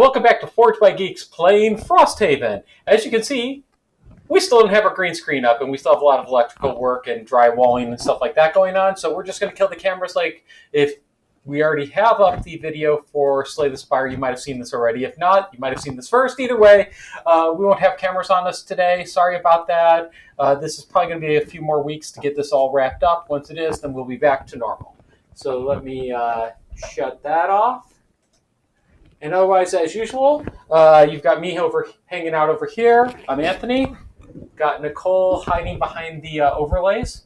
welcome back to Forged by Geeks playing Frosthaven. As you can see, we still don't have our green screen up, and we still have a lot of electrical work and drywalling and stuff like that going on, so we're just going to kill the cameras. Like, if we already have up the video for Slay the Spire, you might have seen this already. If not, you might have seen this first. Either way, we won't have cameras on us today. Sorry about that. This is probably going to be a few more weeks to get this all wrapped up. Once it is, then we'll be back to normal. So let me shut that off. And otherwise, as usual, you've got me hanging out over here. I'm Anthony. Got Nicole hiding behind the overlays.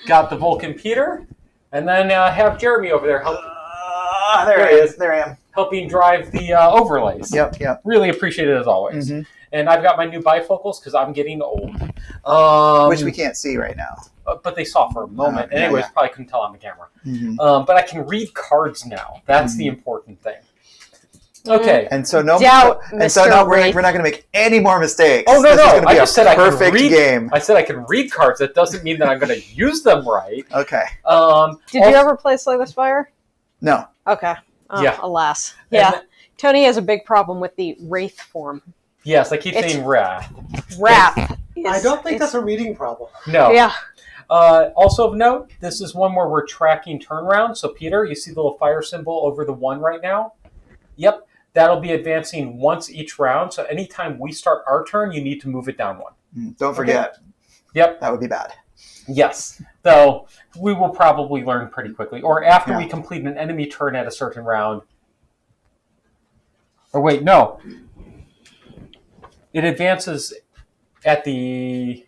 Got the Vulcan Peter. And then have Jeremy over there. There he is. There I am. Helping drive the overlays. Yep. Really appreciate it as always. Mm-hmm. And I've got my new bifocals because I'm getting old. Which we can't see right now. But they saw for a moment. Anyways, probably couldn't tell on the camera. Mm-hmm. But I can read cards now. That's the important thing. Okay. And so we're not going to make any more mistakes. Oh, no. I just said perfect game. I said I can read cards. That doesn't mean that I'm going to use them right. Okay. Did you ever play Slay the Spire? No. Okay. Yeah. Alas. Yeah. Tony has a big problem with the Wraith form. Yes, I keep saying Wrath. Wrath. I don't think that's a reading problem. No. Yeah. Also of note, this is one where we're tracking turnaround. So, Peter, you see the little fire symbol over the 1 right now? Yep. That'll be advancing once each round. So anytime we start our turn, you need to move it down 1. Don't forget. Okay. Yep. That would be bad. Yes. Though we will probably learn pretty quickly. Or after we complete an enemy turn at a certain round. Or wait, no. It advances at the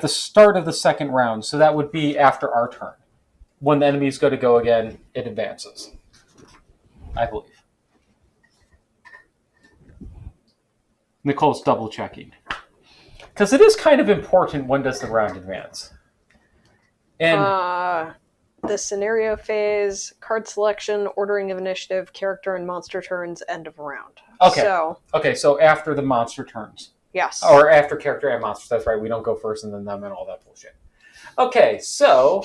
start of the second round. So that would be after our turn. When the enemy's going to go again, it advances. I believe. Nicole's double checking. Because it is kind of important when does the round advance. And the scenario phase, card selection, ordering of initiative, character and monster turns, end of round. Okay, so after the monster turns. Yes. Or after character and monsters, that's right. We don't go first and then them and all that bullshit. Okay, so,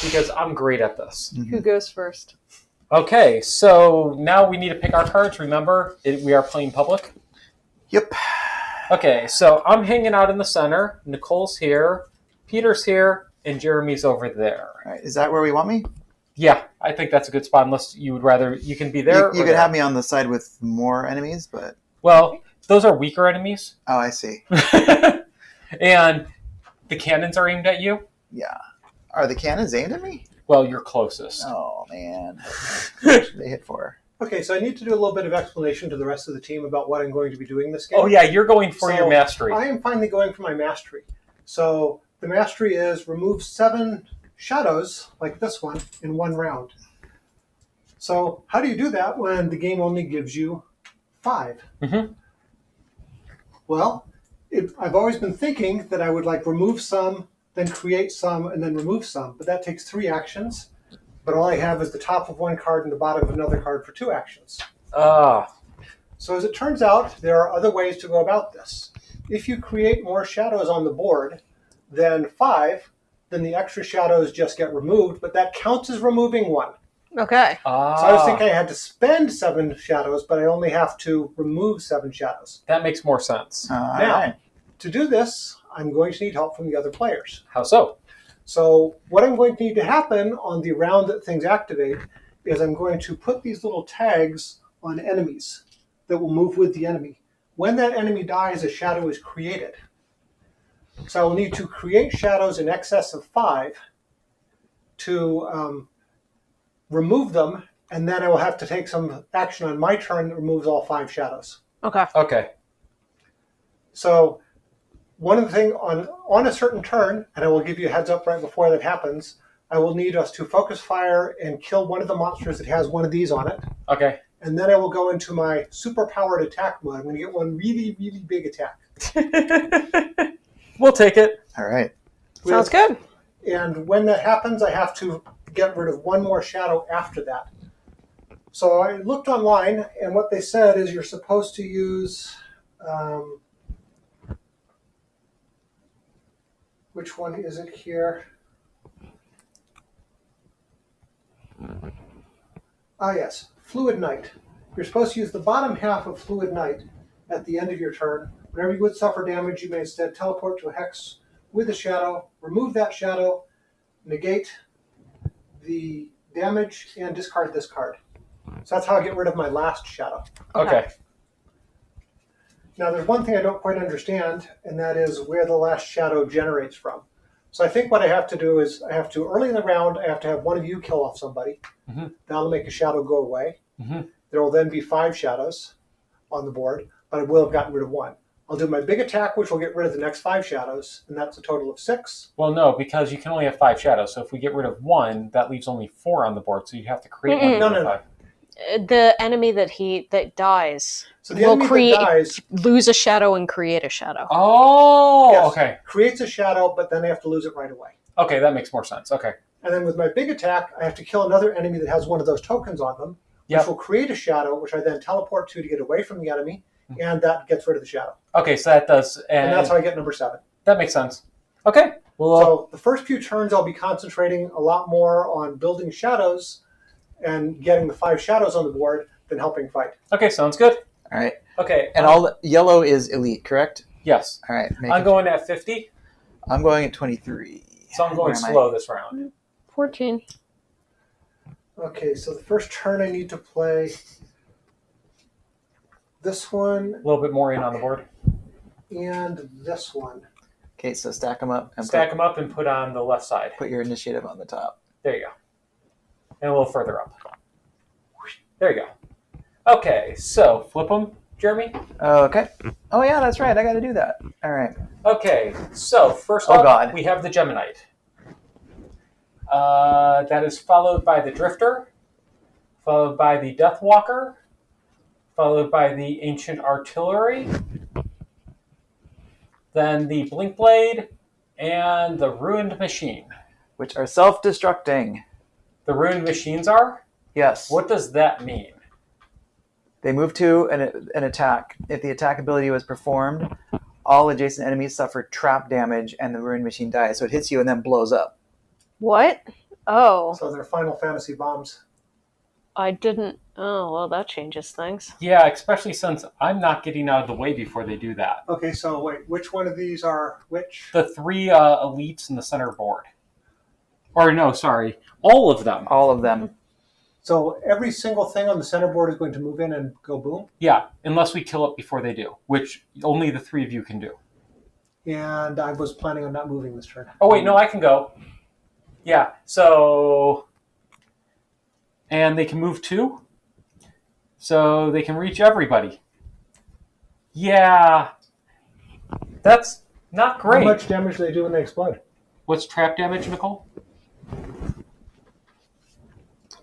because I'm great at this. Who goes first? Okay, so now we need to pick our cards. Remember, we are playing public? Yep. Okay, so I'm hanging out in the center. Nicole's here. Peter's here. And Jeremy's over there. All right, is that where we want me? Yeah, I think that's a good spot. Unless you would rather... You can be there. You could have me on the side with more enemies, but... Well, those are weaker enemies. Oh, I see. And the cannons are aimed at you? Yeah. Are the cannons aimed at me? Well, you're closest. Oh, man. What should they hit for? Okay, so I need to do a little bit of explanation to the rest of the team about what I'm going to be doing this game. Oh, yeah, you're going for your mastery. I am finally going for my mastery. So the mastery is remove 7 shadows, like this one, in 1 round. So how do you do that when the game only gives you 5? Mm-hmm. Well, I've always been thinking that I would remove some, then create some, and then remove some. But that takes 3 actions. But all I have is the top of 1 card and the bottom of another card for 2 actions. So as it turns out, there are other ways to go about this. If you create more shadows on the board than 5, then the extra shadows just get removed, but that counts as removing 1. Okay. So I was thinking I had to spend 7 shadows, but I only have to remove 7 shadows. That makes more sense. Now, to do this, I'm going to need help from the other players. How so? So what I'm going to need to happen on the round that things activate is I'm going to put these little tags on enemies that will move with the enemy. When that enemy dies, a shadow is created. So I will need to create shadows in excess of 5 to remove them, and then I will have to take some action on my turn that removes all 5 shadows. Okay. So one of the things on a certain turn, and I will give you a heads up right before that happens, I will need us to focus fire and kill one of the monsters that has one of these on it. Okay. And then I will go into my super-powered attack mode. I'm going to get one really, really big attack. We'll take it. All right. Sounds good. And when that happens, I have to get rid of 1 more shadow after that. So I looked online, and what they said is you're supposed to use... which one is it here? Ah, yes. Fluid Knight. You're supposed to use the bottom half of Fluid Knight at the end of your turn. Whenever you would suffer damage, you may instead teleport to a hex with a shadow, remove that shadow, negate the damage, and discard this card. So that's how I get rid of my last shadow. Okay. Now, there's one thing I don't quite understand, and that is where the last shadow generates from. So I think what I have to do is I have to, early in the round, I have to have one of you kill off somebody. Mm-hmm. That'll make a shadow go away. Mm-hmm. There will then be 5 shadows on the board, but I will have gotten rid of 1. I'll do my big attack, which will get rid of the next 5 shadows, and that's a total of 6. Well, no, because you can only have 5 shadows. So if we get rid of 1, that leaves only 4 on the board. So you have to create one. No. The enemy that dies So the enemy that dies lose a shadow and create a shadow. Oh, yes, okay. creates a shadow, but then I have to lose it right away. Okay, that makes more sense. Okay. And then with my big attack, I have to kill another enemy that has one of those tokens on them, which will create a shadow, which I then teleport to get away from the enemy, and that gets rid of the shadow. Okay, so that does... And that's how I get number 7. That makes sense. Okay. Well, so the first few turns, I'll be concentrating a lot more on building shadows and getting the 5 shadows on the board than helping fight. Okay, sounds good. All right. Okay. And all yellow is elite, correct? Yes. All right. I'm going at 50. I'm going at 23. So I'm going slow this round. 14. Okay, so the first turn I need to play this one. A little bit more in on the board. And this one. Okay, so stack them up. And stack them up and put on the left side. Put your initiative on the top. There you go. And a little further up. There you go. Okay, so flip them, Jeremy. Okay. Oh, yeah, that's right. I got to do that. All right. Okay, so first up, we have the Geminite. That is followed by the Drifter, followed by the Deathwalker, followed by the Ancient Artillery, then the Blinkblade, and the Ruined Machine. Which are self-destructing. The Ruined Machines are? Yes. What does that mean? They move to an attack. If the attack ability was performed, all adjacent enemies suffer trap damage and the Ruined Machine dies. So it hits you and then blows up. What? Oh. So they're Final Fantasy bombs. I didn't... Oh, well, that changes things. Yeah, especially since I'm not getting out of the way before they do that. Okay, so wait, which one of these are which? The 3 elites in the center board. Or no, sorry, all of them. All of them. So every single thing on the center board is going to move in and go boom? Yeah, unless we kill it before they do, which only the 3 of you can do. And I was planning on not moving this turn. Oh, wait, no, I can go. Yeah, so... And they can move 2. So they can reach everybody. Yeah. That's not great. How much damage do they do when they explode? What's trap damage, Nicole?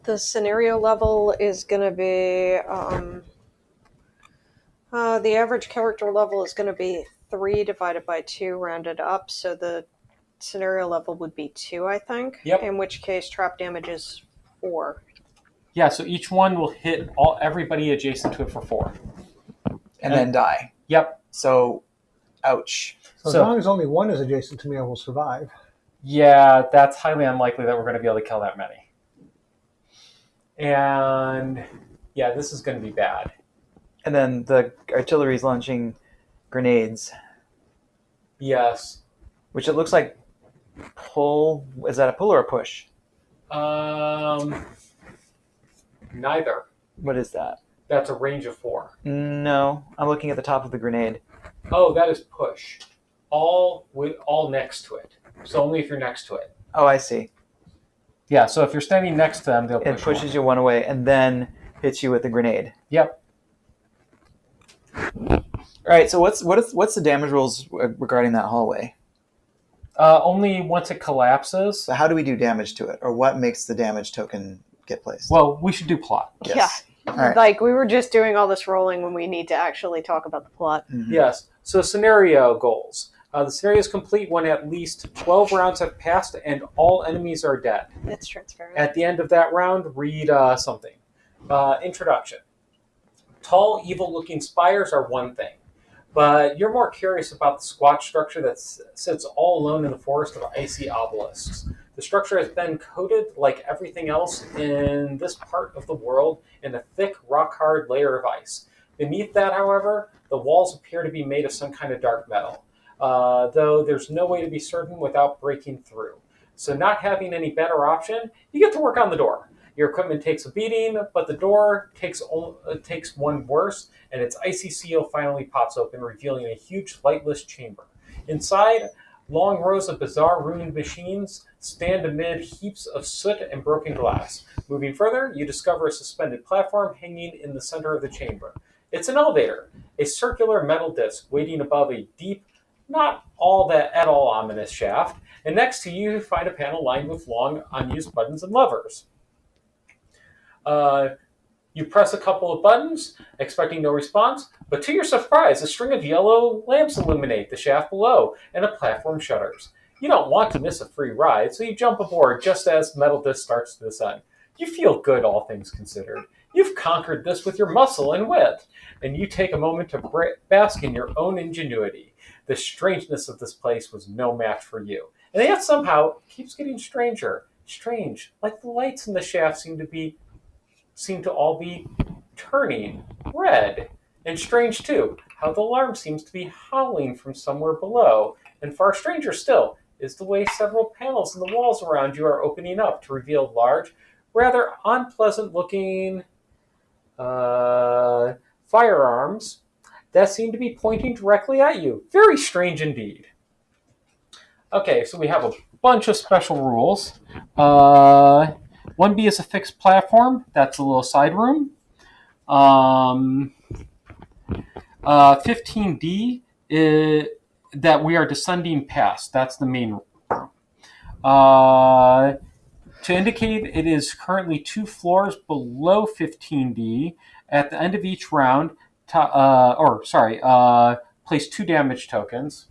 The scenario level is going to be... the average character level is going to be 3 divided by 2 rounded up. So the scenario level would be 2, I think. Yep. In which case trap damage is 4. Yeah, so each one will hit everybody adjacent to it for 4. And then die. Yep. So, ouch. So as long as only one is adjacent to me, I will survive. Yeah, that's highly unlikely that we're going to be able to kill that many. And yeah, this is going to be bad. And then the artillery's launching grenades. Yes. Which it looks like pull. Is that a pull or a push? Neither. What is that? That's a range of 4. No, I'm looking at the top of the grenade. Oh, that is push. All next to it. So only if you're next to it. Oh, I see. Yeah, so if you're standing next to them, they'll push. It pushes you one away and then hits you with the grenade. Yep. All right. So what's the damage rules regarding that hallway? Only once it collapses. So how do we do damage to it, or what makes the damage token get placed? Well, we should do plot. Yes. Yeah. All right. Like, we were just doing all this rolling when we need to actually talk about the plot. Mm-hmm. Yes. So scenario goals. The scenario is complete when at least 12 rounds have passed and all enemies are dead. It's transparent. At the end of that round, read something. Introduction. Tall, evil-looking spires are one thing, but you're more curious about the squat structure that sits all alone in the forest of icy obelisks. The structure has been coated, like everything else in this part of the world, in a thick, rock-hard layer of ice. Beneath that, however, the walls appear to be made of some kind of dark metal, though there's no way to be certain without breaking through. So not having any better option, you get to work on the door. Your equipment takes a beating, but the door takes one worse, and its icy seal finally pops open, revealing a huge lightless chamber. Inside, long rows of bizarre ruined machines stand amid heaps of soot and broken glass. Moving further, you discover a suspended platform hanging in the center of the chamber. It's an elevator, a circular metal disc waiting above a deep, not all that at all ominous shaft, and next to you find a panel lined with long, unused buttons and levers. You press a couple of buttons, expecting no response, but to your surprise, a string of yellow lamps illuminate the shaft below, and a platform shudders. You don't want to miss a free ride, so you jump aboard just as the metal disc starts to descend. You feel good, all things considered. You've conquered this with your muscle and wit, and you take a moment to bask in your own ingenuity. The strangeness of this place was no match for you, and yet somehow it keeps getting stranger. Strange, like the lights in the shaft seem to all be turning red. And strange, too, how the alarm seems to be howling from somewhere below. And far stranger still is the way several panels in the walls around you are opening up to reveal large, rather unpleasant-looking firearms that seem to be pointing directly at you. Very strange indeed. Okay, so we have a bunch of special rules. 1B is a fixed platform. That's a little side room. 15D is that we are descending past. That's the main room. To indicate it is currently 2 floors below 15D. At the end of each round, place 2 damage tokens.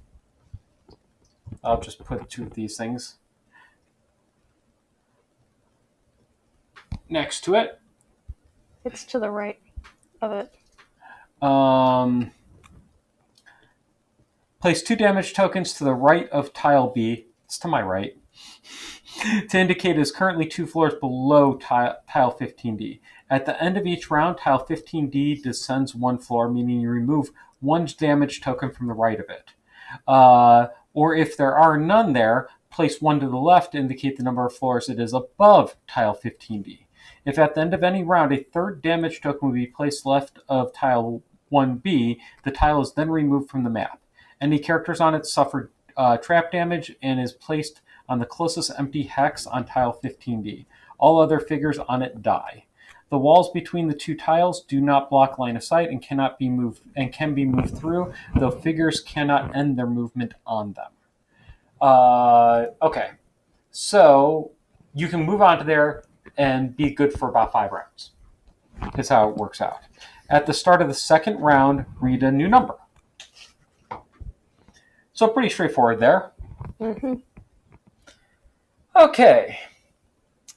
I'll just put 2 of these things next to it. It's to the right of it. Place 2 damage tokens to the right of tile B. It's to my right. To indicate it is currently 2 floors below tile 15D. At the end of each round, tile 15D descends 1 floor, meaning you remove 1 damage token from the right of it. Or if there are none there, place 1 to the left to indicate the number of floors it is above tile 15D. If at the end of any round a 3rd damage token will be placed left of tile 1B, the tile is then removed from the map. Any characters on it suffer trap damage and is placed on the closest empty hex on tile 15D. All other figures on it die. The walls between the 2 tiles do not block line of sight and can be moved through, though figures cannot end their movement on them. Okay, so you can move onto there and be good for about 5 rounds. That's how it works out. At the start of the second round, read a new number. So pretty straightforward there. Mm-hmm. Okay.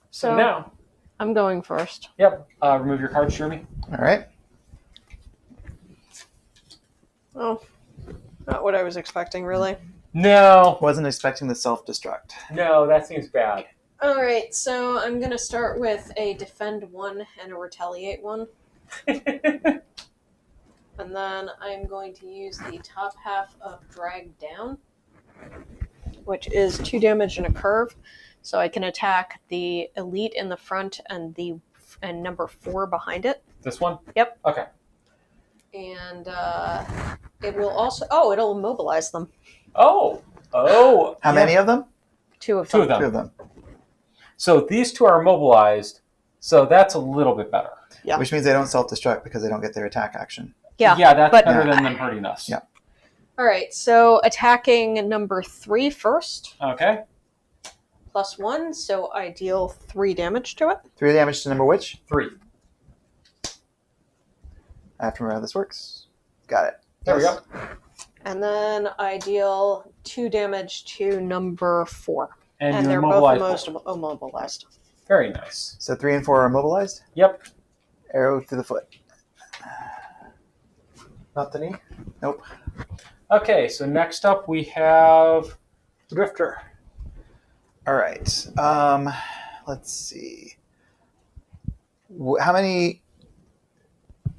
So now, I'm going first. Yep. Remove your cards, Jeremy. All right. Oh, not what I was expecting, really. No. Wasn't expecting the self-destruct. No, that seems bad. All right, so I'm going to start with a defend 1 and a retaliate 1. And then I'm going to use the top half of drag down, which is 2 damage and a curve. So I can attack the elite in the front and number 4 behind it. This one? Yep. Okay. And it will also... it'll immobilize them. Oh. How many of them? 2 of them. 2 of them. 2 of them. So these 2 are immobilized, so that's a little bit better. Yeah. Which means they don't self-destruct because they don't get their attack action. Yeah, that's but better than them hurting us. Yeah. All right, so attacking number 3 first. Okay. +1, so I deal 3 damage to it. 3 damage to number which? 3. I have to remember how this works. Got it. There we go. And then I deal 2 damage to number 4. And they're immobilized. both immobilized. Very nice. So 3 and 4 are immobilized? Yep. Arrow to the foot. Not the knee. Nope. Okay, so next up we have Drifter. All right. Let's see. How many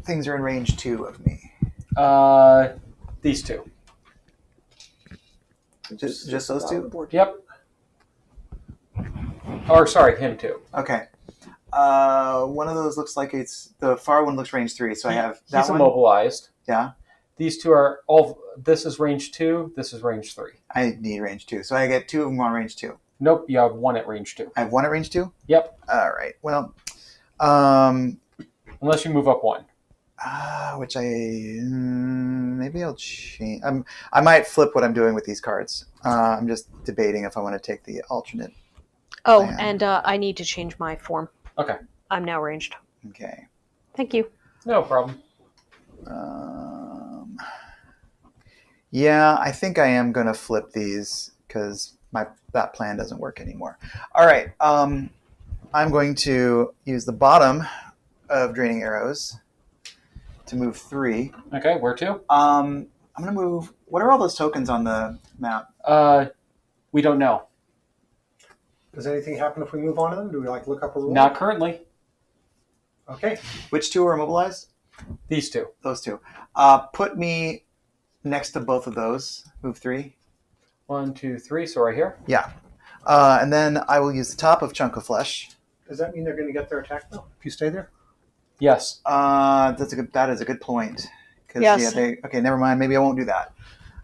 things are in range 2 of me? These two. Just those two? Yep. Or sorry, him too. Okay. One of those looks like it's the far one looks range 3, so I have that He's one. immobilized. Yeah. These two are all. This is range 2. This is range 3. I need range 2, so I get 2 of them on range 2. Nope, you have one at range 2. I have 1 at range 2. Yep. All right. Well, Unless you move up 1. which maybe I'll change. I might flip what I'm doing with these cards. I'm just debating if I want to take the alternate. Oh, plan. and I need to change my form. Okay. I'm now ranged. Okay. Thank you. No problem. Yeah, I think I am going to flip these because that plan doesn't work anymore. All right. I'm going to use the bottom of Draining Arrows to move 3. Okay, where to? I'm going to move... What are all those tokens on the map? We don't know. Does anything happen if we move on to them? Do we look up a rule? Not currently. Okay. Which 2 are immobilized? These two. Those 2. Put me next to both of those. Move 3. 1, 2, 3. So right here. Yeah. And then I will use the top of Chunk of Flesh. Does that mean they're going to get their attack though? If you stay there? Yes. That is a good point. Yes. Yeah, okay, never mind. Maybe I won't do that.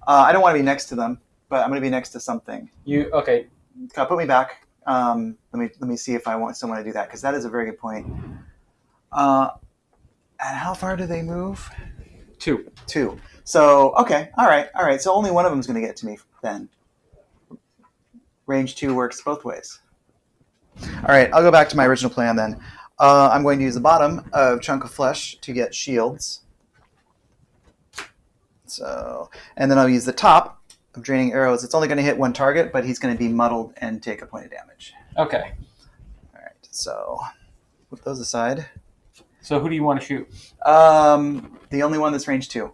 I don't want to be next to them, but I'm going to be next to something. Okay. Put me back. Let me see if I still want to do that, because that is a very good point. And how far do they move? 2. 2. So, okay. All right. So only one of them is going to get to me then. Range 2 works both ways. All right. I'll go back to my original plan then. I'm going to use the bottom of Chunk of Flesh to get shields. So, and then I'll use the top of Draining Arrows. It's only going to hit 1 target, but he's going to be muddled and take a point of damage. Okay. All right. So, put those aside. So who do you want to shoot? The only one that's range 2.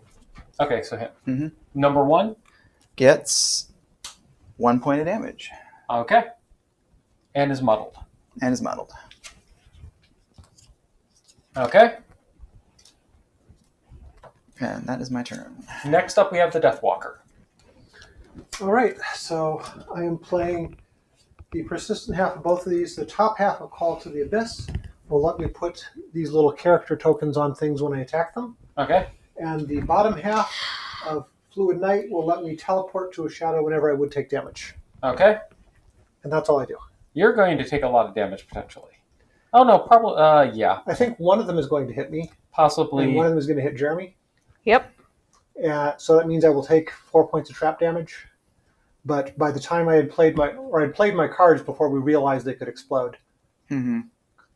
Okay, so him. Mm-hmm. Number 1 gets 1 point of damage. Okay. And is muddled. Okay. And that is my turn. Next up, we have the Deathwalker. All right. So I am playing the persistent half of both of these. The top half of Call to the Abyss will let me put these little character tokens on things when I attack them. Okay. And the bottom half of Fluid Night will let me teleport to a shadow whenever I would take damage. Okay. And that's all I do. You're going to take a lot of damage, potentially. Oh, no, probably, yeah. I think one of them is going to hit me. Possibly. And one of them is going to hit Jeremy. Yep. So that means I will take 4 points of trap damage. But by the time I had played my cards before we realized they could explode. Mm-hmm.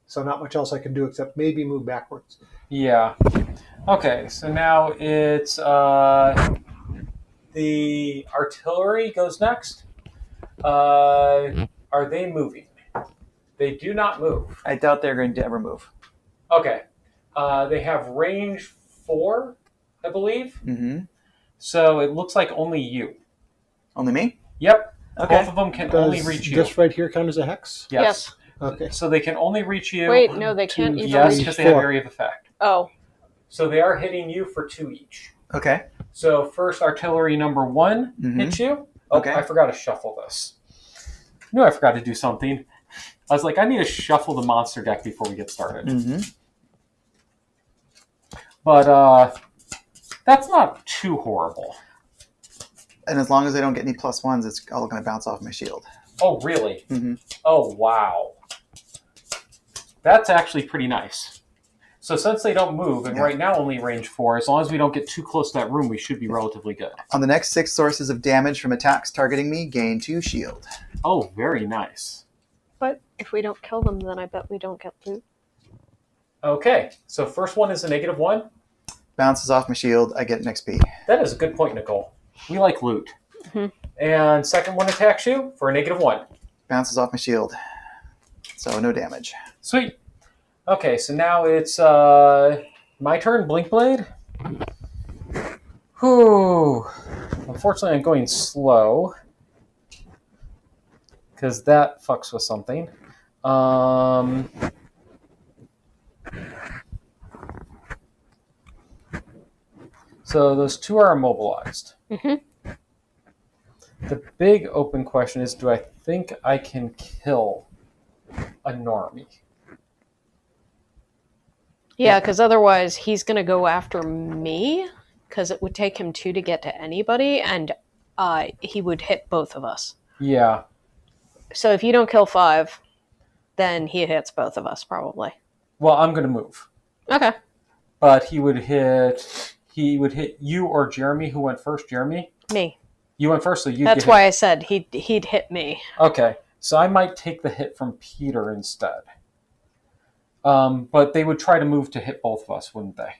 So not much else I can do except maybe move backwards. Yeah. Okay, so now it's the artillery goes next. Are they moving? They do not move. I doubt they're going to ever move. Okay. They have range 4, I believe. Mm-hmm. So it looks like only you. Only me? Yep. Okay. Both of them can only reach you. This right here count as a hex? Yes. Okay. So they can only reach you. Wait, no, they can't even Yes, reach. because they have 4. area of effect. Oh. So they are hitting you for 2 each. Okay. So first artillery number 1 hits you. Oh, Okay. I forgot to shuffle this. I knew I forgot to do something. I was like, I need to shuffle the monster deck before we get started. Mm-hmm. But that's not too horrible. And as long as they don't get any +1s, it's all going to bounce off my shield. Oh, really? Mm-hmm. Oh, wow. That's actually pretty nice. So since they don't move, and right now only range 4, as long as we don't get too close to that room, we should be relatively good. On the next 6 sources of damage from attacks targeting me, gain 2 shield. Oh, very nice. But if we don't kill them, then I bet we don't get loot. Okay, so first one is a -1. Bounces off my shield, I get an XP. That is a good point, Nicole. We like loot. Mm-hmm. And second one attacks you for a -1. Bounces off my shield. So no damage. Sweet. Okay, so now it's my turn, Blink Blade. Whew. Unfortunately, I'm going slow. because that fucks with something. So those two are immobilized. Mm-hmm. The big open question is, do I think I can kill a normie? Yeah, because otherwise he's going to go after me, because it would take him 2 to get to anybody, and he would hit both of us. Yeah. So if you don't kill 5, then he hits both of us, probably. Well, I'm going to move. Okay. But he would hit you or Jeremy. Who went first? Jeremy? Me. You went first, so you That's why I said he'd hit me. Okay, so I might take the hit from Peter instead. But they would try to move to hit both of us, wouldn't they?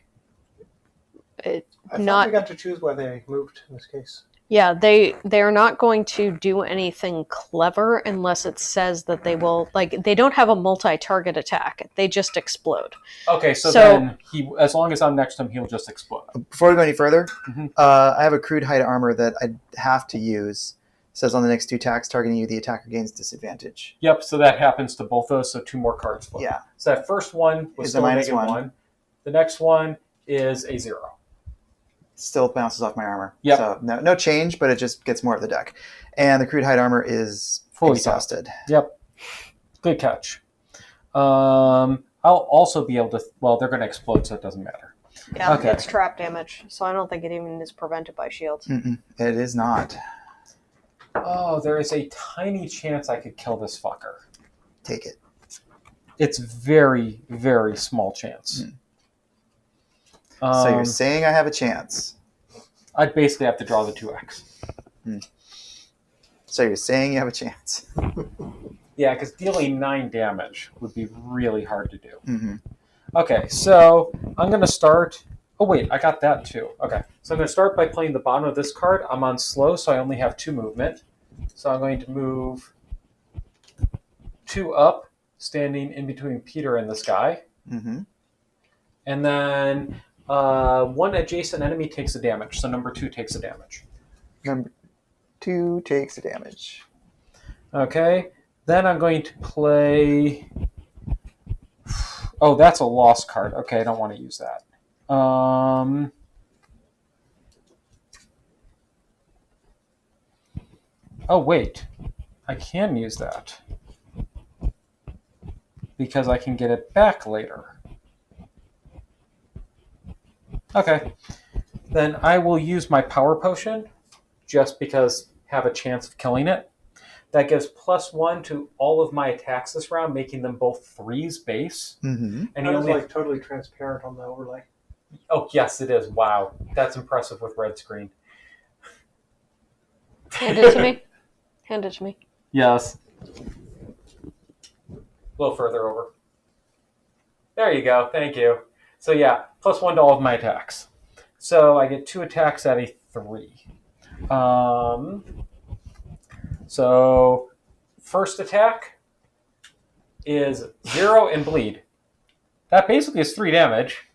I thought we got to choose why they moved in this case. Yeah, they're not going to do anything clever unless it says that they will. Like, they don't have a multi-target attack; they just explode. Okay, so then as long as I'm next to him, he'll just explode. Before we go any further, Mhm. I have a crude height armor that I have to use. It says on the next 2 attacks targeting you, the attacker gains disadvantage. Yep, so that happens to both those, so 2 more cards flip. Yeah. So that first one was Is still a a -1. -1. The next one is a 0. Still bounces off my armor. Yep. So no change, but it just gets more of the deck. And the crude height armor is Fully exhausted. Yep. Good catch. I'll also be able to... Well, they're going to explode, so it doesn't matter. Yeah, Okay. it's trap damage, so I don't think it even is prevented by shields. Mm-mm, it is not. Oh, there is a tiny chance I could kill this fucker. Take it. It's very, very small chance. So you're saying I have a chance. I'd basically have to draw the 2x. So you're saying you have a chance. Yeah, because dealing 9 damage would be really hard to do. Mm-hmm. Okay, so I'm going to start... Oh, wait, I got that too. Okay, so I'm going to start by playing the bottom of this card. I'm on slow, so I only have 2 movement. So I'm going to move 2 up, standing in between Peter and this guy. Mm-hmm. And then 1 adjacent enemy takes a damage, so number 2 takes a damage. Number 2 takes the damage. Okay, then I'm going to play... Oh, that's a lost card. Okay, I don't want to use that. Oh, wait. I can use that. Because I can get it back later. Okay. Then I will use my power potion, just because have a chance of killing it. That gives +1 to all of my attacks this round, making them both 3s base. Mm-hmm. And That he was only... like totally transparent on the overlay. Oh, yes, it is. Wow. That's impressive with red screen. Hand it to me. Hand it to me. Yes. A little further over. There you go. Thank you. So yeah, +1 to all of my attacks. So I get 2 attacks at a 3. So first attack is 0 and bleed. That basically is 3 damage.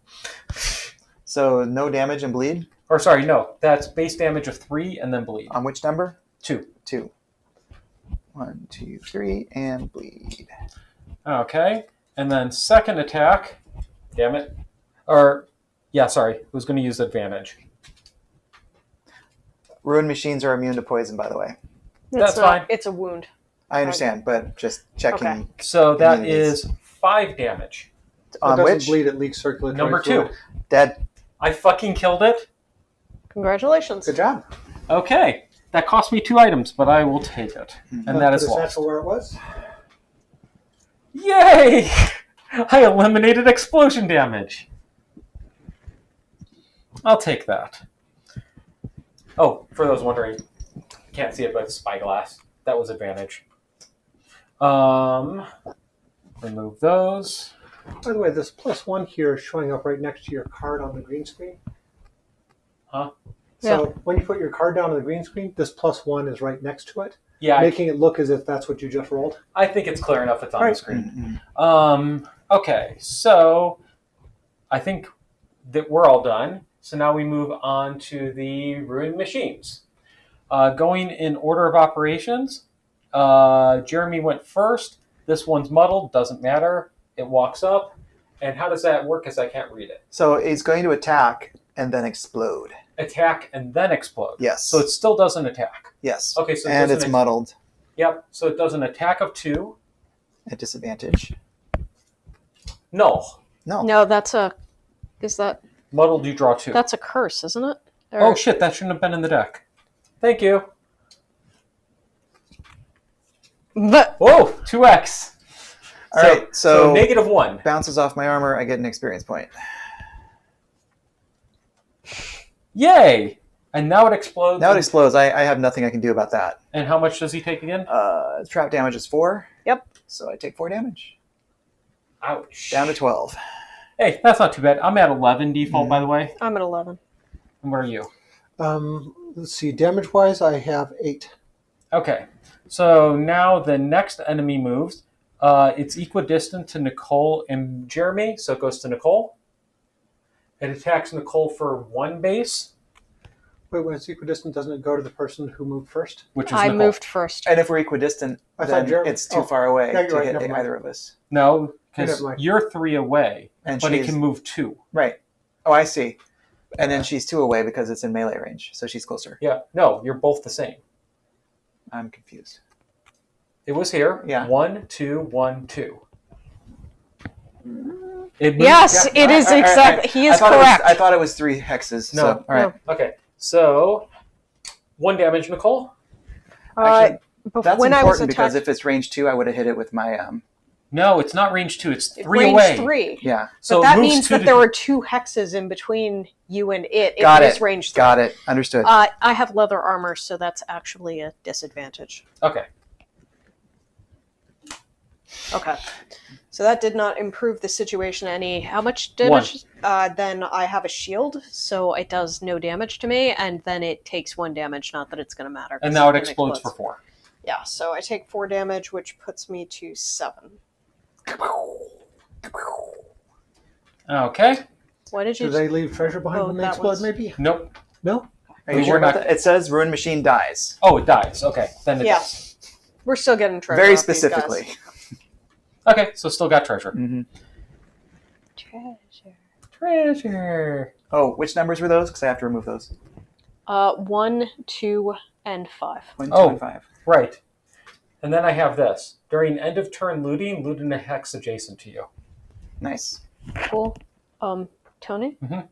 So no damage and bleed? Or sorry, no. That's base damage of 3 and then bleed. On which number? 2. 2. 1, 2, 3, and bleed. Okay. And then second attack. Damn it. Or, yeah, sorry. I was going to use advantage. Ruined machines are immune to poison, by the way. That's fine. It's a wound. I understand, but just checking. Okay. So that Immunities. is 5 damage. It On doesn't which? bleed, it leaks circulatory Number 2. fluid. Dead. I fucking killed it. Congratulations. Good job. Okay. That cost me 2 items, but I will take it. And that is Put a lost. satchel where it was. Yay! I eliminated explosion damage. I'll take that. Oh, for those wondering, can't see it, but it's spyglass. That was advantage. Remove those. By the way, this +1 here is showing up right next to your card on the green screen. Huh? So when you put your card down on the green screen, this +1 is right next to it, Yeah, making it look as if that's what you just rolled. I think it's clear enough it's on the Right. screen. Mm-mm. Okay, so I think that we're all done. So now we move on to the ruined machines. Going in order of operations, Jeremy went first. This one's muddled. Doesn't matter. It walks up. And how does that work? Because I can't read it. So it's going to attack and then explode. Attack and then explode. Yes. So it still doesn't attack. Yes. Okay. So and it's muddled. Yep. So it does an attack of 2. At disadvantage. No. No, that's a. Is that? Muddled, you draw 2. That's a curse, isn't it? Oh shit! That shouldn't have been in the deck. Thank you. But Whoa! 2x. All right. So -1. bounces off my armor. I get an experience point. Yay! And now it explodes. Now it explodes. I have nothing I can do about that. And how much does he take again? Trap damage is 4. Yep. So I take 4 damage. Ouch. Down to 12. Hey, that's not too bad. I'm at 11 default, by the way. I'm at 11. And where are you? Let's see. Damage-wise, I have 8. Okay. So now the next enemy moves. It's equidistant to Nicole and Jeremy, so it goes to Nicole. It attacks Nicole for 1 base, Wait, when it's equidistant, doesn't it go to the person who moved first? which is I Nicole. moved first. And if we're equidistant, I thought then it's too far away yeah, you're to right, hit never mind. either of us. No, because Never mind. you're 3 away, And but it she's can move 2. right. Oh, I see. And then she's 2 away because it's in melee range, so she's closer. Yeah. No, you're both the same. I'm confused. It was here. Yeah. 1, 2, 1, 2. It moved- Yes, Yeah, it is all right, exactly. He I is thought correct. I thought it was 3 hexes. No. So, all right. Okay. So 1 damage, Nicole. Actually, that's when I was important because attacked, if it's range 2, I would have hit it with my No, it's not range 2. It's 3 range away. 3. yeah. So But it that moves means 2 that to- there were 2 hexes in between you and it. Got is it. range 3. Got it. Understood. I have leather armor, so that's actually a disadvantage. Okay. Okay. So that did not improve the situation any. How much damage? Then I have a shield, so it does no damage to me, and then it takes 1 damage. Not that it's going to matter. And 'cause now it then explodes for 4. Yeah, so I take 4 damage, which puts me to 7. Okay. What did you? Do they leave treasure behind Oh, when they that explode, was- maybe? Nope. No? Are you we sure were about not- that? It says Ruin Machine dies. Oh, it dies. Okay. Then it Yeah. does. We're still getting treasure. Very off these guys. specifically. Okay, so still got treasure. hmm Treasure. Treasure. Oh, which numbers were those? Because I have to remove those. 1, 2, and 5. 1, 2, Oh. and 5. Right. And then I have this. During end of turn looting, loot in a hex adjacent to you. Nice. Cool. Tony? Mhm.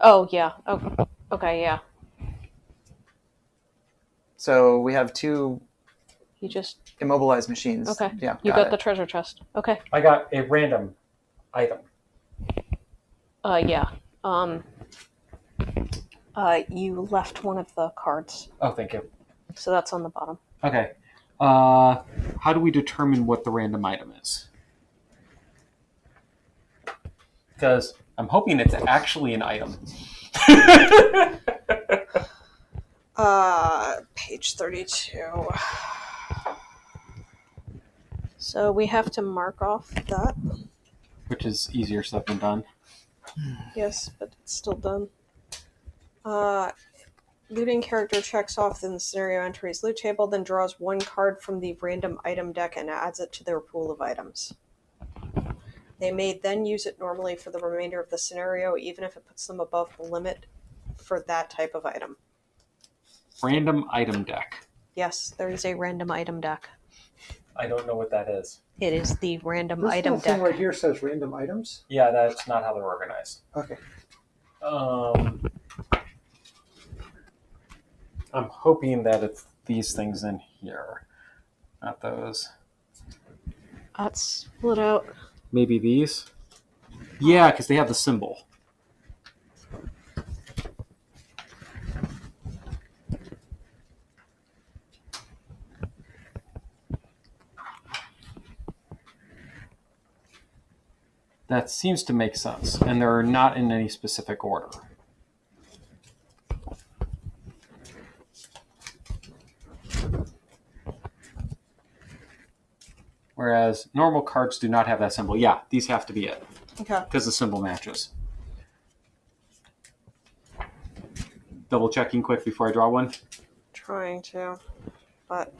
Oh, yeah. Oh, okay, yeah. So we have 2 You just. immobilized machines. Okay. Yeah. You got it. the treasure chest. Okay. I got a random item. Yeah. You left one of the cards, Oh, thank you. so that's on the bottom. Okay. How do we determine what the random item is? Because I'm hoping it's actually an item. Page 32. So we have to mark off that. Which is easier said than done. Yes, but it's still done. Looting character checks off in the scenario entries loot table, then draws 1 card from the random item deck and adds it to their pool of items. They may then use it normally for the remainder of the scenario, even if it puts them above the limit for that type of item. Random item deck. Yes, there is a random item deck. I don't know what that is. It is the random This item little thing deck. right here says random items. Yeah, that's not how they're organized. Okay. I'm hoping that it's these things in here, not those. That's split out. Maybe these? Yeah, because they have the symbol. That seems to make sense, and they're not in any specific order. Whereas normal cards do not have that symbol. Yeah, these have to be it, Okay. because the symbol matches. Double checking quick before I draw one. Trying to, but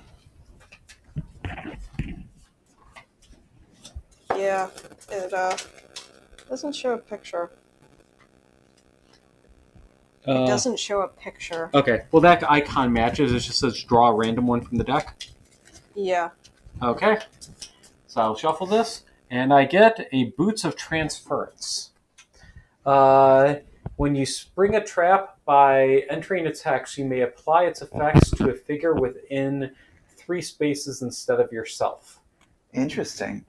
Yeah, it doesn't show a picture. It doesn't show a picture. Okay, well that icon matches. It just says draw a random one from the deck. Yeah. Okay, so I'll shuffle this, and I get a Boots of Transference. When you spring a trap by entering its hex, you may apply its effects to a figure within 3 spaces instead of yourself. Interesting.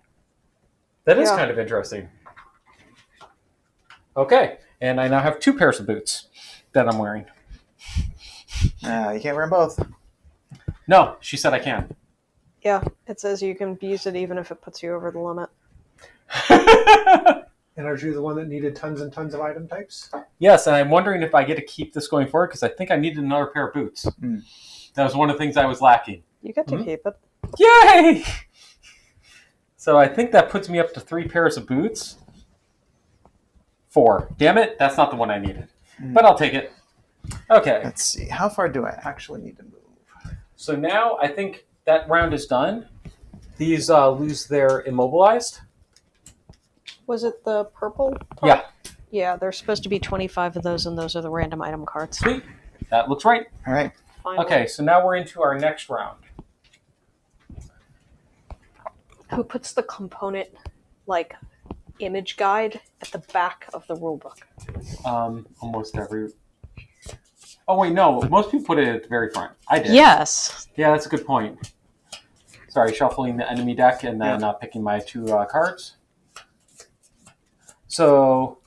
That is Yeah. kind of interesting. Okay, and I now have 2 pairs of boots that I'm wearing. You can't wear them both. No, she said I can. Yeah, it says you can use it even if it puts you over the limit. And are you the one that needed tons and tons of item types? Yes, and I'm wondering if I get to keep this going forward because I think I needed another pair of boots. That was one of the things I was lacking. You get to keep it. Yay! So I think that puts me up to 3 pairs of boots. 4. Damn it, that's not the one I needed. But I'll take it. Okay. Let's see. How far do I actually need to move? So now I think that round is done. These lose their immobilized. Was it the purple part? Yeah. Yeah, there's supposed to be 25 of those, and those are the random item cards. Sweet. That looks right. All right. Finally. Okay, so now we're into our next round. Who puts the component, like, image guide at the back of the rulebook? Almost every... Oh, wait, no. Most people put it at the very front. I did. Yes. Yeah, that's a good point. Sorry, shuffling the enemy deck and then picking my 2 cards. So,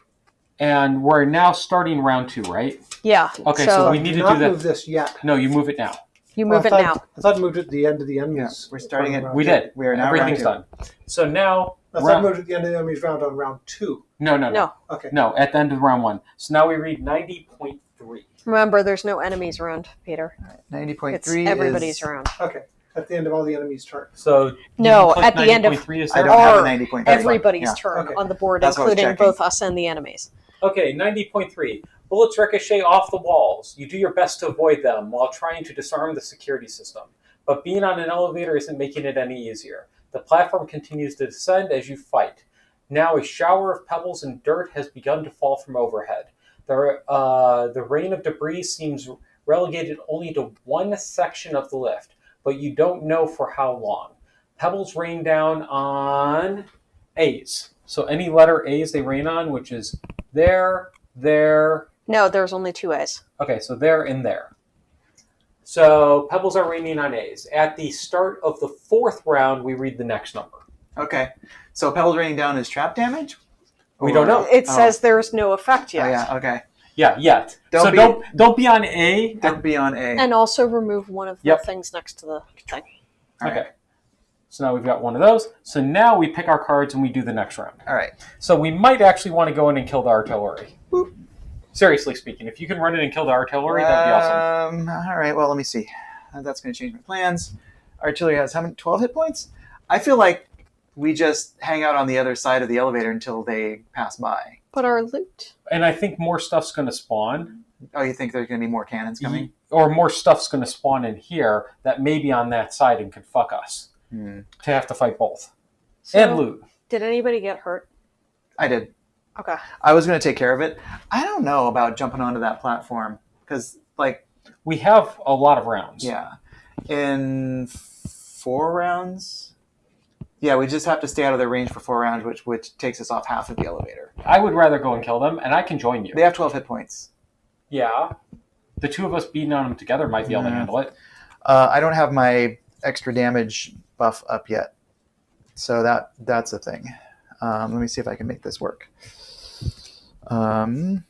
and we're now starting round 2, right? Yeah. Okay, so we need to do not that. move this yet. No, you move it now. You move I it thought- now. I thought I moved it at the end of the enemies. We're starting it. We did. We are now Everything's round done. So now, I thought I moved it at the end of the enemies round on round 2. no, No. Okay. no, at the end of round 1. So now we read 90.3. Remember, there's no enemies around, Peter. 90.3 It's everybody's is... around. Okay. At the end of all the enemies' turn. So No, you click at the end of 90.3 is I there? don't have a Or 90.3. Everybody's Yeah. turn Okay. on the board, That's what I was including checking. both us and the enemies. Okay, 90.3. Bullets ricochet off the walls. You do your best to avoid them while trying to disarm the security system. But being on an elevator isn't making it any easier. The platform continues to descend as you fight. Now a shower of pebbles and dirt has begun to fall from overhead. The rain of debris seems relegated only to one section of the lift, but you don't know for how long. Pebbles rain down on A's. So any letter A's they rain on, which is there, there. No, there's only 2 A's. Okay, so there and there. So pebbles are raining on A's. At the start of the 4th round, we read the next number. Okay. So pebbles raining down is trap damage? We don't know. It says there's no effect yet. Oh, yeah. Okay. Yeah, yet. Don't be on A. Don't be on A. And also remove one of the Yep. things next to the thing. All right. Okay. So now we've got one of those. So now we pick our cards and we do the next round. All right. So we might actually want to go in and kill the artillery. Boop. Seriously speaking, if you can run in and kill the artillery, that'd be awesome. All right. Well, let me see. That's going to change my plans. Artillery has how many? 12 hit points? I feel like we just hang out on the other side of the elevator until they pass by. But our loot. And I think more stuff's going to spawn. Oh, you think there's going to be more cannons coming? Or more stuff's going to spawn in here that may be on that side and could fuck us. To have to fight both. So, And loot. Did anybody get hurt? I did. Okay. I was going to take care of it. I don't know about jumping onto that platform because, like, We have a lot of rounds. yeah, in 4 rounds. Yeah, we just have to stay out of their range for 4 rounds, which takes us off half of the elevator. I would rather go and kill them, and I can join you. They have 12 hit points. Yeah. The 2 of us beating on them together might be able to handle it. I don't have my extra damage buff up yet, so that's a thing. Let me see if I can make this work. So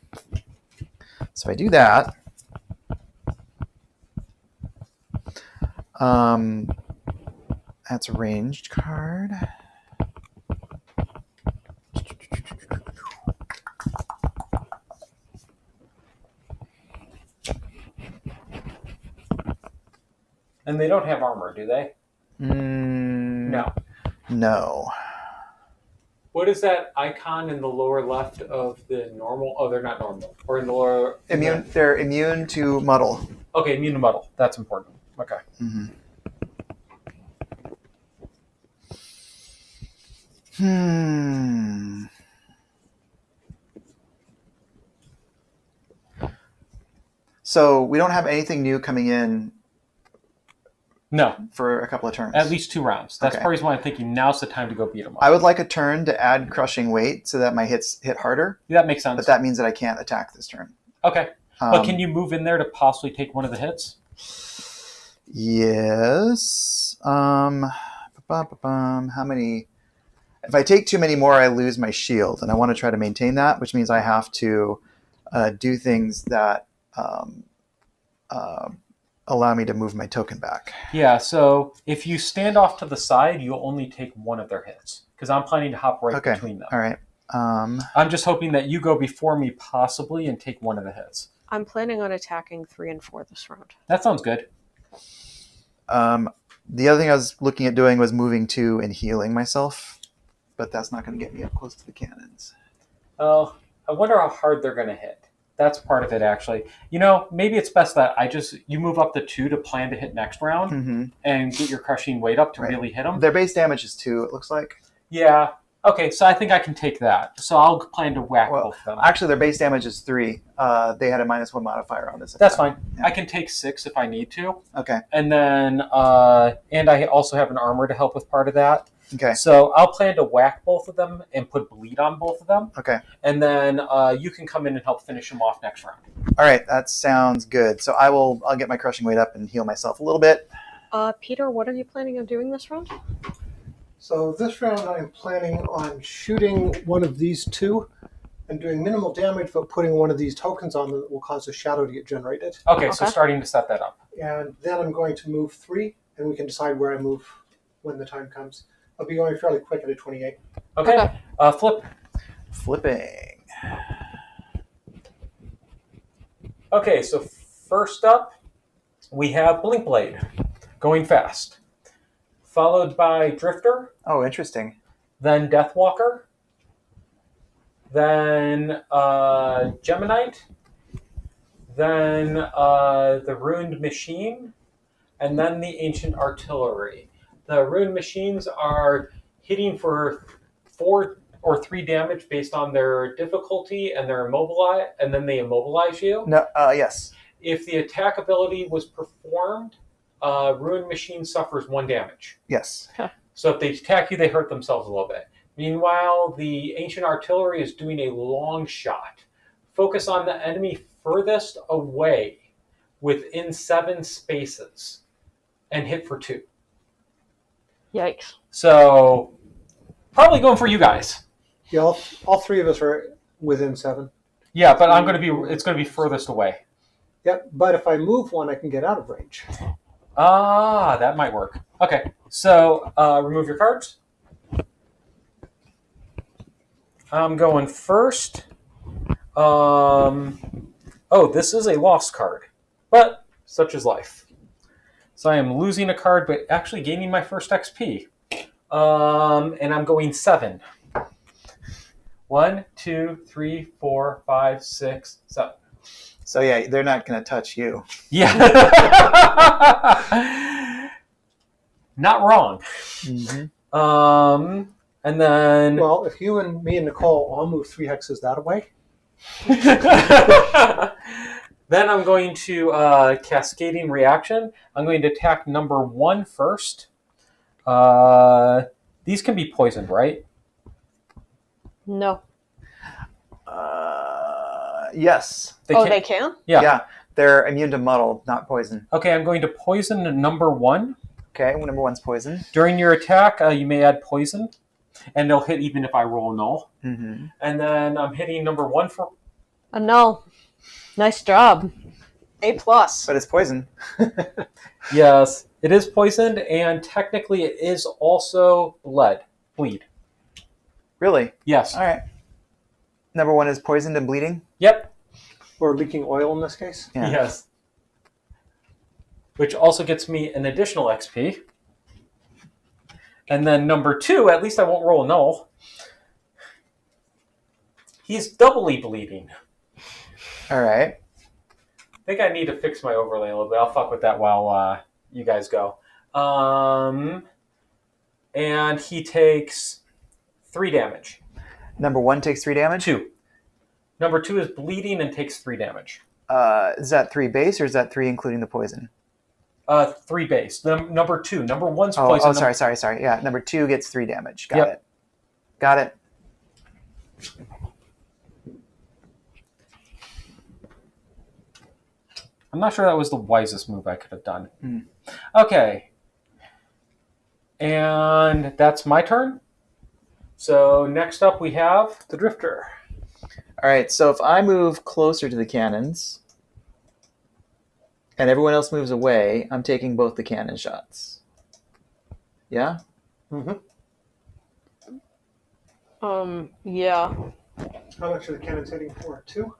I do that. That's a ranged card. And they don't have armor, do they? No. No. What is that icon in the lower left of the normal? Oh, they're not normal. Or in the lower... Immune. They're immune to muddle. Okay, immune to muddle. That's important. Okay. Mm-hmm. So we don't have anything new coming in No, for a couple of turns. at least 2 rounds. That's Okay. probably why I'm thinking now's the time to go beat them up. I would like a turn to add crushing weight so that my hits hit harder, Yeah, that makes sense. but that means that I can't attack this turn. Okay. But can you move in there to possibly take one of the hits? Yes. How many? If I take too many more, I lose my shield, and I want to try to maintain that, which means I have to do things that allow me to move my token back. Yeah, so if you stand off to the side, you'll only take one of their hits. Because I'm planning to hop right between them. All right. I'm just hoping that you go before me possibly and take one of the hits. I'm planning on attacking 3 and 4 this round. That sounds good. The other thing I was looking at doing was moving to and healing myself, but that's not going to get me up close to the cannons. Oh, I wonder how hard they're going to hit. That's part of it, actually. You know, maybe it's best that you move up to 2 to plan to hit next round and get your crushing weight up to really hit them. Their base damage is 2, it looks like. Yeah. Okay, so I think I can take that. So I'll plan to whack both of them. Actually, their base damage is 3. They had a -1 modifier on this attack. That's fine. Yeah. I can take 6 if I need to. Okay. And then, and I also have an armor to help with part of that. Okay. So I'll plan to whack both of them and put bleed on both of them. Okay. And then you can come in and help finish them off next round. All right, that sounds good. So I'll get my crushing weight up and heal myself a little bit. Peter, what are you planning on doing this round? So this round I'm planning on shooting one of these 2 and doing minimal damage, but putting one of these tokens on them that will cause a shadow to get generated. Okay, so starting to set that up. And then I'm going to move 3, and we can decide where I move when the time comes. I'll be going fairly quick at a 28. Okay. Flip. Flipping. Okay, so first up, we have Blink Blade, going fast. Followed by Drifter, Oh, interesting. then Deathwalker, then Geminite, then the Ruined Machine, and then the Ancient Artillery. The Ruined Machines are hitting for 4 or 3 damage based on their difficulty, and they're immobilize, and then they immobilize you. No. Yes. If the attack ability was performed, Ruined Machine suffers 1 damage. Yes. So if they attack you, they hurt themselves a little bit. Meanwhile, the Ancient Artillery is doing a long shot. Focus on the enemy furthest away within 7 spaces and hit for 2. Yikes. So probably going for you guys. Yeah, all 3 of us are within 7. Yeah, but it's going to be furthest away. Yep, but if I move 1, I can get out of range. Ah, that might work. Okay, so remove your cards. I'm going first. Oh, this is a lost card, but such is life. So I am losing a card, but actually gaining my first XP. And I'm going 7. 1, 2, 3, 4, 5, 6, 7. So yeah, they're not going to touch you. Yeah. Not wrong. And then... Well, if you and me and Nicole all move 3 hexes that way. Then I'm going to Cascading Reaction. I'm going to attack number 1 first. These can be poisoned, right? No. Yes. They can? Yeah. Yeah. They're immune to muddle, not poison. Okay, I'm going to poison number 1. Okay, number 1's poison. During your attack, you may add poison, and they'll hit even if I roll null. Mm-hmm. And then I'm hitting number 1 for... A null. Nice job. A+. But it's poison. Yes, it is poisoned, and technically it is also bleed. Really? Yes. All right. Number 1 is poisoned and bleeding? Yep. Or leaking oil in this case. Yeah. Yes. Which also gets me an additional XP. And then number 2, at least I won't roll a null. He's doubly bleeding. All right. I think I need to fix my overlay a little bit. I'll fuck with that while you guys go. And he takes 3 damage. Number 1 takes 3 damage? 2. Number 2 is bleeding and takes 3 damage. Is that 3 base or is that 3 including the poison? 3 base. Number 2. Number 1's Oh, poison. sorry. Yeah, number 2 gets 3 damage. Got Yep. it. Got it. I'm not sure that was the wisest move I could have done. Mm. Okay. And that's my turn. So next up we have The Drifter. All right, so if I move closer to the cannons and everyone else moves away, I'm taking both the cannon shots. Yeah? Mm-hmm. Yeah. How much are the cannons hitting for? 2?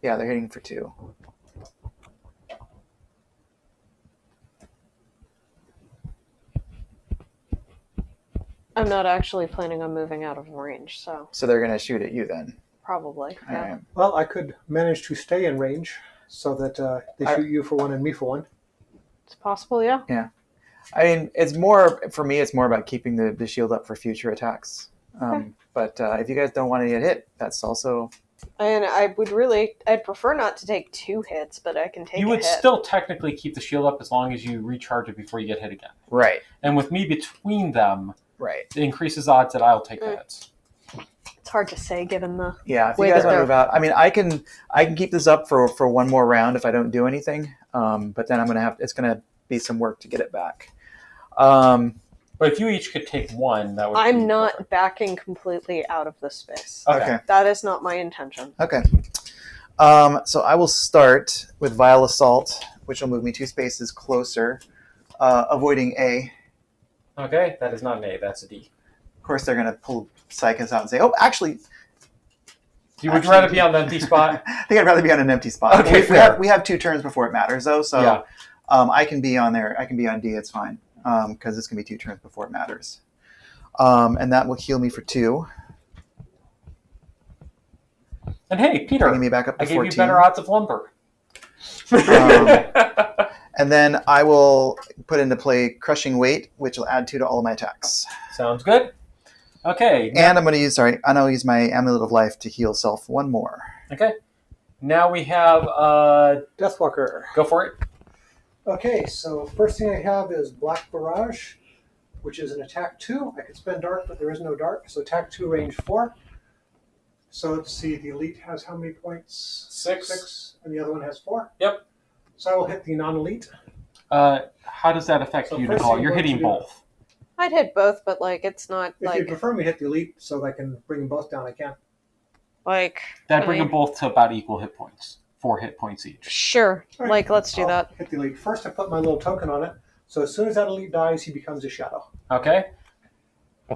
Yeah, they're hitting for 2. I'm not actually planning on moving out of range, so So they're going to shoot at you then. probably. All Yeah. right. Well, I could manage to stay in range so that they shoot you for 1 and me for 1. It's possible, yeah. I mean, it's more, for me, it's more about keeping the shield up for future attacks. Okay. But if you guys don't want to get hit, that's also... And I'd prefer not to take 2 hits, but I can take you a would hit. still technically keep the shield up as long as you recharge it before you get hit again. Right. And with me between them, Right. it increases odds that I'll take the hits. It's hard to say given the... Yeah, if you Way guys that want to they're- move out, I mean, I can keep this up for 1 more round if I don't do anything. But then it's gonna be some work to get it back. But if you each could take 1, that would be I'm not perfect. backing completely out of the space. Okay. That is not my intention. Okay. So I will start with Vile Assault, which will move me 2 spaces closer, avoiding A. Okay, that is not an A, that's a D. Of course, they're gonna pull Psychos out and say, "Oh, actually, Would you rather be on the empty spot? I think I'd rather be on an empty spot." Okay, we fair. have 2 turns before it matters, though. So Yeah. I can be on there. I can be on D. It's fine because it's gonna be 2 turns before it matters, and that will heal me for 2, And hey, Peter, bringing me back up to I gave 14. you better odds of lumber. And then I will put into play Crushing Weight, which will add 2 to all of my attacks. Sounds good. Okay. And I'm going to use my Amulet of Life to heal self 1 more. Okay. Now we have, Deathwalker. go for it. Okay, so first thing I have is Black Barrage, which is an attack 2. I could spend dark, but there is no dark, so attack 2, range 4. So let's see, the elite has how many points? 6. And the other one has 4. Yep. So I will hit the non-elite. How does that affect So you, first Nicole? thing You're I'm going hitting to do- both. I'd hit both, but it's not If you prefer me to hit the elite so that I can bring them both down, I can. That'd bring them both to about equal hit points. 4 hit points each. Sure. All right. Let's do I'll that. Hit the elite. First, I put my little token on it. So as soon as that elite dies, he becomes a shadow. Okay.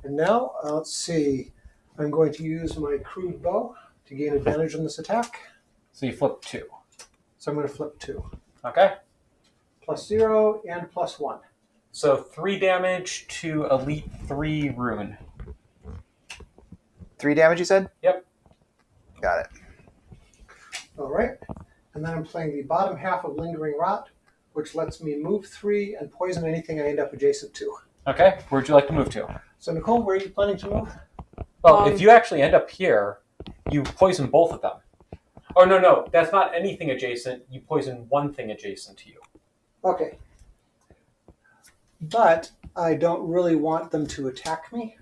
And now, let's see. I'm going to use my crude bow to gain advantage on this attack. So you flip 2. So I'm going to flip 2. Okay. +0 and +1. So 3 damage to Elite 3 rune. 3 damage, you said? Yep. Got it. All right. And then I'm playing the bottom half of Lingering Rot, which lets me move 3 and poison anything I end up adjacent to. Okay. Where'd you like to move to? So, Nicole, where are you planning to move? Well, if you actually end up here, you poison both of them. Oh, no. That's not anything adjacent. You poison one thing adjacent to you. Okay. But I don't really want them to attack me.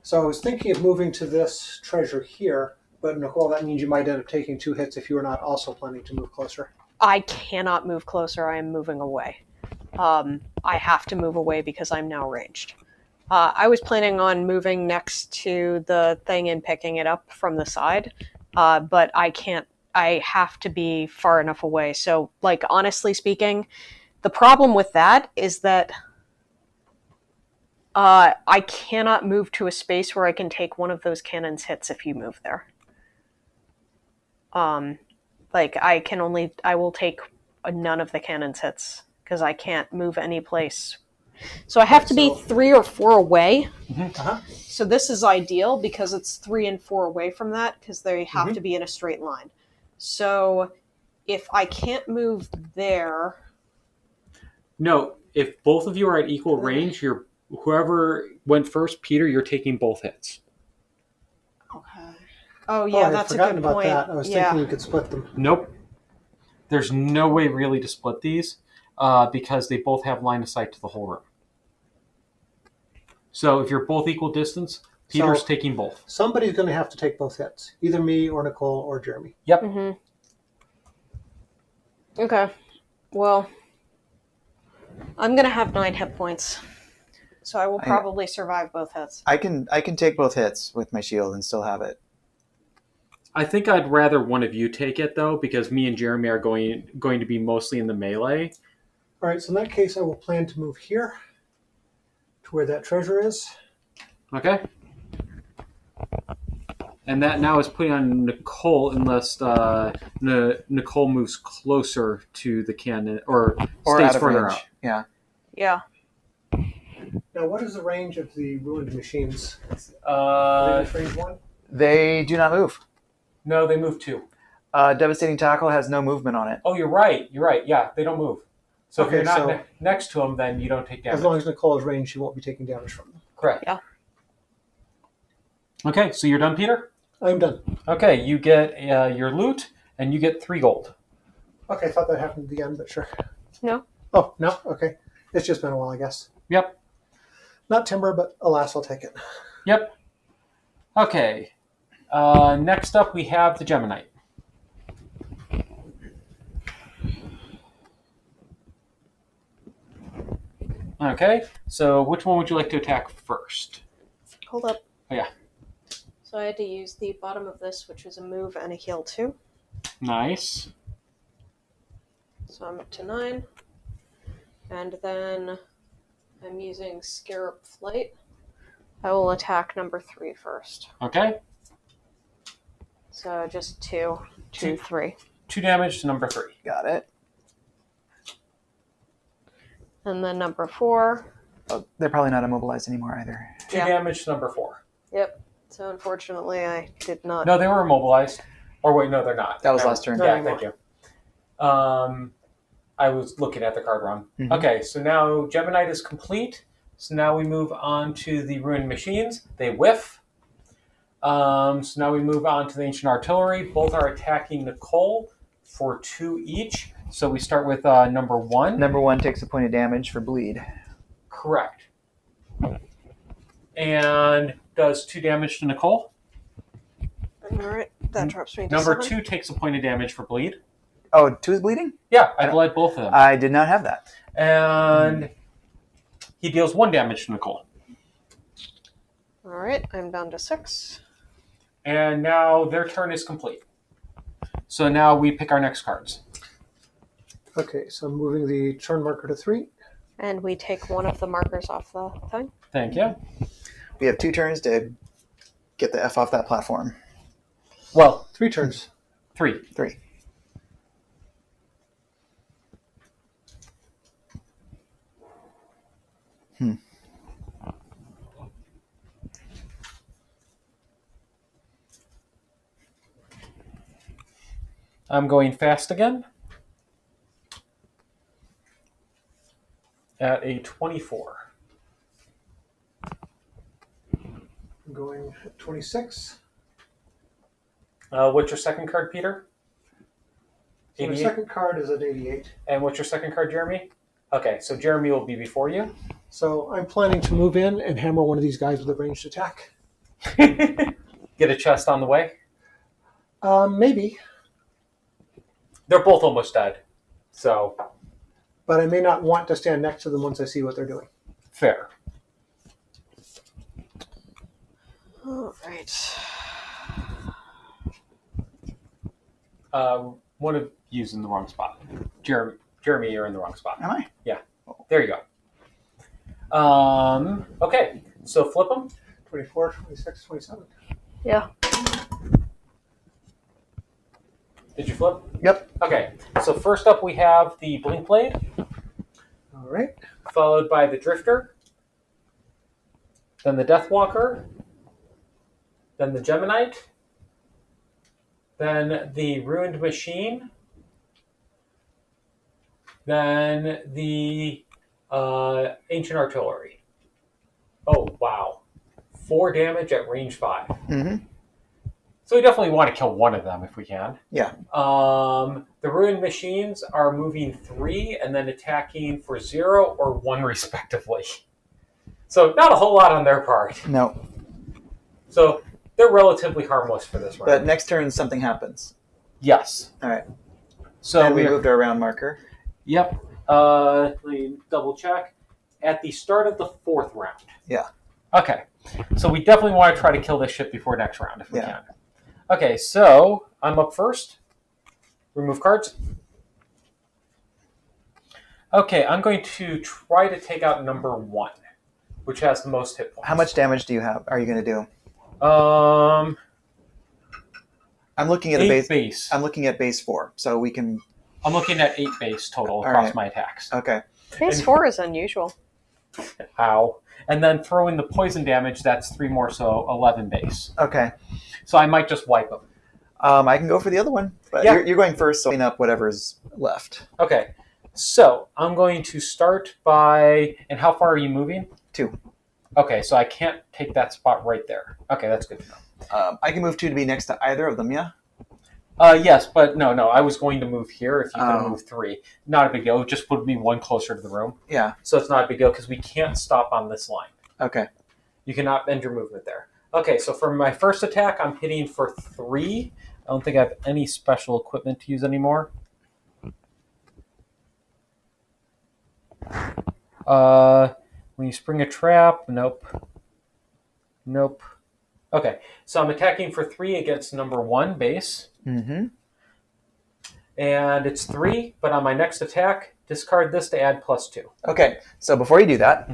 So I was thinking of moving to this treasure here, but Nicole, that means you might end up taking 2 hits if you are not also planning to move closer. I cannot move closer. I am moving away. I have to move away because I'm now ranged. I was planning on moving next to the thing and picking it up from the side, but I can't. I have to be far enough away. So, honestly speaking, the problem with that is that I cannot move to a space where I can take one of those cannon's hits if you move there. I will take none of the cannon's hits because I can't move any place. So I have to be 3 or 4 away. Uh-huh. So this is ideal because it's 3 and 4 away from that because they have to be in a straight line. So if I can't move there... No, if both of you are at equal range, you're whoever went first, Peter, you're taking both hits. Okay. Oh Oh, yeah, I had that's a forgotten good about point. that. I was Yeah. thinking we could split them. Nope. There's no way really to split these because they both have line of sight to the whole room. So if you're both equal distance, Peter's So- taking both. Somebody's going to have to take both hits. Either me or Nicole or Jeremy. Yep. Mm-hmm. Okay. Well, I'm gonna have 9 hit points, so I will probably survive both hits. I can take both hits with my shield and still have it. I think I'd rather one of you take it though, because me and Jeremy are going to be mostly in the melee. All right, so in that case, I will plan to move here to where that treasure is. Okay. And that now is putting on Nicole, unless Nicole moves closer to the cannon or stays out of further range. out. Yeah. Yeah. Now, what is the range of the ruined machines? Are they range 1? They do not move. No, they move 2. Devastating Tackle has no movement on it. Oh, you're right. You're right. Yeah, they don't move. So if Okay, you're not so- next to them, then you don't take damage. As long as Nicole is ranged, she won't be taking damage from them. Correct. Yeah. Okay, so you're done, Peter? I'm done. Okay, you get your loot, and you get 3 gold. Okay, I thought that happened at the end, but sure. No. Oh, no? Okay. It's just been a while, I guess. Yep. Not timber, but alas, I'll take it. Yep. Okay. Next up, we have the Geminite. Okay, so which one would you like to attack first? Hold up. Oh, yeah. So I had to use the bottom of this, which is a move and a heal 2. Nice. So I'm up to 9. And then I'm using Scarab Flight. I will attack number 3 first. Okay. So just 2, 2, 3. 2 damage to number 3. Got it. And then number 4. Oh, they're probably not immobilized anymore either. 2 Yeah. damage to number 4. Yep. So unfortunately, I did not. No, they were immobilized. Or wait, no, they're not. That was Never- last turn. Yeah, thank you. I was looking at the card wrong. Mhm. Okay, so now Geminite is complete. So now we move on to the ruined machines. They whiff. So now we move on to the ancient artillery. Both are attacking Nicole for 2 each. So we start with number 1. Number 1 takes a point of damage for bleed. Correct. And does 2 damage to Nicole. All right. That drops me to Number 7. 2 takes a point of damage for bleed. Oh, 2 is bleeding? Yeah, I bled both of them. I did not have that. And he deals 1 damage to Nicole. All right. I'm down to 6. And now their turn is complete. So now we pick our next cards. Okay, so I'm moving the turn marker to 3. And we take one of the markers off the thing. Thank you. We have 2 turns to get the F off that platform. Well, 3 turns. 3. 3. I'm going fast again. At a 24. I'm going at 26. What's your second card, Peter? So my 88. second card is at 88. And what's your second card, Jeremy? Okay, so Jeremy will be before you. So I'm planning to move in and hammer one of these guys with a ranged attack. Get a chest on the way. Maybe, They're both almost dead. So, but I may not want to stand next to them once I see what they're doing. fair. All right. One of you's in the wrong spot. Jeremy, you're in the wrong spot. Am I? There you go. Okay, so flip them. 24, 26, 27. Yeah. Did you flip? Yep. Okay, so first up we have the Blink Blade, All right. followed by the Drifter, then the Deathwalker, then the Geminite, then the Ruined Machine, then the Ancient Artillery. Oh, wow. 4 damage at range 5. Mm-hmm. So we definitely want to kill one of them if we can. Yeah. The ruined machines are moving 3 and then attacking for 0 or 1 respectively. So not a whole lot on their part. No. So they're relatively harmless for this round. But next turn, something happens. Yes. All right. So and we moved our round marker. Yep. Let me double check. At the start of the 4th round. Yeah. Okay. So we definitely want to try to kill this ship before next round if we Yeah. can. Okay, so I'm up first. Remove cards. Okay, I'm going to try to take out number 1, which has the most hit points. How much damage do you have? Are you going to do? I'm looking at 8 base. I'm looking at base 4, so we can. I'm looking at 8 base total All across right. my attacks. Okay. Base 4 is unusual. Ow. And then throw in the poison damage, that's 3 more, so 11 base. Okay. So I might just wipe them. I can go for the other one, but Yeah. you're going first, so clean up whatever's left. Okay. So I'm going to start by... And how far are you moving? 2. Okay, so I can't take that spot right there. Okay, that's good to know. I can move 2 to be next to either of them, yeah? Yes, but no. I was going to move here if you could Oh. move 3. Not a big deal. It just put me 1 closer to the room. Yeah. So it's not a big deal because we can't stop on this line. Okay. You cannot bend your movement there. Okay, so for my first attack, I'm hitting for 3. I don't think I have any special equipment to use anymore. When you spring a trap, nope. Okay, so I'm attacking for 3 against number 1 base. Mm-hmm. And it's 3, but on my next attack, discard this to add +2. Okay, so before you do that,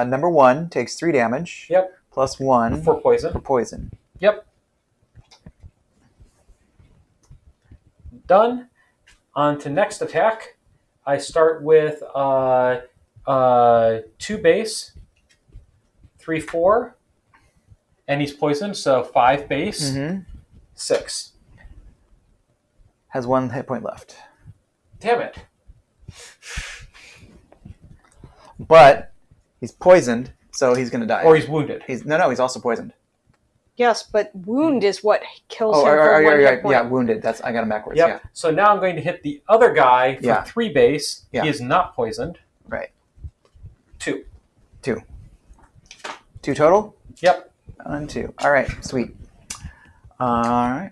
number 1 takes 3 damage. Yep. Plus 1 For poison. for poison. Yep. Done. On to next attack. I start with 2 base, 3, 4, and he's poisoned, so 5 base, Mm-hmm. 6. Has 1 hit point left. Damn it. But he's poisoned, so he's going to die. Or he's wounded. He's also poisoned. Yes, but wound is what kills Oh, him for 1 hit point. yeah, wounded. I got him backwards. Yep. Yeah. So now I'm going to hit the other guy for Yeah. 3 base. Yeah. He is not poisoned. Right. 2. 2 total? Yep. 1, 2. All right, sweet. All right.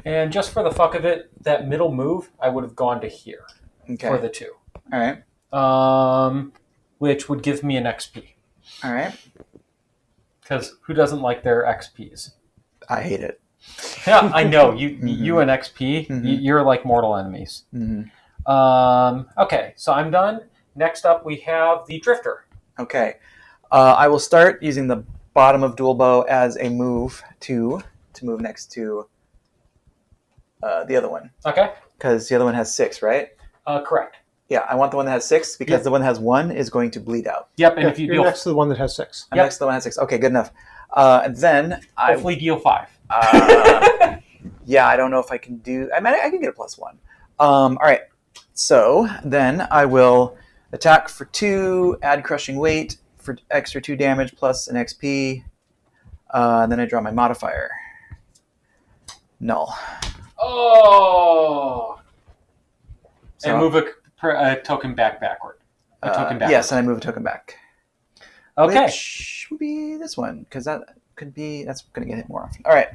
And just for the fuck of it, that middle move, I would have gone to here Okay. for the 2. All right. Which would give me an XP. All right. Because who doesn't like their XPs? I hate it. Yeah, I know. You Mhm. you and XP, Mhm. you're like mortal enemies. Mm-hmm. Okay, so I'm done. Next up, we have the Drifter. Okay. I will start using the bottom of dual bow as a move to move next to the other one. Okay, Because the other one has 6, right? correct. Yeah, I want the one that has 6 because Yep. the one that has 1 is going to bleed out. Yep, and Yeah, if you you're deal, next to the one that has 6. I'm Yep. next to the one that has 6. Okay, good enough. And then hopefully deal 5. yeah, I don't know if I can do. I mean, I can get a +1. All right. So then I will attack for 2, add crushing weight for extra 2 damage plus an XP. And then I draw my modifier. Null. Oh! So, And move a token backward. A token backward. yes, and I move a token back. Okay. Which would be this one, because that's going to get hit more often. All right.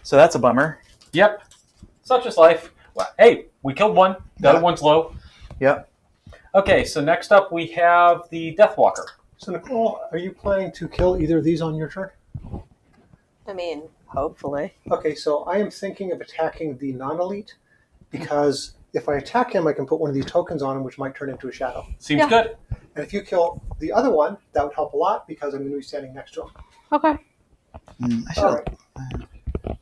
So that's a bummer. Yep. Such is life. Well, hey, we killed one. The other one's low. Yep. Okay, so next up we have the Deathwalker. So, Nicole, are you planning to kill either of these on your turn? I mean, hopefully. Okay, so I am thinking of attacking the non-elite because if I attack him, I can put one of these tokens on him, which might turn into a shadow. Seems Yeah. good. And if you kill the other one, that would help a lot because I'm going to be standing next to him. Okay. I should All right.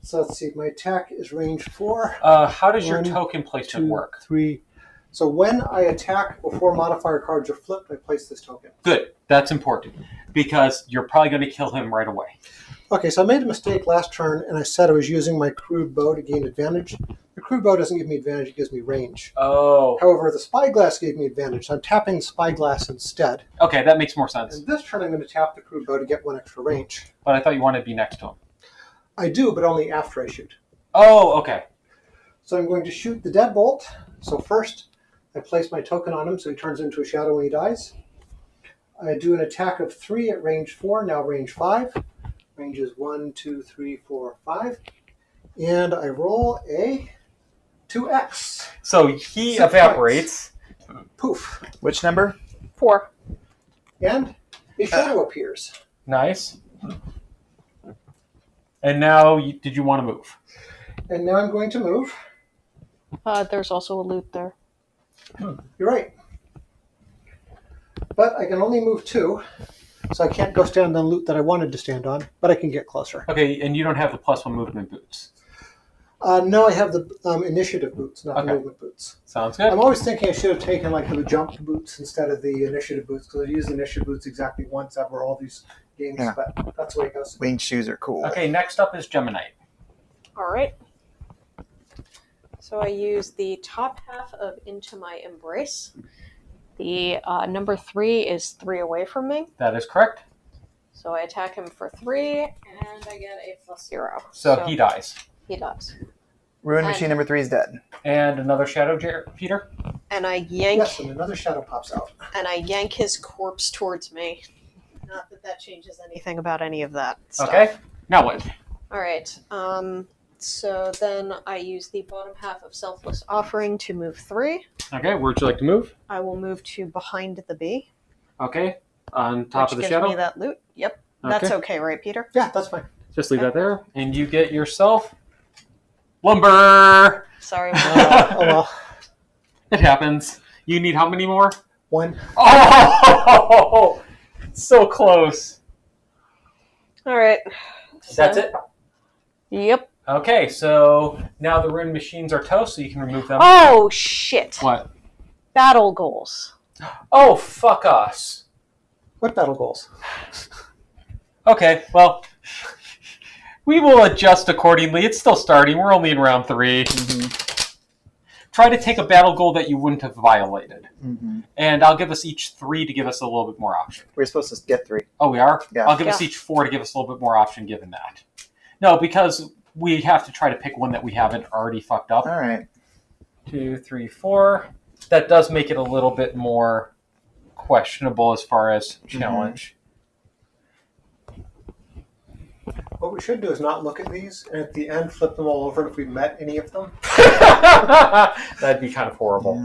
So let's see. My attack is range 4. How does your 1, token placement 2, work? 3. So when I attack before modifier cards are flipped, I place this token. Good. That's important because you're probably going to kill him right away. Okay, so I made a mistake last turn, and I said I was using my crude bow to gain advantage. The crude bow doesn't give me advantage; it gives me range. Oh. However, the spyglass gave me advantage, so I'm tapping the spyglass instead. Okay, that makes more sense. And this turn, I'm going to tap the crude bow to get 1 extra range. But I thought you wanted to be next to him. I do, but only after I shoot. Oh, okay. So I'm going to shoot the deadbolt. So first, I place my token on him so he turns into a shadow when he dies. I do an attack of 3 at range 4, now range 5. Range is 1, 2, 3, 4, 5. And I roll a 2x. So he 6 evaporates. Poof. Which number? 4. And a shadow appears. Nice. And now, did you want to move? And now I'm going to move. There's also a loot there. You're right. But I can only move 2, so I can't go stand on loot that I wanted to stand on, but I can get closer. Okay, and you don't have the +1 movement boots. No, I have the initiative boots, not the Okay. movement boots. Sounds good. I'm always thinking I should have taken like the jump boots instead of the initiative boots, because I use the initiative boots exactly once over all these games, Yeah. but that's the way it goes. Winged shoes are cool. Okay, next up is Gemini. All right. So I use the top half of Into My Embrace. The number 3 is 3 away from me. That is correct. So I attack him for 3, and I get a +0. So he dies. He dies. Ruin And- machine number 3 is dead. And another shadow, Peter? And I yank Yes, and another shadow pops out. his corpse towards me. Not that that changes anything about any of that stuff. Okay. Now what? All right. So then I use the bottom half of Selfless Offering to move 3. Okay, where'd you like to move? I will move to behind the bee. Okay. On top which of the gives shadow? me that loot. Yep. That's okay, right, Peter? Yeah, that's fine. Just leave that there. And you get yourself lumber. Sorry. Oh well. It happens. You need how many more? 1. Oh, so close. All right. That's it? Yep. Okay, so now the rune machines are toast, so you can remove them. Oh, shit. What? Battle goals. Oh, fuck us. What battle goals? Okay, well, we will adjust accordingly. It's still starting. We're only in round 3. Try to take a battle goal that you wouldn't have violated. And I'll give us each 3 to give us a little bit more option. We're supposed to get 3. Oh, we are? Yeah. I'll give us each 4 to give us a little bit more option given that. No, because we have to try to pick one that we haven't already fucked up. All right. 2, 3, 4. That does make it a little bit more questionable as far as challenge. What we should do is not look at these, and at the end flip them all over if we met any of them. That'd be kind of horrible.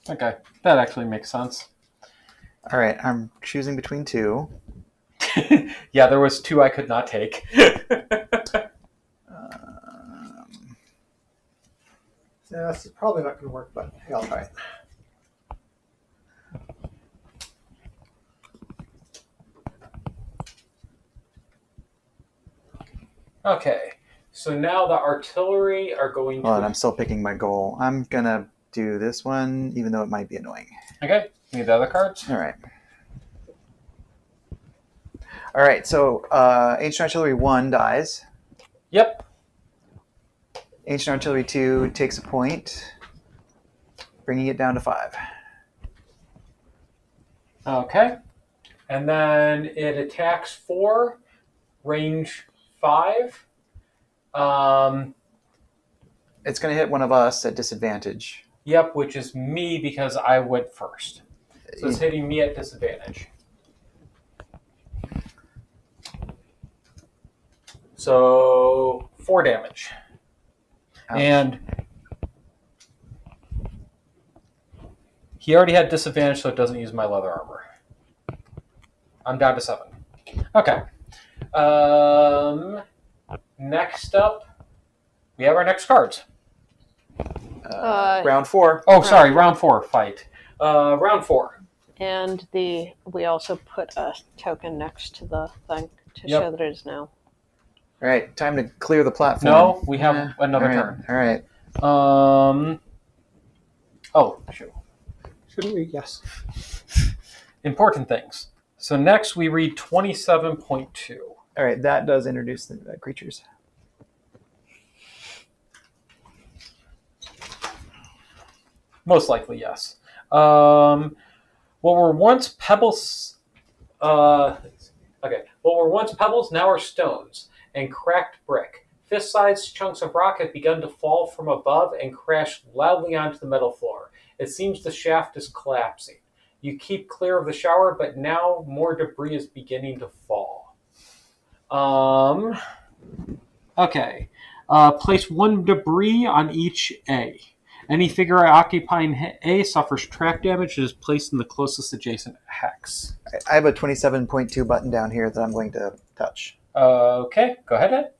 Okay, that actually makes sense. All right, I'm choosing between 2. Yeah, there was 2 I could not take. Yeah, this is probably not going to work, but hey, I'll try it. Okay, so now the artillery are going Hold on, to... I'm still picking my goal. I'm going to do this one, even though it might be annoying. Okay, need the other cards? All right. All right, so Ancient Artillery 1 dies. Yep. Ancient Artillery 2 takes a point, bringing it down to 5. Okay. And then it attacks 4, range 5. It's going to hit one of us at disadvantage. Yep, which is me because I went first. So it's hitting me at disadvantage. So 4 damage. Ouch. And he already had disadvantage, so it doesn't use my leather armor. I'm down to 7. Okay. Next up, we have our next cards. Round 4. Oh, sorry, round 4 fight. Round 4. And we also put a token next to the thing to Yep. show that it is now All right, time to clear the platform. No, we have another turn. All right. Oh, shoot. Shouldn't we? Yes. Important things. So next we read 27.2. All right, that does introduce the creatures. Most likely, yes. What were once pebbles... What were once pebbles now are stones and cracked brick. Fist-sized chunks of rock have begun to fall from above and crash loudly onto the metal floor. It seems the shaft is collapsing. You keep clear of the shower, but now more debris is beginning to fall. Okay. Place one debris on each A. Any figure occupying A suffers track damage and is placed in the closest adjacent hex. I have a 27.2 button down here that I'm going to touch. Okay, go ahead, Ed.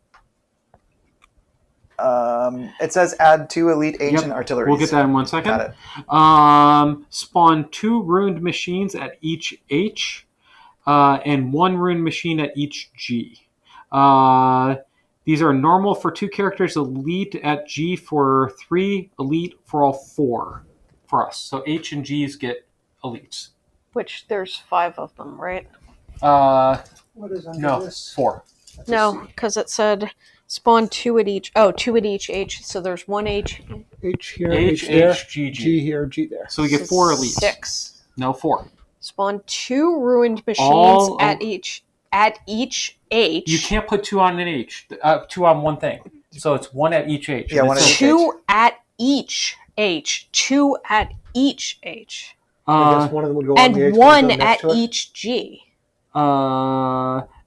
It says add 2 elite ancient artillery. We'll get that in 1 second. Got it. Spawn 2 ruined machines at each H, and 1 ruined machine at each G. These are normal for 2 characters, elite at G for 3, elite for all 4 for us. So H and G's get elites. Which there's 5 of them, right? What is under No, this? 4. No, because it said spawn 2 at each. Oh, 2 at each H. So there's 1 H. H here, H, H there, H, G, G. G here, G there. So we get 4 elites. 6. No, 4. Spawn 2 ruined machines All at each H. You can't put 2 on an H. 2 on one thing. So it's 1 at each H. Yeah, And 1 it at says- each. 2 at each H. 2 at each H. I guess one of them would go on the And H, 1 would go next at to it. each G.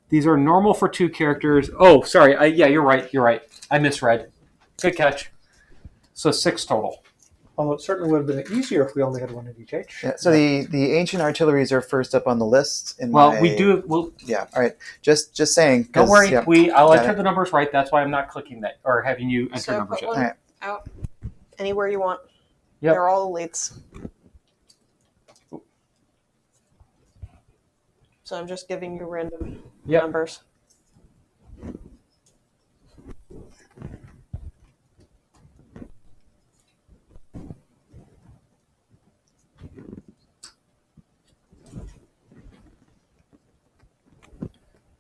These are normal for 2 characters. Oh, sorry. Yeah, you're right. I misread. Good catch. So 6 total. Although it certainly would have been easier if we only had 1 at each H. Yeah, so the ancient artilleries are first up on the list. We do. We'll, Yeah. All right. Just saying. don't worry. Yeah, I'll got enter it. the numbers right. That's why I'm not clicking that or having you enter So numbers put yet. one Alright. out anywhere you want. Yep. They're all elites. So I'm just giving you random Yep. numbers.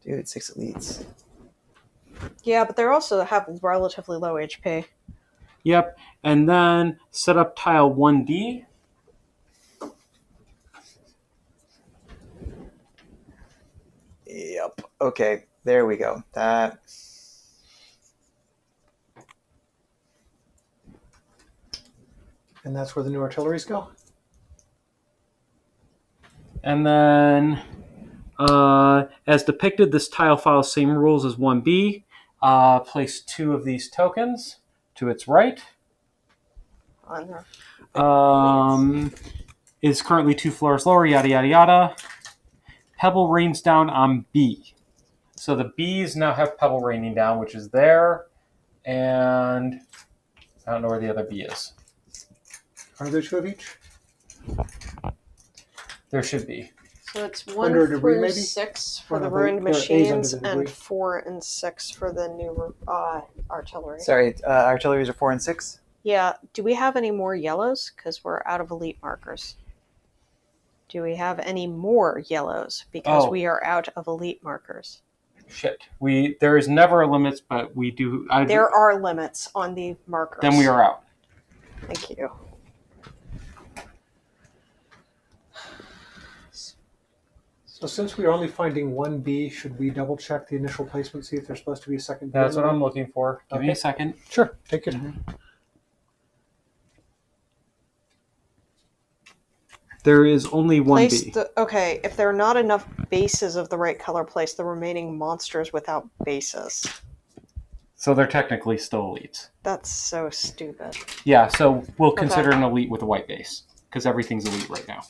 Dude, 6 elites. Yeah, but they also have relatively low HP. Yep. And then set up tile 1D. Yep. Okay. There we go. That. And that's where the new artilleries go? And then, as depicted, this tile follows same rules as 1B. Place 2 of these tokens to its right. On there. Is currently 2 floors lower, yada, yada, yada. Pebble rains down on B. So the Bs now have Pebble raining down, which is there. And I don't know where the other B is. Are there 2 of each? There should be. So it's 1 Under debris, through maybe? 6 for Or the no, ruined there are A's under machines the and debris. 4 and 6 for the new artillery. Sorry. Artilleries are 4 and 6. Yeah. Do we have any more yellows? Because we're out of elite markers. Do we have any more yellows? Because Oh. we are out of elite markers. Shit. There is never a limit, but we do. There are limits on the markers. Then we are out. Thank you. So since we are only finding 1B, should we double check the initial placement, see if there's supposed to be a second B? That's in what there? I'm looking for. Give me Okay. a second. Sure, take your time. There is only one Place B. okay, if there are not enough bases of the right color, place the remaining monsters without bases. So they're technically still elites. That's so stupid. Yeah, so we'll Okay. consider an elite with a white base because everything's elite right now.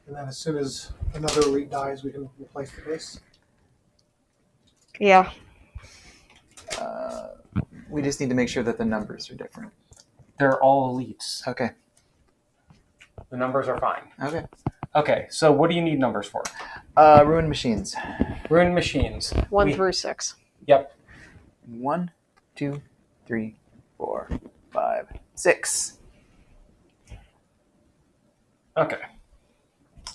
And then as soon as another elite dies, we can replace the base. Yeah. We just need to make sure that the numbers are different. They're all elites. Okay. The numbers are fine. Okay. Okay, so what do you need numbers for? Ruined machines. Ruined machines. 1 through 6. Yep. 1, 2, 3, 4, 5, 6. Okay.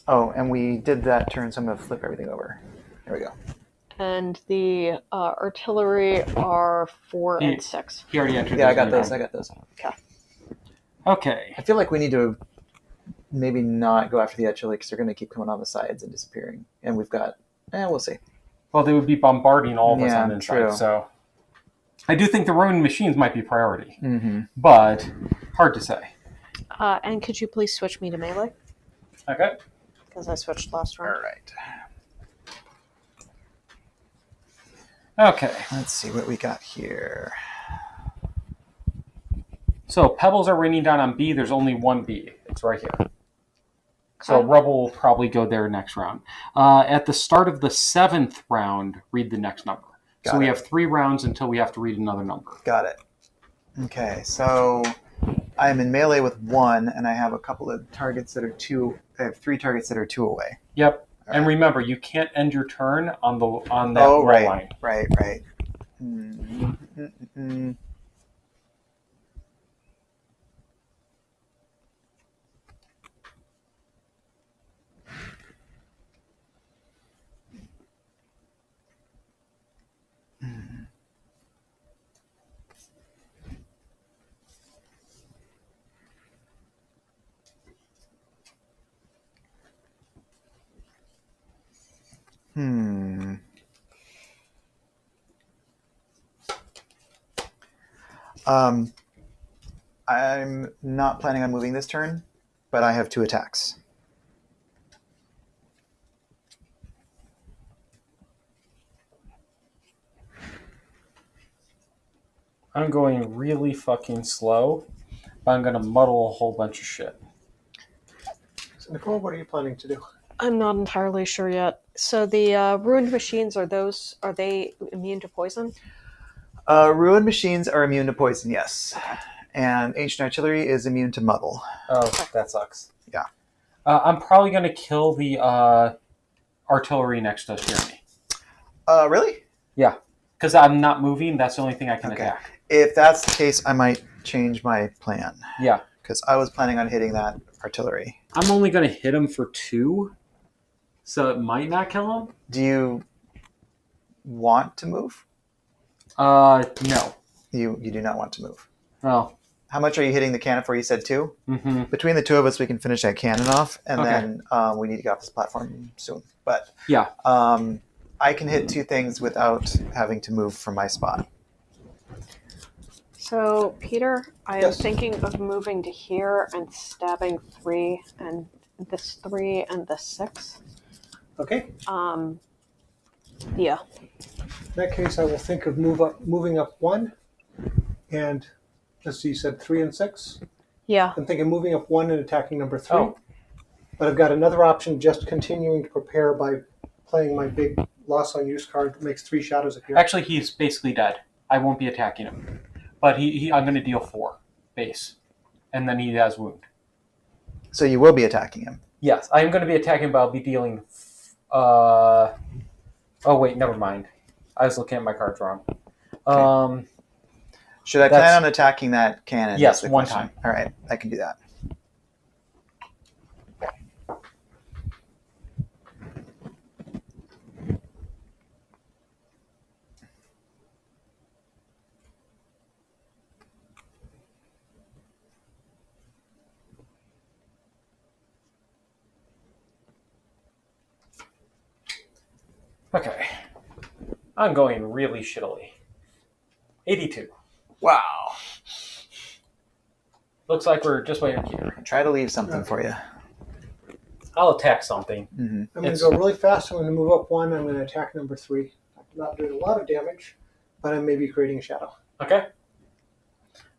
Oh, and we did that turn, so I'm going to flip everything over. There we go. And the artillery are 4 and 6. He already entered. Yeah, I got those. Okay. Okay. I feel like we need to maybe not go after the artillery because they're going to keep coming on the sides and disappearing. And we've got, we'll see. Well, they would be bombarding all of us Yeah, on the inside, true. so I do think the ruined machines might be priority, Mm-hmm. but hard to say. And could you please switch me to melee? Okay. Because I switched last All round. right. Okay. Let's see what we got here. So pebbles are raining down on B. There's only one B. It's right here. So Okay. rubble will probably go there next round. At the start of the 7th round, read the next number. So we have 3 rounds until we have to read another number. Got it. Okay, so I'm in melee with 1, and I have a couple of targets that are 2. I have 3 targets that are 2 away. Yep. All And right. remember, you can't end your turn on that roll right, line. right. Mm. I'm not planning on moving this turn, but I have 2 attacks. I'm going really fucking slow, but I'm going to muddle a whole bunch of shit. So Nicole, what are you planning to do? I'm not entirely sure yet. So the ruined machines, are they immune to poison? Ruined machines are immune to poison, yes. And ancient artillery is immune to muddle. Oh, that sucks. Yeah. I'm probably going to kill the artillery next to Jeremy. Really? Yeah. Because I'm not moving. That's the only thing I can attack. If that's the case, I might change my plan. Yeah. Because I was planning on hitting that artillery. I'm only going to hit him for 2, so it might not kill him. Do you want to move? No. You do not want to move. Well, How much are you hitting the cannon for? You said 2? mm-hmm. Between the 2 of us, we can finish that cannon off, and Okay. then we need to get off this platform soon. But Yeah. I can hit 2 things without having to move from my spot. So, Peter, I am Yes. thinking of moving to here and stabbing 3 and this 3 and this 6. Okay. Yeah. In that case, I will think of moving up 1, and let's see, you said 3 and 6. Yeah. I'm thinking moving up 1 and attacking number 3. Oh. But I've got another option, just continuing to prepare by playing my big loss on use card that makes 3 shadows appear. Actually, he's basically dead. I won't be attacking him. But I'm going to deal 4 base. And then he has wound. So you will be attacking him. Yes, I'm going to be attacking, but I'll be dealing... oh, wait, never mind. I was looking at my cards wrong. Should I That's- plan on attacking that cannon? Yes, That's the one question. time. All right, I can do that. Okay. I'm going really shittily. 82. Wow. Looks like we're just waiting here. Try to leave something for you. I'll attack something. Mm-hmm. I'm going to It's- go really fast. I'm going to move up 1. I'm going to attack number 3. I'm not doing a lot of damage, but I'm maybe creating a shadow. Okay.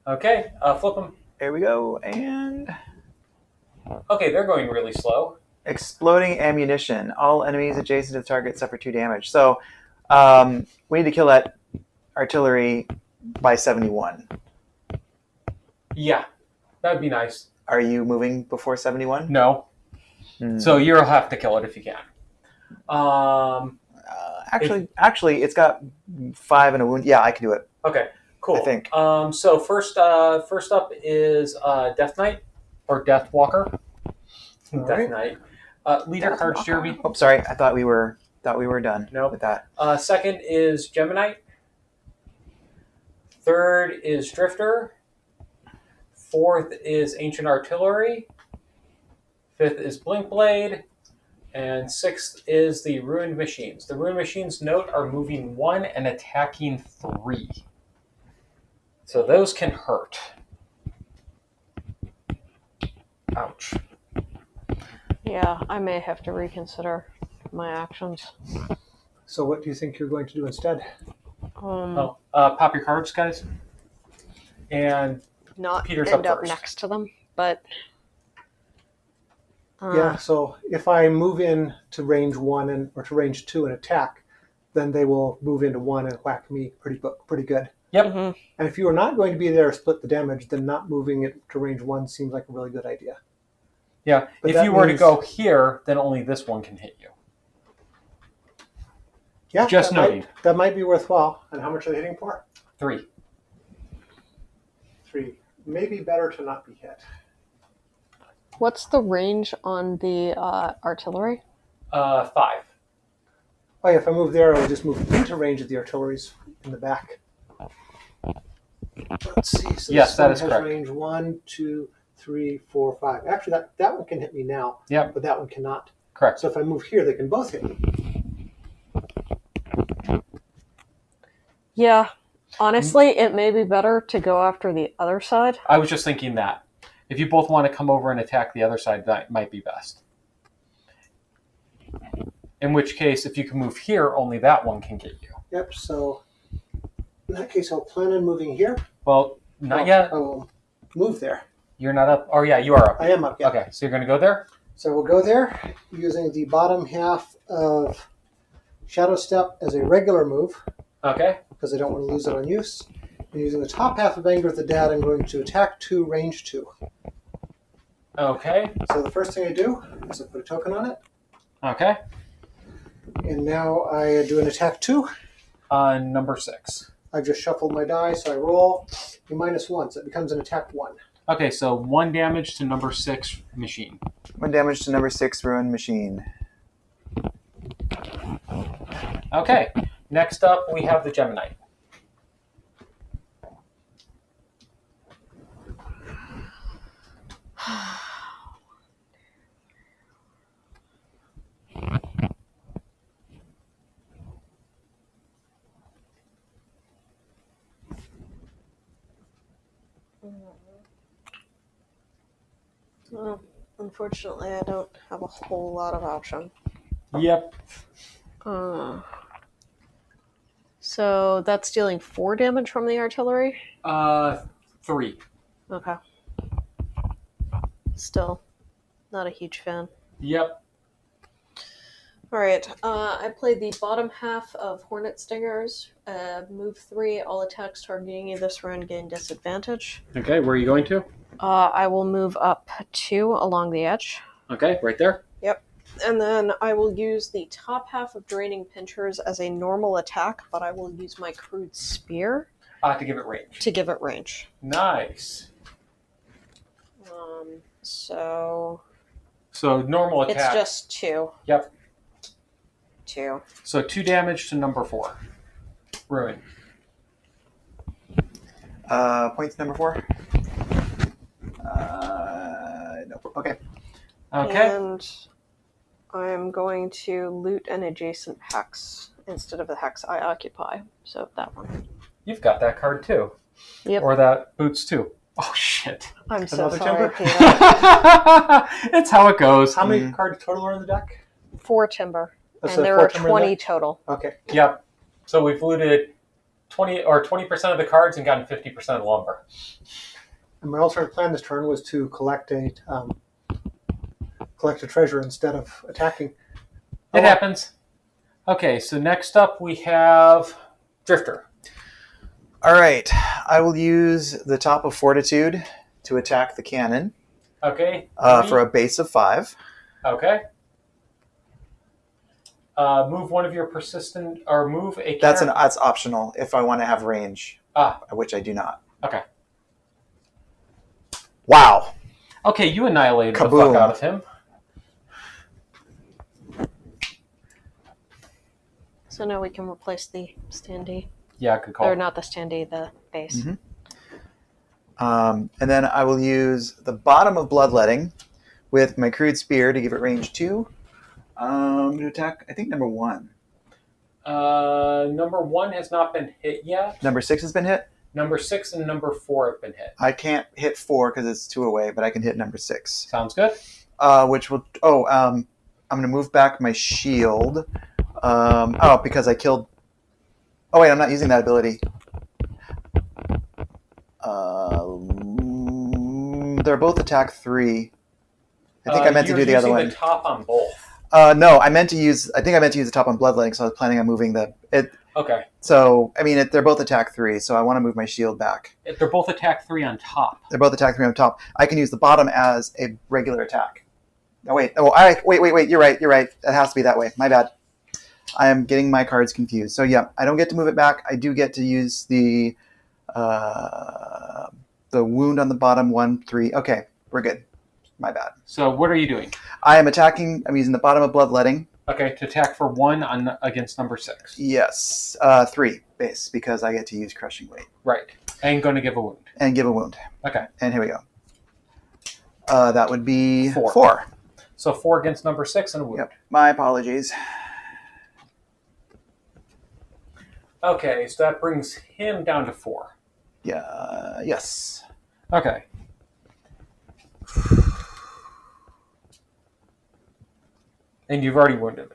Okay, flip them. There we go. And Okay, they're going really slow. exploding ammunition. All enemies adjacent to the target suffer 2 damage. So we need to kill that artillery by 71. Yeah, that'd be nice. Are you moving before 71? No. Hmm. So you'll have to kill it if you can. Actually, it's got 5 and a wound. Yeah, I can do it. Okay, cool. I think. So first up is Death Knight or Death Walker. All Death right. Knight. Leader Death cards, Walker. Jeremy. Oh, sorry. I thought we were done Nope. with that. Second is Gemini. Third is Drifter. Fourth is Ancient Artillery. Fifth is Blink Blade. And sixth is the Ruined Machines. The Ruined Machines, note, are moving 1 and attacking 3. So those can hurt. Ouch. Yeah, I may have to reconsider my actions. So what do you think you're going to do instead? Pop your cards, guys. And Not Peter's end up up first. next to them, but Yeah, so if I move in to range 1 or to range 2 and attack, then they will move into 1 and whack me pretty good. Yep. mhm. And if you are not going to be there to split the damage, then not moving it to range 1 seems like a really good idea. Yeah. But if that you were to means- go here, then only this one can hit you. Yeah, Just that might- noting. that might be worthwhile. And how much are they hitting for? 3. 3. Maybe better to not be hit. What's the range on the artillery? 5. Oh, yeah, if I move there, I'll just move into range of the artilleries in the back. Let's see. So Yes, this that one is has correct. range 1, 2, 3, 4, 5. Actually, that one can hit me now. Yep. But that one cannot. Correct. So if I move here, they can both hit me. Yeah, honestly, it may be better to go after the other side. I was just thinking that. If you both want to come over and attack the other side, that might be best. In which case, if you can move here, only that one can get you. Yep, so in that case, I'll plan on moving here. Well, not yet. I will move there. You're not up. Oh, yeah, you are up. I am up, yeah. Okay, so you're going to go there? So we'll go there using the bottom half of Shadow Step as a regular move, Okay. because I don't want to lose it on use. And using the top half of Anger of the Dad, I'm going to attack 2, range 2. Okay. So the first thing I do is I put a token on it. Okay. And now I do an attack 2. Number 6. I've just shuffled my die, so I roll a -1, so it becomes an attack 1. Okay, so 1 damage to number 6 machine. 1 damage to number 6 Ruined Machine. Okay. Next up, we have the Gemini. Well, unfortunately, I don't have a whole lot of option. Yep. So that's dealing 4 damage from the artillery? 3. Okay. Still, not a huge fan. Yep. Alright, I played the bottom half of Hornet Stingers. Move 3, all attacks targeting you this round gain disadvantage. Okay, where are you going to? I will move up 2 along the edge. Okay, right there. And then I will use the top half of Draining Pinchers as a normal attack, but I will use my Crude Spear To give it range. to give it range. Nice. So So normal attack. it's just 2. Yep. 2. So 2 damage to number 4. Ruin. Points number 4. No. Okay. Okay. And I'm going to loot an adjacent hex instead of the hex I occupy. So that one. You've got that card too. Yep. Or that boots too. Oh shit. I'm so Another sorry, timber? Peter. It's how it goes. How many cards total are in the deck? 4 timber. That's And a there 4 are timber in 20 there? total. Okay. Yep. So we've looted 20% of the cards and gotten 50% of the lumber. And my alternate plan this turn was to collect a treasure instead of attacking. It happens. Okay, so next up we have Drifter. All right. I will use the top of Fortitude to attack the cannon Okay. for a base of 5. Okay. move one of your persistent, or move a. That's optional if I want to have range, Ah, which I do not. okay. Wow. Okay, you annihilated the Kaboom. fuck out of him. So now we can replace the standee. Yeah, good call. Or not the standee, the base. Mm-hmm. And then I will use the bottom of Bloodletting with my crude spear to give it range 2. To attack, I think number 1. Number 1 has not been hit yet. Number 6 has been hit. Number 6 and number 4 have been hit. I can't hit 4 because it's 2 away, but I can hit number 6. Sounds good. Which will. I'm going to move back my shield. Because I killed. Oh wait, I'm not using that ability. They're both attack 3. I think I meant to do the other one. You're using the top on both. No, I meant to use. I think I meant to use the top on Bloodletting, so I was planning on moving the. Okay. So I mean, they're both attack 3, so I want to move my shield back. They're both attack 3 on top. They're both attack 3 on top. I can use the bottom as a regular attack. Oh wait. Wait. You're right. It has to be that way. My bad. I am getting my cards confused. So yeah, I don't get to move it back. I do get to use the wound on the bottom 1, 3. Okay, we're good. My bad. So what are you doing? I am attacking. I'm using the bottom of Bloodletting. Okay, to attack for 1 against number 6. Yes, 3 base because I get to use Crushing Weight. Right, and going to give a wound. And give a wound. Okay. And here we go. That would be 4. 4. So 4 against number 6 and a wound. Yep. My apologies. Okay, so that brings him down to 4. Yeah. Yes. Okay. And you've already wounded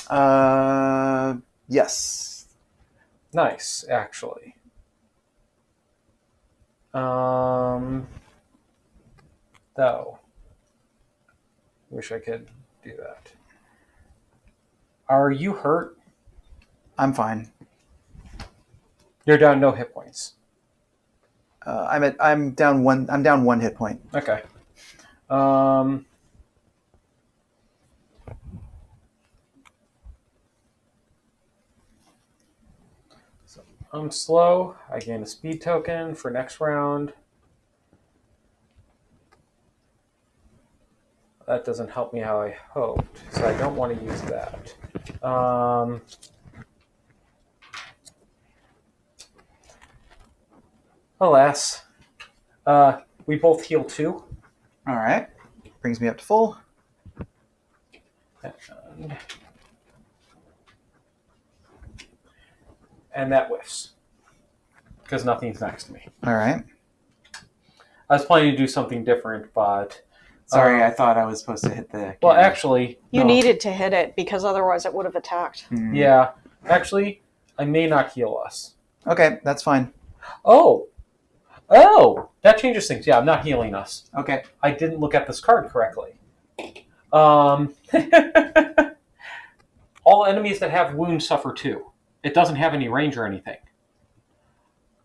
him. Yes. Nice, actually. Though. Wish I could do that. Are you hurt? I'm fine. You're down no hit points. I'm down 1. I'm down 1 hit point. Okay. So I'm slow. I gain a speed token for next round. That doesn't help me how I hoped, so I don't want to use that. Alas, we both heal 2. All right. Brings me up to full. And that whiffs. Because nothing's next to me. All right. I was planning to do something different, but... Sorry, I thought I was supposed to hit the... Well, actually... You no. needed to hit it because otherwise it would have attacked. Yeah. Actually, I may not heal us. Okay, that's fine. Oh, that changes things. Yeah, I'm not healing us. Okay. I didn't look at this card correctly. All enemies that have wounds suffer 2. It doesn't have any range or anything.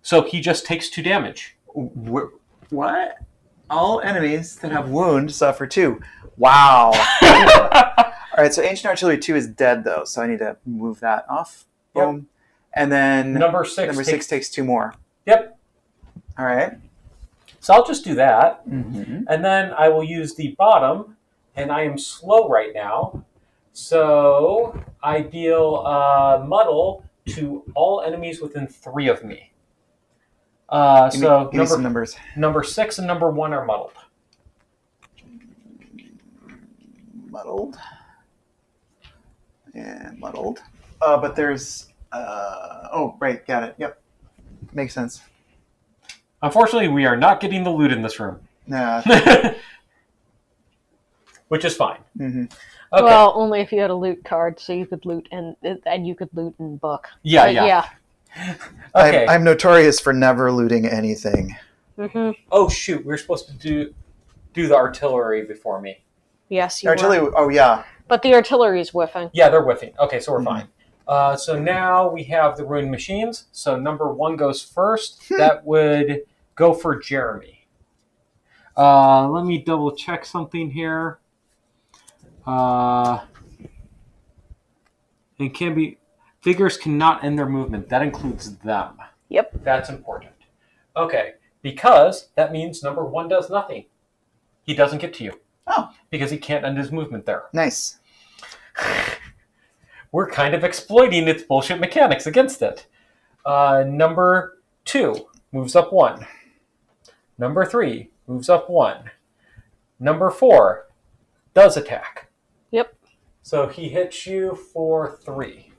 So he just takes 2 damage. What? All enemies that have wounds suffer 2. Wow. All right, so Ancient Artillery 2 is dead, though, so I need to move that off. Boom. Yep. And then number 6 takes 2 more. Yep. All right. So I'll just do that. Mm-hmm. And then I will use the bottom, and I am slow right now. So I deal Muddle to all enemies within 3 of me. Give me some numbers. Number 6 and number 1 are muddled. Muddled. And muddled. But there's... right, got it. Yep. Makes sense. Unfortunately, we are not getting the loot in this room. Nah. Which is fine. Mm-hmm. Okay. Well, only if you had a loot card, so you could loot and you could loot in book. Yeah. Okay. I'm notorious for never looting anything. Mm-hmm. Oh shoot, we were supposed to do the artillery before me. Yes, you Artillery. were. Oh yeah. But the artillery is whiffing. Yeah, they're whiffing. Okay, so we're Mm-hmm. fine. So now we have the ruined machines. So number 1 goes first. That would go for Jeremy. Let me double check something here. And can be figures cannot end their movement. That includes them. Yep. That's important. Okay, because that means number 1 does nothing. He doesn't get to you. Oh. Because he can't end his movement there. Nice. We're kind of exploiting its bullshit mechanics against it. Number 2 moves up 1. Number 3 moves up 1. Number 4 does attack. Yep. So he hits you for 3.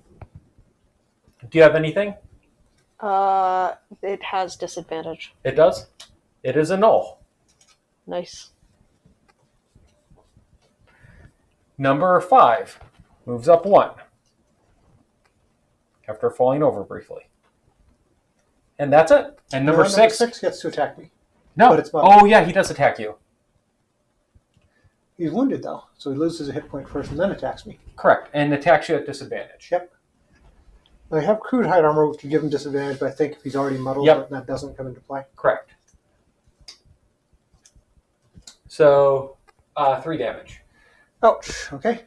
Do you have anything? It has disadvantage. It does? It is a null. Nice. Number 5 moves up 1 after falling over briefly. And that's it. And number 6 gets to attack me. No. But it's oh, yeah, he does attack you. He's wounded, though, so he loses a hit point first and then attacks me. Correct. And attacks you at disadvantage. Yep. I have crude hide armor, which would give him disadvantage, but I think if he's already muddled, Yep. that doesn't come into play. Correct. So, 3 damage. Ouch. Okay.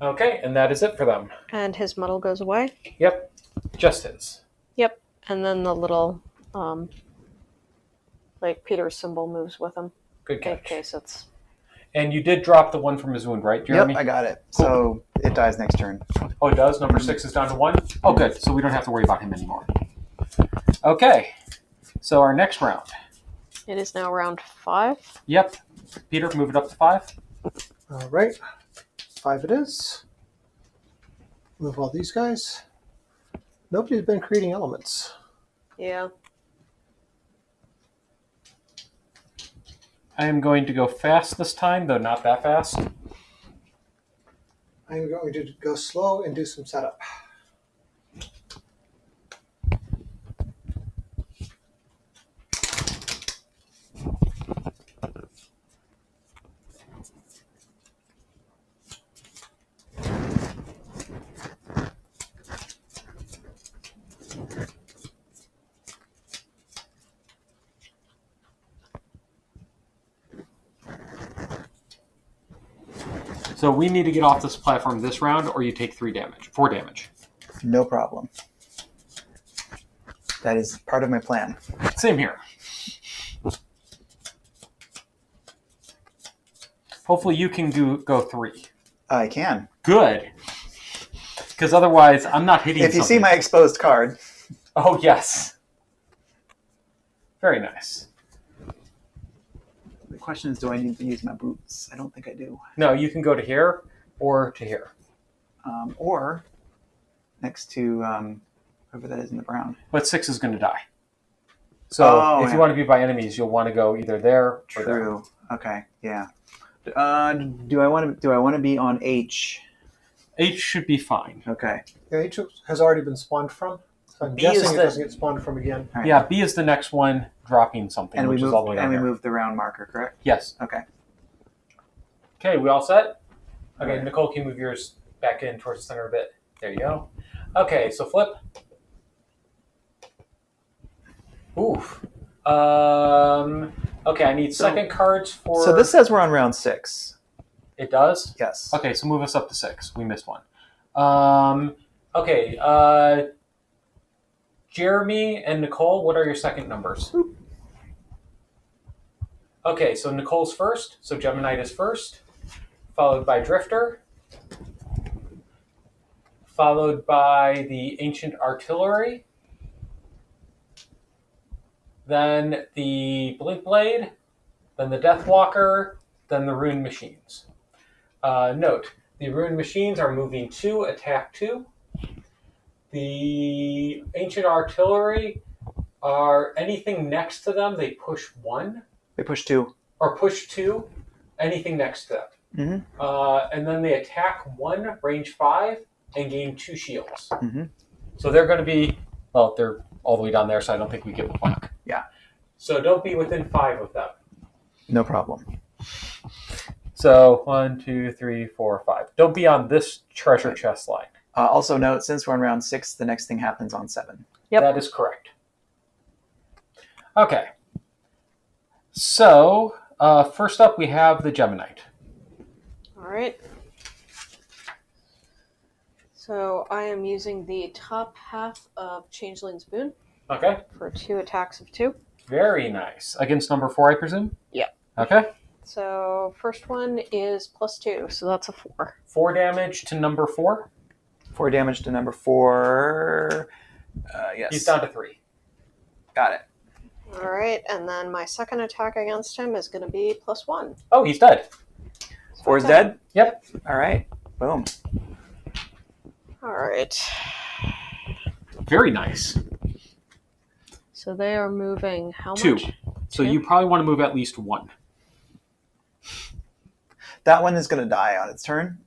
Okay, and that is it for them. And his muddle goes away. Yep. Just his. Yep. And then the little, like Peter's symbol moves with him. Good In catch. case it's. And you did drop the 1 from his wound, right, Jeremy? Yep, I got it. So it dies next turn. Oh, it does? Number 6 is down to 1? Oh, good. So we don't have to worry about him anymore. Okay. So our next round. It is now round 5. Yep. Peter, move it up to 5. All right. 5 it is. Move all these guys. Nobody's been creating elements. Yeah. I am going to go fast this time, though not that fast. I'm going to go slow and do some setup. So we need to get off this platform this round, or you take 4 damage. No problem. That is part of my plan. Same here. Hopefully you can go 3. I can. Good. Because otherwise, I'm not hitting If you see something. my exposed card. Oh, yes. Very nice. The question is, do I need to use my boots? I don't think I do. No, you can go to here or to here. Or next to whoever that is in the brown. But 6 is going to die. So if yeah. you want to be by enemies, you'll want to go either there or there. True. Okay. Yeah. Do I want to be on H? H should be fine. Okay. Yeah, H has already been spawned from. So I'm B is guessing it the- doesn't get spawned from again. All right. Yeah, B is the next one dropping something, And which we is all the way moved down and we here. moved the round marker, correct? Yes. Okay. Okay, we all set? Okay, Alright. Nicole, can you move yours back in towards the center a bit? There you go. Okay, so flip. Oof. Okay, I need second cards for... So this says we're on round 6. It does? Yes. Okay, so move us up to 6. We missed one. Okay, Jeremy and Nicole, what are your second numbers? Okay, so Nicole's first. So Gemini is first, followed by Drifter, followed by the Ancient Artillery, then the Blink Blade, then the Deathwalker, then the Rune Machines. Note, the Rune Machines are moving 2, attack 2. The Ancient Artillery are anything next to them, they push 1. They push 2. Or push 2, anything next to them. Mm-hmm. And then they attack 1, range 5, and gain 2 shields. Mm-hmm. So they're going to be, well, they're all the way down there, so I don't think we give a fuck. Yeah. So don't be within 5 of them. No problem. So 1, 2, 3, 4, 5. Don't be on this treasure chest line. Also note, since we're on round 6, the next thing happens on 7. Yep. That is correct. Okay. So first up, we have the Geminite. All right. So I am using the top half of Changeling's Boon Okay. for 2 attacks of 2. Very nice. Against number 4, I presume? Yeah. Okay. So first one is +2, so that's a 4. 4 damage to number 4. 4 damage to number 4. Yes. He's down to 3. Got it. All right, and then my second attack against him is going to be +1. Oh, he's dead. So 4 is that's it. dead? Yep. All right. Boom. All right. Very nice. So they are moving how 2. much? So 2? you probably want to move at least 1. That one is going to die on its turn,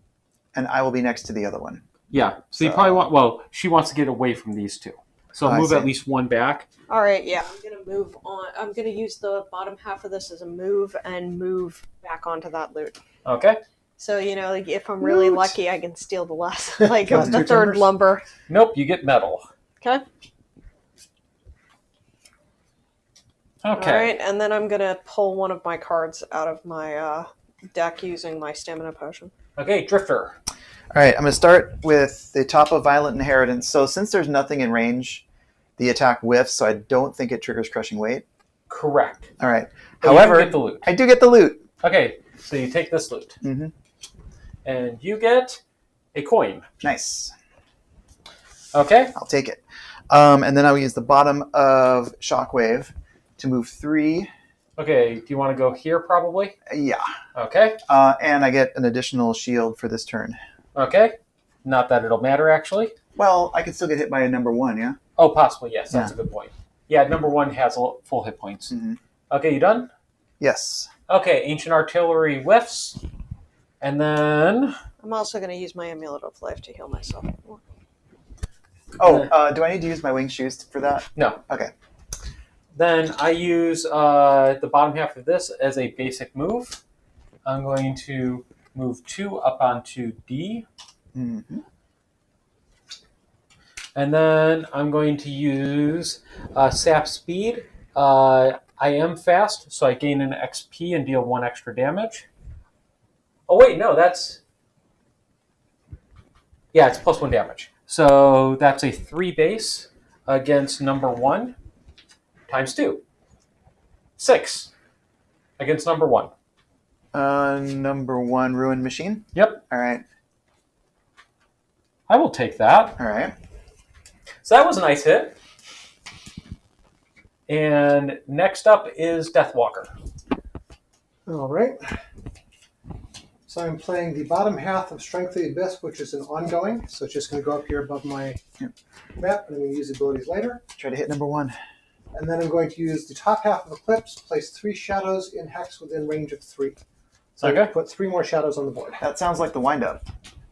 and I will be next to the other one. Yeah. So you So- probably want. Well, she wants to get away from these 2. So I move see. at least 1 back. All right, yeah. I'm going to move on. I'm going to use the bottom half of this as a move and move back onto that loot. Okay. So, you know, like if I'm really Loot. lucky, I can steal the last, like Got the 2 third timbers? lumber. Nope. You get metal. Okay. Okay. All right, and then I'm going to pull one of my cards out of my deck using my stamina potion. Okay. Drifter. All right, I'm going to start with the top of Violent Inheritance. So since there's nothing in range, the attack whiffs, so I don't think it triggers Crushing Weight. Correct. All right. But you However, get the loot. I do get the loot. Okay. So you take this loot, Mm-hmm. and you get a coin. Nice. Okay. I'll take it. And then I'll use the bottom of Shockwave to move 3. Okay. Do you want to go here? Probably. Yeah. Okay. And I get an additional shield for this turn. Okay. Not that it'll matter, actually. Well, I could still get hit by a number 1, yeah? Oh, possibly, yes. That's Yeah. a good point. Yeah, number 1 has full hit points. Mhm. Okay, you done? Yes. Okay, Ancient Artillery whiffs. And then... I'm also going to use my Amulet of Life to heal myself. Oh, do I need to use my wing shoes for that? No. Okay. Then I use the bottom half of this as a basic move. I'm going to move 2 up onto D. Mm-hmm. And then I'm going to use Sap Speed. I am fast, so I gain an XP and deal 1 extra damage. Oh, wait, no, that's... Yeah, it's +1 damage. So that's a 3 base against number 1 times 2. 6 against number 1. Number 1, Ruined Machine. Yep, All right. I will take that. All right. So that was a nice hit. And next up is Deathwalker. All right. So I'm playing the bottom half of Strength of the Abyss, which is an ongoing. So it's just going to go up here above my map, and I'm going to use abilities later. Try to hit number 1. And then I'm going to use the top half of Eclipse, place 3 shadows in hex within range of 3. So Okay. I put 3 more shadows on the board. That sounds like the windup.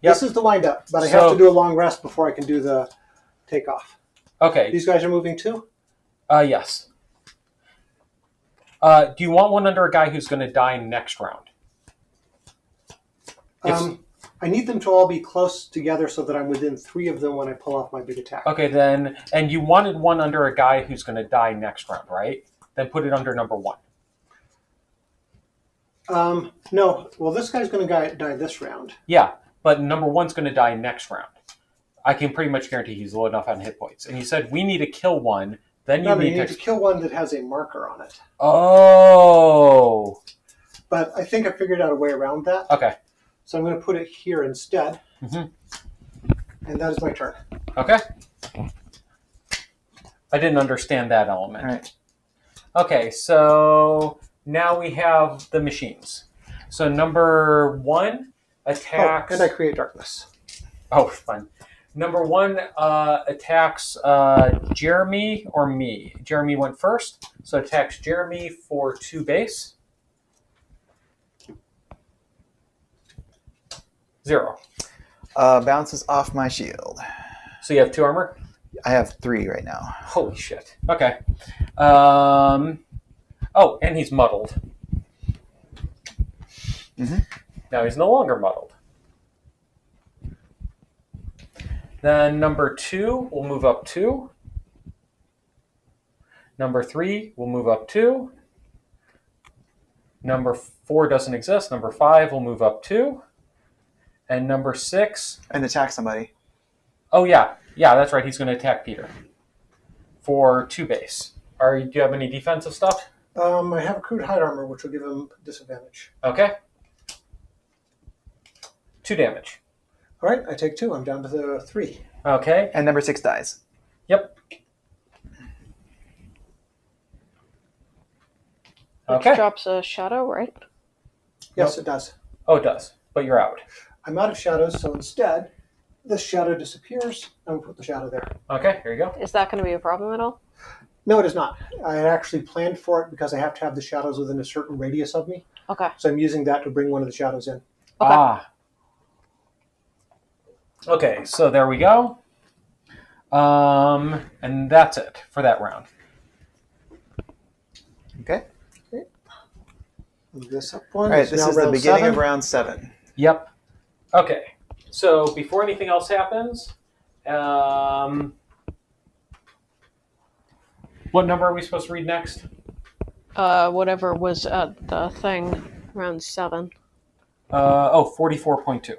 Yep. This is the windup, but I have So- to do a long rest before I can do the takeoff. Okay, These guys are moving too? yes. Do you want one under a guy who's going to die next round? If- I need them to all be close together so that I'm within 3 of them when I pull off my big attack. Okay, then, and you wanted one under a guy who's going to die next round, right? Then put it under number 1. No. Well, this guy's going to die this round. Yeah, but number 1's going to die next round. I can pretty much guarantee he's low enough on hit points. And you said we need to kill one, then you No, need you need to... to kill one that has a marker on it. Oh! But I think I figured out a way around that. Okay. So I'm going to put it here instead. Mhm. And that is my turn. Okay. I didn't understand that element. All right. Okay, so now we have the machines. So number 1 attacks... Oh, and I create darkness. Oh, fun. Number 1 attacks Jeremy or me. Jeremy went first, so attacks Jeremy for 2 base. 0. Bounces off my shield. So you have 2 armor? I have 3 right now. Holy shit. Okay. Oh, and he's muddled. Mhm. Now he's no longer muddled. Then number 2 will move up 2. Number 3 will move up 2. Number 4 doesn't exist. Number 5 will move up 2. And number 6, And attack somebody. Oh, yeah. Yeah, that's right. He's going to attack Peter. For 2 base. Do you have any defensive stuff? I have accrued hide armor, which will give him disadvantage. Okay. 2 damage. All right, I take 2. I'm down to the 3. Okay. And number 6 dies. Yep. Which Okay. drops a shadow, right? Yes, it does. Oh, it does. But you're out. I'm out of shadows, so instead, this shadow disappears. I'm going to put the shadow there. Okay, here you go. Is that going to be a problem at all? No, it is not. I had actually planned for it because I have to have the shadows within a certain radius of me. Okay. So I'm using that to bring one of the shadows in. Okay. Ah. Okay, so there we go. And that's it for that round. Okay. Move this up one. All right, It's this now is the round beginning 7. of round 7. Yep. Okay. So before anything else happens, what number are we supposed to read next? Whatever was at the thing, round 7. 44.2.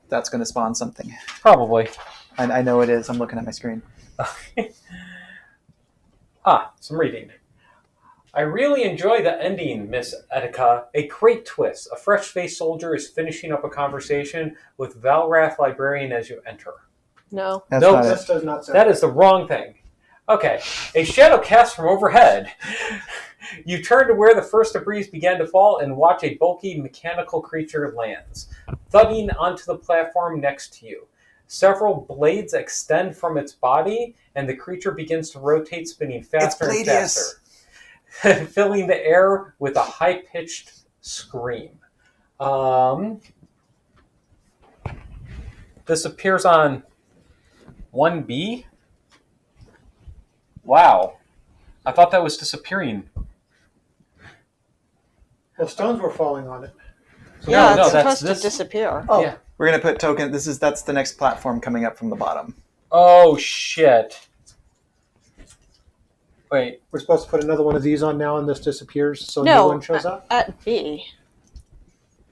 That's going to spawn something. Probably. I know it is. I'm looking at my screen. Some reading. I really enjoy the ending, Miss Etika. A great twist. A fresh-faced soldier is finishing up a conversation with Valrath librarian as you enter. No. That's Nope. not This it. does not sound That is the wrong thing. Okay. A shadow cast from overhead. You turn to where the first debris began to fall and watch a bulky mechanical creature lands, thudding onto the platform next to you. Several blades extend from its body, and the creature begins to rotate, spinning faster and faster, filling the air with a high-pitched scream. This appears on 1B. Wow. I thought that was disappearing. Well, stones were falling on it. Yeah, no, it's that's supposed this. to disappear. Oh, Yeah. We're going to put token. That's the next platform coming up from the bottom. Oh, shit. Wait. we're supposed to put another one of these on now, and this disappears, so No, no one shows up? At B.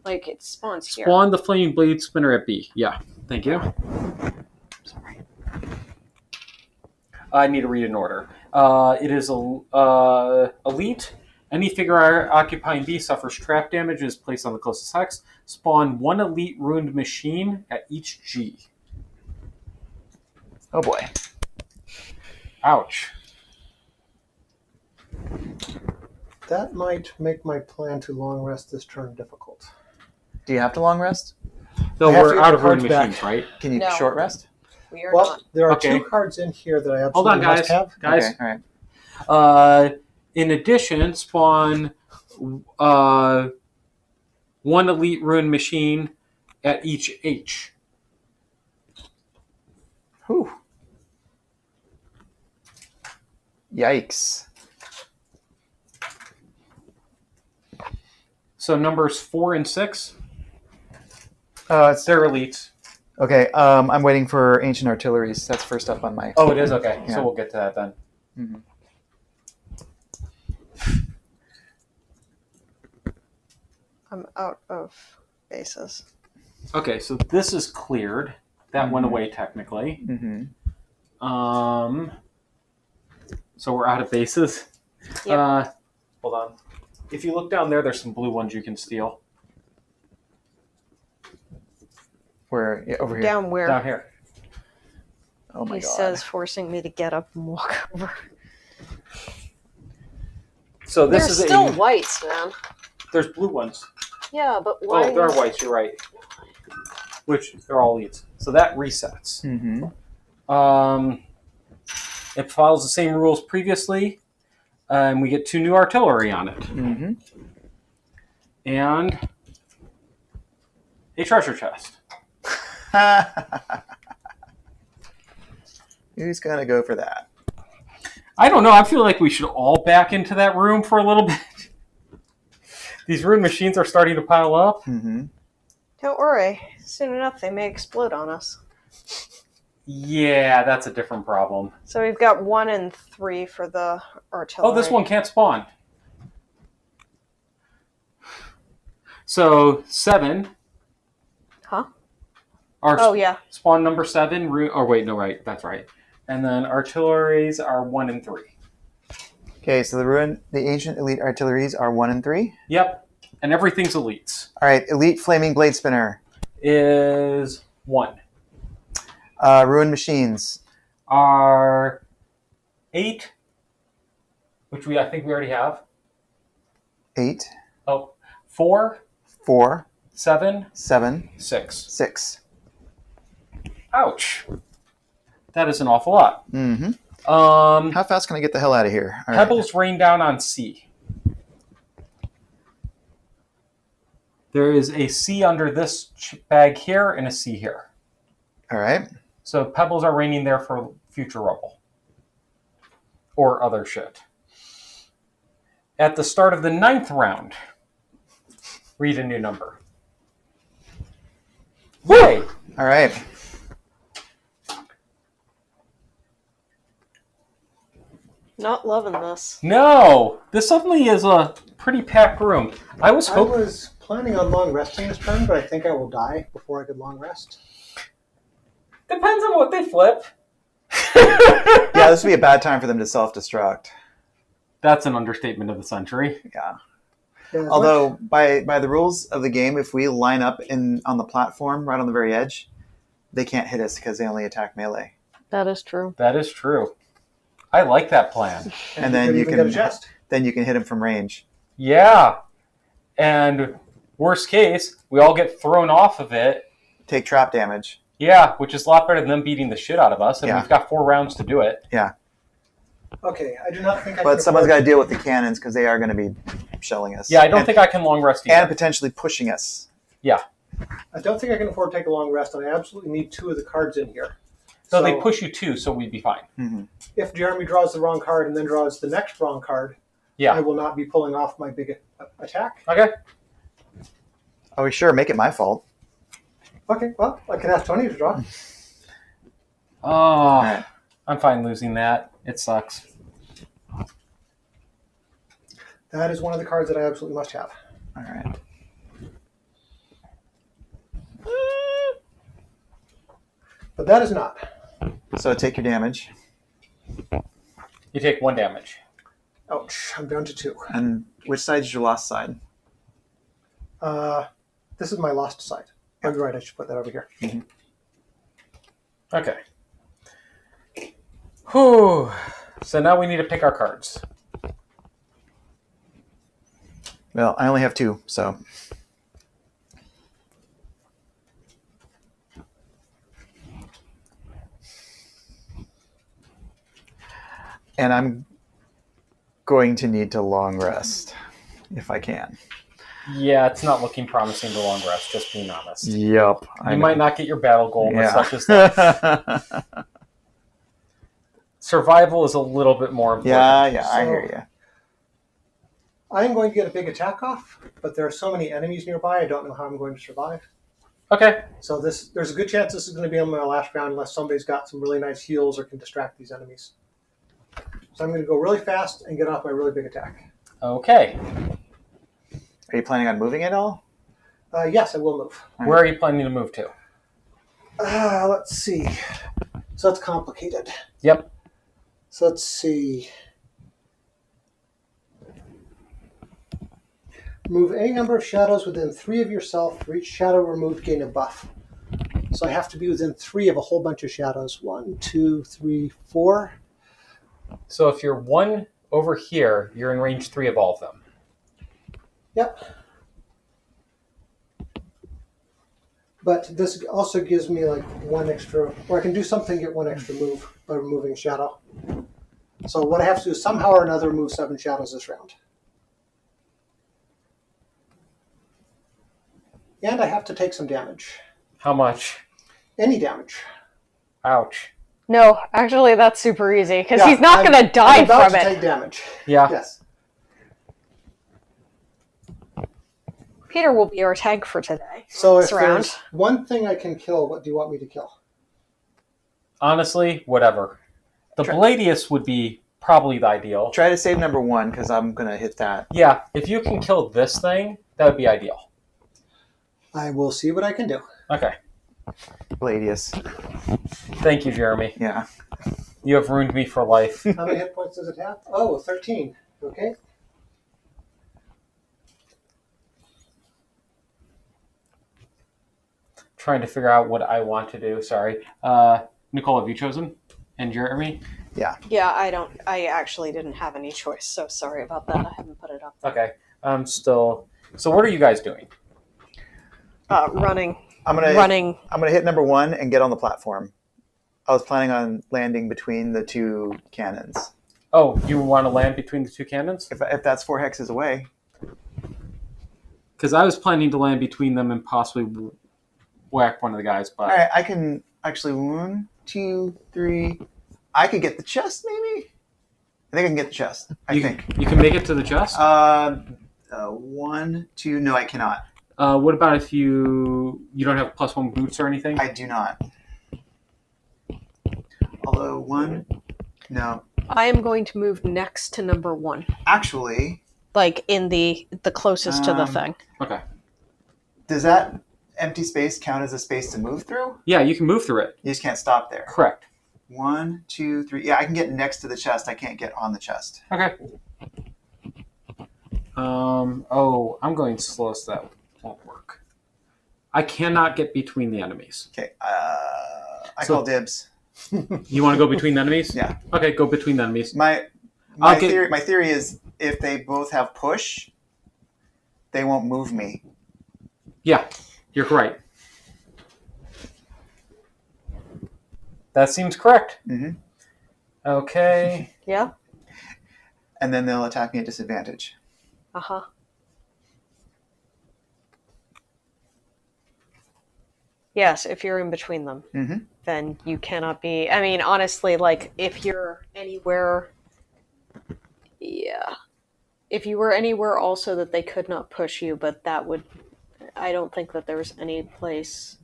Like, it spawns here. Spawn the flaming blade spinner at B. Yeah. Thank you. Sorry. I need to read in order. It is elite. Any figure occupying B suffers trap damage and is placed on the closest hex. Spawn 1 elite ruined machine at each G. Oh boy. Ouch. That might make my plan to long rest this turn difficult. Do you have to long rest? No, I have to we're get out the of ruined cards back. machines, right? Can you No. short rest? We are Well, not. there are Okay. 2 cards in here that I Hold absolutely on, must guys. have. Guys. Okay, all right. In addition, spawn 1 elite ruined machine at each H. Whew. Yikes. So numbers 4 and 6, It's they're elites. okay. I'm waiting for ancient artilleries. That's first up on my. Oh, it is? Okay. Yeah. So we'll get to that then. Mhm. I'm out of bases. Okay, so this is cleared. That went away technically. Mhm. So we're out of bases. Yep. Hold on. If you look down there, there's some blue ones you can steal. Where? Yeah, over here. Down where? Down here. Oh my He god. says, forcing me to get up and walk over. So this They're is still whites, man. There's blue ones. Yeah, but why? Oh, there are whites. You're right. Which they're all elites. So that resets. Mm-hmm. It follows the same rules previously, and we get 2 new artillery on it, Mm-hmm. and a treasure chest. Who's gonna go for that? I don't know. I feel like we should all back into that room for a little bit. These ruined machines are starting to pile up. Mm-hmm. Don't worry. Soon enough, they may explode on us. Yeah, that's a different problem. So we've got 1 and 3 for the artillery. Oh, this one can't spawn. So 7. Huh? Our Oh yeah. spawn number 7. Or wait, no, right. That's right. And then artilleries are 1 and 3. Okay, so the ancient elite artilleries are 1 and 3. Yep. And everything's elites. All right, elite flaming blade spinner. Is 1. Ruined machines. Are 8, which I think we already have. 8. Oh, 4, 4. 7, 7. 6. 6. Ouch. That is an awful lot. Mm-hmm. Um, How fast can I get the hell out of here? All right. Pebbles rain down on C. There is a C under this bag here and a C here. All right. So pebbles are raining there for future rubble. Or other shit. At the start of the 9th round, read a new number. Yay! All right. Not loving this. No! This suddenly is a pretty packed room. I was I hoping... was planning on long resting this turn, but I think I will die before I could long rest. Depends on what they flip. Yeah, this would be a bad time for them to self-destruct. That's an understatement of the century. Yeah. Yeah, as Although, by the rules of the game, if we line up on the platform right on the very edge, they can't hit us because they only attack melee. That is true. That is true. I like that plan. And then you even get a can chest. then you can hit them from range. Yeah. And worst case, we all get thrown off of it. Take trap damage. Yeah, which is a lot better than them beating the shit out of us. And Yeah. we've got 4 rounds to do it. Yeah. Okay, I do not think I But can someone's got afford- to deal with the cannons because they are going to be shelling us. Yeah, I don't and, think I can long rest either. and potentially pushing us. I don't think I can afford to take a long rest, and I absolutely need 2 of the cards in here. So they push you 2, so we'd be fine. Mm-hmm. If Jeremy draws the wrong card and then draws the next wrong card, Yeah. I will not be pulling off my big attack. Okay. Oh, sure. Make it my fault. Okay, well, I can ask Tony to draw. Oh, All right. I'm fine losing that. It sucks. That is one of the cards that I absolutely must have. All right. But that is not. So take your damage. You take 1 damage. Ouch, I'm down to 2. And which side is your lost side? This is my lost side. Oh, you're right, I should put that over here. Okay. Whew. So now we need to pick our cards. Well, I only have 2, so. And I'm going to need to long rest if I can. Yeah, it's not looking promising to long rest, just being honest. Yep. You might not get your battle goal, but Yeah. such as that. Survival is a little bit more important. Yeah, I So- hear you. I am going to get a big attack off, but there are so many enemies nearby, I don't know how I'm going to survive. Okay. So there's a good chance this is going to be on my last round unless somebody's got some really nice heals or can distract these enemies. So I'm going to go really fast and get off my really big attack. Okay. Are you planning on moving at all? Yes, I will move. Where are you planning to move to? Let's see. So that's complicated. Yep. So let's see. Move any number of shadows within 3 of yourself. For each shadow removed, gain a buff. So I have to be within 3 of a whole bunch of shadows. 1, 2, 3, 4. So if you're 1 over here, you're in range 3 of all of them. Yep. But this also gives me like 1 extra, or I can do something, get 1 extra move by removing a shadow. So what I have to do is somehow or another remove 7 shadows this round. And I have to take some damage. How much? Any damage. Ouch. No, actually, that's super easy because Yeah, he's not I'm- going to die I'm about from to it. take damage. Yeah. Yes. Peter will be our tank for today. So if This round. there's one thing I can kill, what do you want me to kill? Honestly, whatever. The Try- Bladius would be probably the ideal. Try to save number 1 because I'm going to hit that. Yeah, if you can kill this thing, that would be ideal. I will see what I can do. Okay. Gladius. Thank you, Jeremy. Yeah. You have ruined me for life. How many hit points does it have? Oh, 13. Okay. Trying to figure out what I want to do. Sorry. Nicole, have you chosen? And Jeremy? Yeah, I actually didn't have any choice, so sorry about that. I haven't put it up. Okay. I'm still. So what are you guys doing? Running. I'm gonna Running. I'm gonna hit number 1 and get on the platform. I was planning on landing between the 2 cannons. Oh, you want to land between the 2 cannons? If that's 4 hexes away. Because I was planning to land between them and possibly whack one of the guys. But All right, I can actually 1, 2, 3. I could get the chest, maybe. I think I can get the chest. I think you can make it to the chest. 1, 2. No, I cannot. What about if you don't have +1 boots or anything? I do not. Although 1, no. I am going to move next to number 1. Actually, Like in the closest to the thing. Okay. does that empty space count as a space to move through? Yeah, you can move through it. You just can't stop there. Correct. 1, 2, 3. Yeah, I can get next to the chest. I can't get on the chest. Okay. Oh, I'm going slow, so that won't work. I cannot get between the enemies. Okay. I call dibs. You want to go between the enemies? Yeah. Okay, go between the enemies. My theory is if they both have push, they won't move me. Yeah, you're right. That seems correct. Mm-hmm. Okay. Yeah? And then they'll attack me at disadvantage. Uh-huh. Yes, if you're in between them, Mm-hmm. then you cannot be. I mean, honestly, like, if you're anywhere. Yeah. If you were anywhere also that they could not push you, but that would. I don't think that there's any place.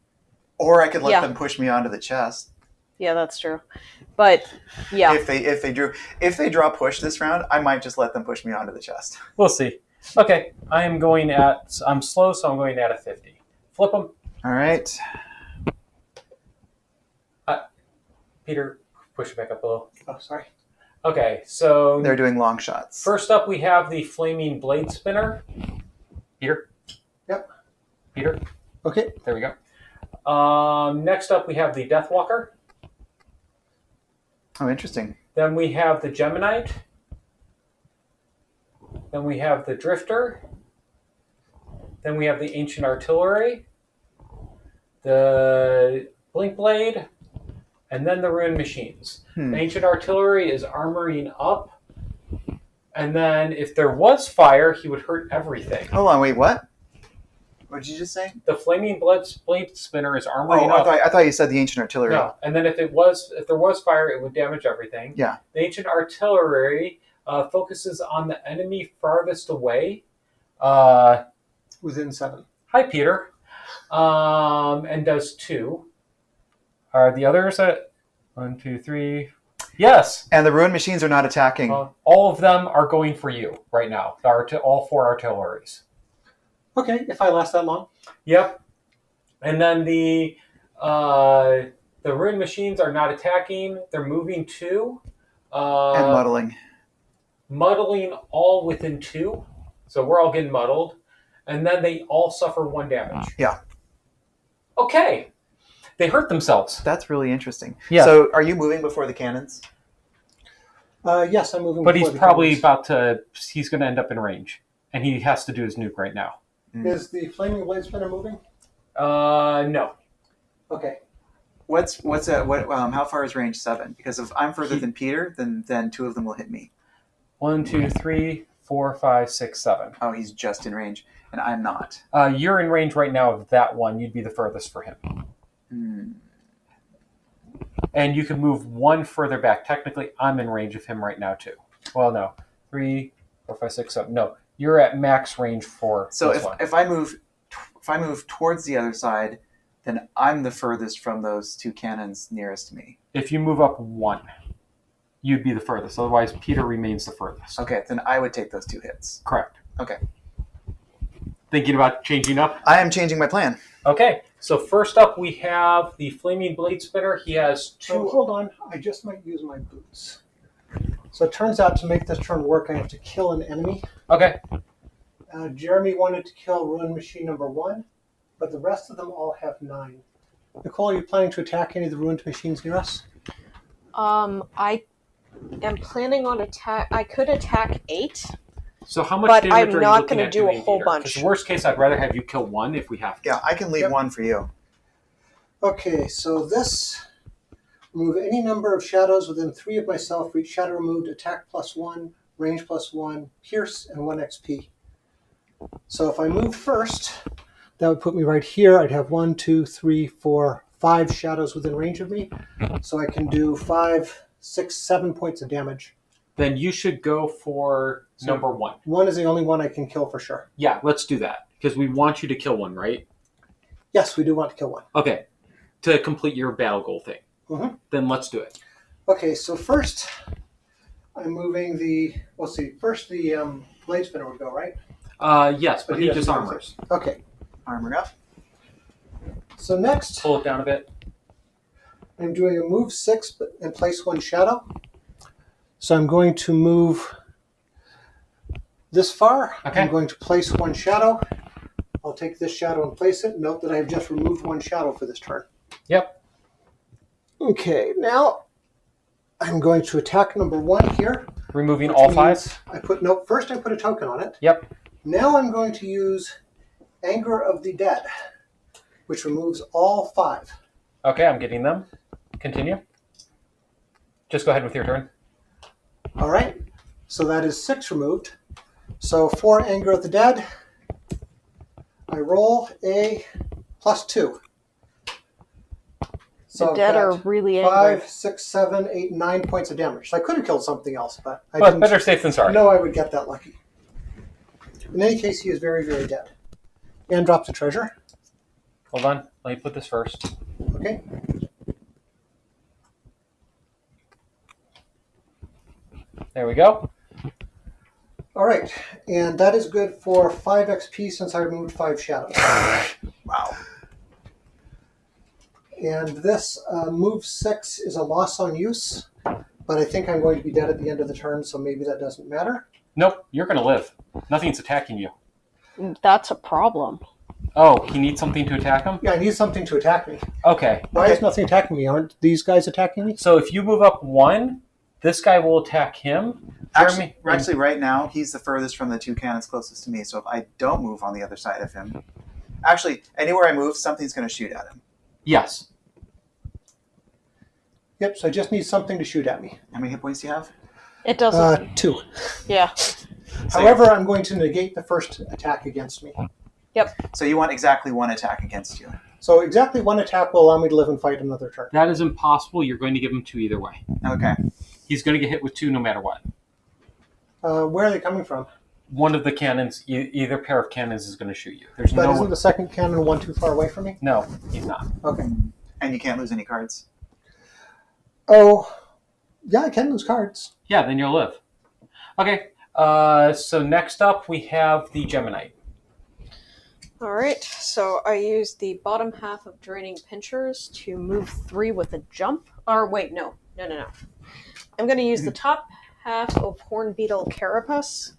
Or I could let Yeah. them push me onto the chest. Yeah, that's true. But, yeah. If they draw push this round, I might just let them push me onto the chest. We'll see. Okay, I'm slow, so I'm going at a 50. Flip them. All right. Peter, push it back up a little. Oh, sorry. Okay, so They're doing long shots. first up we have the Flaming Blade Spinner. Peter? Yep. Peter? Okay. There we go. Next up we have the Deathwalker. Oh, interesting. Then we have the Geminite. Then we have the Drifter. Then we have the Ancient Artillery. The Blink Blade. And then the Ruined Machines. The Ancient Artillery is armoring up. And then if there was fire, he would hurt everything. Hold on, wait, what? What did you just say? The Flaming Blade Spinner is armoring Oh, up. I thought you said the Ancient Artillery. No, and then if there was fire, it would damage everything. Yeah. The Ancient Artillery focuses on the enemy farthest away. Within 7. Hi, Peter. And does 2. Are the others at 1, 2, 3? Yes. And the Ruined Machines are not attacking. All of them are going for you right now. All 4 artilleries. Okay, if I last that long. Yep. And then the Ruined Machines are not attacking. They're moving 2. And muddling. Muddling all within 2. So we're all getting muddled. And then they all suffer 1 damage. Yeah. Okay. They hurt themselves. That's really interesting. Yeah. So are you moving before the cannons? Yes, I'm moving. But he's before the probably cannons. he's going to end up in range. And he has to do his nuke right now. Is the Flaming Blade Spinner moving? No. Okay. How far is range 7? Because if I'm further than Peter, then 2 of them will hit me. 1, 2, 3, 4, 5, 6, 7. Oh, he's just in range, and I'm not. You're in range right now of that one. You'd be the furthest for him. And you can move 1 further back. Technically, I'm in range of him right now, too. Well, no. 3, 4, 5, 6, 7. No, you're at max range for So this one. if I move towards the other side, then I'm the furthest from those 2 cannons nearest to me. If you move up 1, you'd be the furthest. Otherwise, Peter remains the furthest. Okay, then I would take those 2 hits. Correct. Okay. Thinking about changing up? I am changing my plan. Okay, so first up we have the Flaming Blade Spinner. He has So two... hold on, I just might use my boots. So it turns out to make this turn work, I have to kill an enemy. Okay. Jeremy wanted to kill Ruin Machine number 1, but the rest of them all have 9. Nicole, are you planning to attack any of the ruined machines near us? I am planning on attack. I could attack 8. So how much But damage I'm are not you looking gonna at do a doing, whole Peter? bunch. 'Cause worst case, I'd rather have you kill 1 if we have to. Yeah, I can leave Yep. 1 for you. Okay, so this, remove any number of shadows within 3 of myself for each shadow removed, attack +1, range +1, pierce, and 1 XP. So if I move first, that would put me right here. I'd have 1, 2, 3, 4, 5 shadows within range of me. So I can do 5, 6, 7 points of damage. Then you should go for number 1. 1 is the only one I can kill for sure. Yeah, let's do that. Because we want you to kill 1, right? Yes, we do want to kill 1. Okay. To complete your battle goal thing. Mhm. Then let's do it. Okay, so first I'm moving the, let's see, first the blade spinner would go, right? Yes, but he doesn't just do armors. Okay, Armored up. so next Pull it down a bit. I'm doing a move 6 and place 1 shadow. So I'm going to move this far. Okay. I'm going to place 1 shadow. I'll take this shadow and place it. Note that I have just removed 1 shadow for this turn. Yep. Okay, now I'm going to attack number 1 here. Removing which all means 5. First I put a token on it. Yep. Now I'm going to use Anger of the Dead, which removes all 5. Okay, I'm getting them. Continue. Just go ahead with your turn. All right, so that is 6 removed. So for Anger of the Dead, I roll a +2. So The I've dead got are really 5, angry. 6, 7, 8, 9 points of damage. So I could have killed something else, but I But didn't better safe than sorry. know I would get that lucky. In any case, he is very, very dead. And drops a treasure. Hold on. Let me put this first. Okay. There we go. All right, and that is good for 5 XP since I removed 5 shadows. Wow. And this move 6 is a loss on use, but I think I'm going to be dead at the end of the turn, so maybe that doesn't matter. Nope, you're going to live. Nothing's attacking you. That's a problem. Oh, he needs something to attack him? Yeah, I need something to attack me. Okay. Why is nothing attacking me? Aren't these guys attacking me? So if you move up 1, this guy will attack him. Jeremy, Actually, right now, he's the furthest from the 2 cannons closest to me, so if I don't move on the other side of him... Actually, anywhere I move, something's going to shoot at him. Yes. Yep, so I just need something to shoot at me. How many hit points do you have? It doesn't. 2. Yeah. However, I'm going to negate the first attack against me. So you want exactly 1 attack against you. So exactly 1 attack will allow me to live and fight another turn. That is impossible. You're going to give him 2 either way. Okay. He's going to get hit with 2 no matter what. Where are they coming from? One of the cannons, either pair of cannons is going to shoot you. There's But no... isn't the second cannon 1 too far away from me? No, he's not. Okay. And you can't lose any cards. Oh, yeah, I can lose cards. Yeah, then you'll live. Okay, so next up we have the Geminite. All right, so I use the bottom half of Draining Pinchers to move 3 with a jump. Or wait, no. I'm going to use the top half of Hornbeetle Carapace.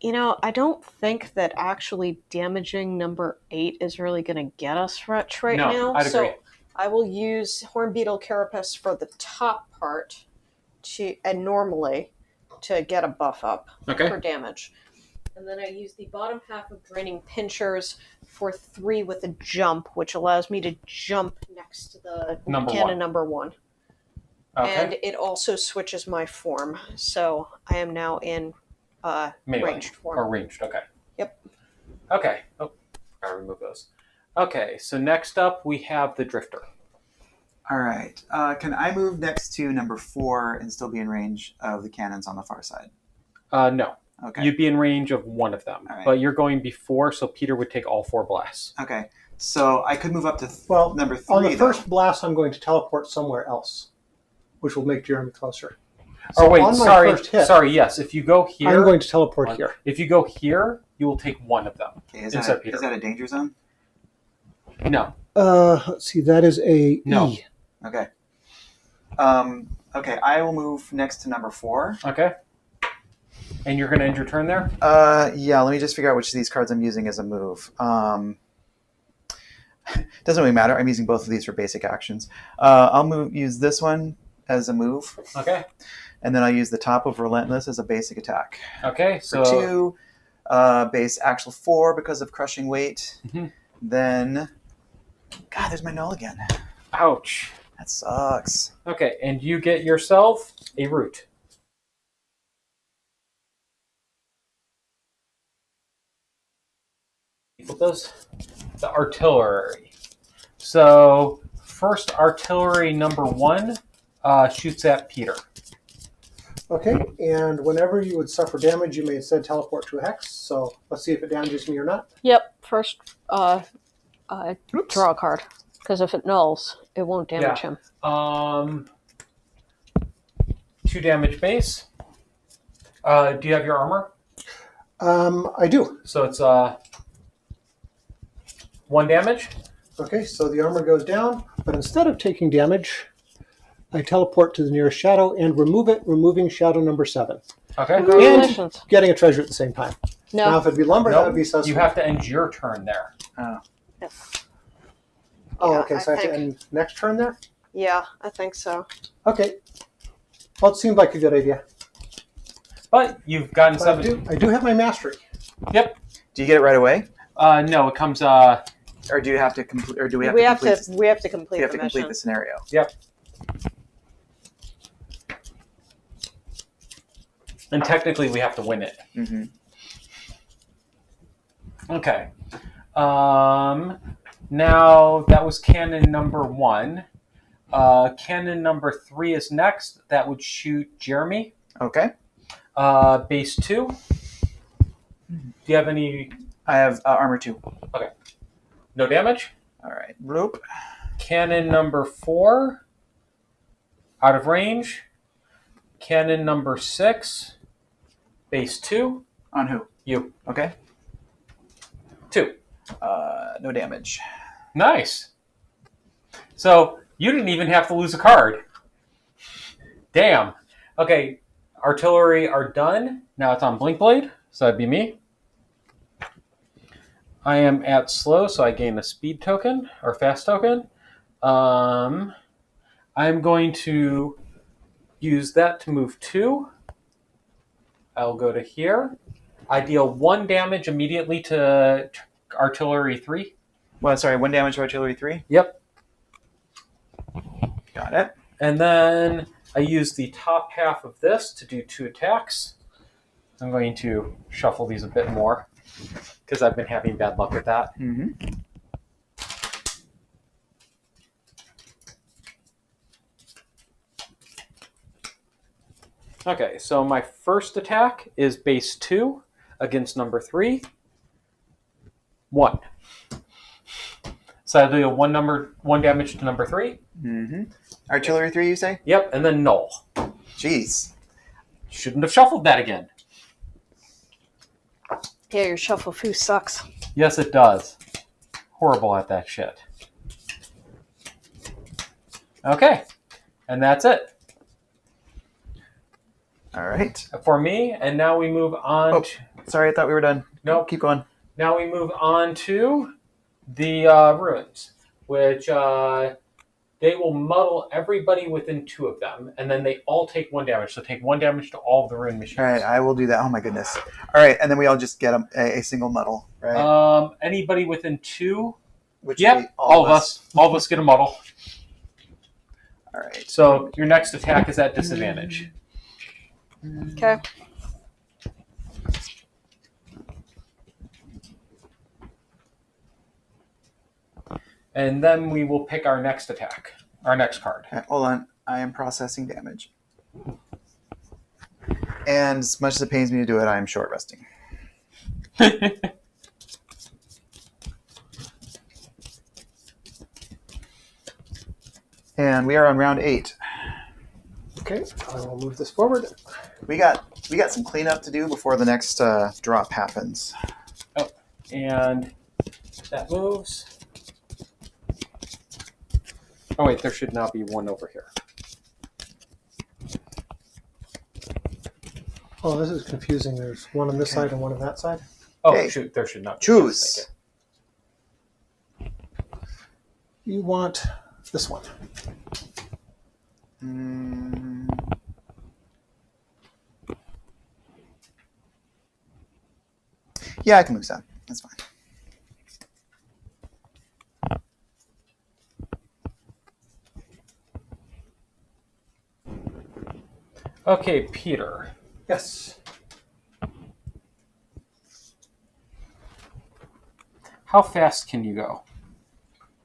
You know, I don't think that actually damaging number 8 is really going to get us much right No, now. I'd agree. So I will use Hornbeetle Carapace for the top part and normally to get a buff up Okay. for damage. And then I use the bottom half of Draining Pinchers for 3 with a jump, which allows me to jump next to the cannon number 1. Okay. And it also switches my form. So I am now in Melee. ranged form. Or ranged, okay. Yep. Okay. Oh, I'll remove those. Okay, so next up we have the Drifter. All right. Can I move next to number 4 and still be in range of the cannons on the far side? No. Okay. You'd be in range of one of them. All right. But you're going before, so Peter would take all 4 blasts. Okay. So I could move up to number 3. On the first blast, I'm going to teleport somewhere else, which will make Jeremy closer. Oh, So wait, on my sorry. first hit, Sorry, yes. If you go here... I'm going to teleport here. If you go here, you will take one of them. Okay, is Inside Peter. that a danger zone? No. Let's see. That is a No. E. Okay. Okay, I will move next to number 4. Okay. And you're going to end your turn there? Yeah, let me just figure out which of these cards I'm using as a move. Doesn't really matter. I'm using both of these for basic actions. I'll use this one as a move. Okay. And then I'll use the top of Relentless as a basic attack. Okay, so... For 2, base actual 4 because of crushing weight. Mhm. Then... God, there's my null again. Ouch. That sucks. Okay, and you get yourself a root. What does the artillery? So first artillery number 1 shoots at Peter. Okay, and whenever you would suffer damage, you may instead teleport to a hex. So let's see if it damages me or not. Yep. First, draw a card. Because if it nulls, it won't damage him. 2 damage base. Do you have your armor? I do. So it's 1 damage. Okay, so the armor goes down, but instead of taking damage, I teleport to the nearest shadow and remove it, removing shadow number 7. Okay. Congratulations. And getting a treasure at the same time. No. Now, if it'd be lumber, that would be so You small. have to end your turn there. Oh. Yep. Oh, Yeah, okay, so I have to end next turn there? Yeah, I think so. Okay. Well, it seemed like a good idea. But you've gotten But 7. I do have my mastery. Yep. Do you get it right away? No, it comes... Or do you have to complete? Or do we have We to have complete? to. We have to complete We have the to mission. complete the scenario. Yep. And technically, we have to win it. Mm-hmm. Okay. Now, that was cannon number 1. Cannon number 3 is next. That would shoot Jeremy. Okay. Base 2. Do you have any... I have armor 2. No damage? All right. Rope. Cannon number 4. Out of range. Cannon number 6. Base 2. On who? You. Okay. 2. No damage. Nice. So you didn't even have to lose a card. Damn. Okay, artillery are done. Now it's on Blinkblade, so that'd be me. I am at slow, so I gain a speed token, or fast token. I'm going to use that to move 2. I'll go to here. I deal 1 damage immediately to artillery 3. Well, sorry. 1 damage to artillery 3. Yep. Got it. And then I use the top half of this to do 2 attacks. I'm going to shuffle these a bit more because I've been having bad luck with that. Mm-hmm. Okay, so my first attack is base 2 against number 3. 1. So I do 1 damage to number 3. Mm-hmm. Artillery 3, you say? Yep, and then null. Jeez. Shouldn't have shuffled that again. Yeah, your shuffle foo sucks. Yes, it does. Horrible at that shit. Okay, and that's it All right. for me. And now we move on. Oh, sorry, I thought we were done. Nope. Keep going. Now we move on to the ruins, which they will muddle everybody within 2 of them, and then they all take 1 damage. So take 1 damage to all of the ruin machines. All right, I will do that. Oh my goodness. All right, and then we all just get a single muddle, right? Anybody within 2. Which Yep, would be all of us. All of us get a muddle. All right. So your next attack is at disadvantage. Okay. And then we will pick our next attack, our next card. Okay, hold on. I am processing damage. And as much as it pains me to do it, I am short resting. And we are on round 8. Okay, I will move this forward. We got some cleanup to do before the next drop happens. And that moves. Oh wait, there should now be one over here. Oh, this is confusing. There's one on this side and one on that side. Oh Okay. shoot, there should not be. Choose. You want this one. Yeah, I can move some. That's fine. Okay, Peter. Yes. How fast can you go?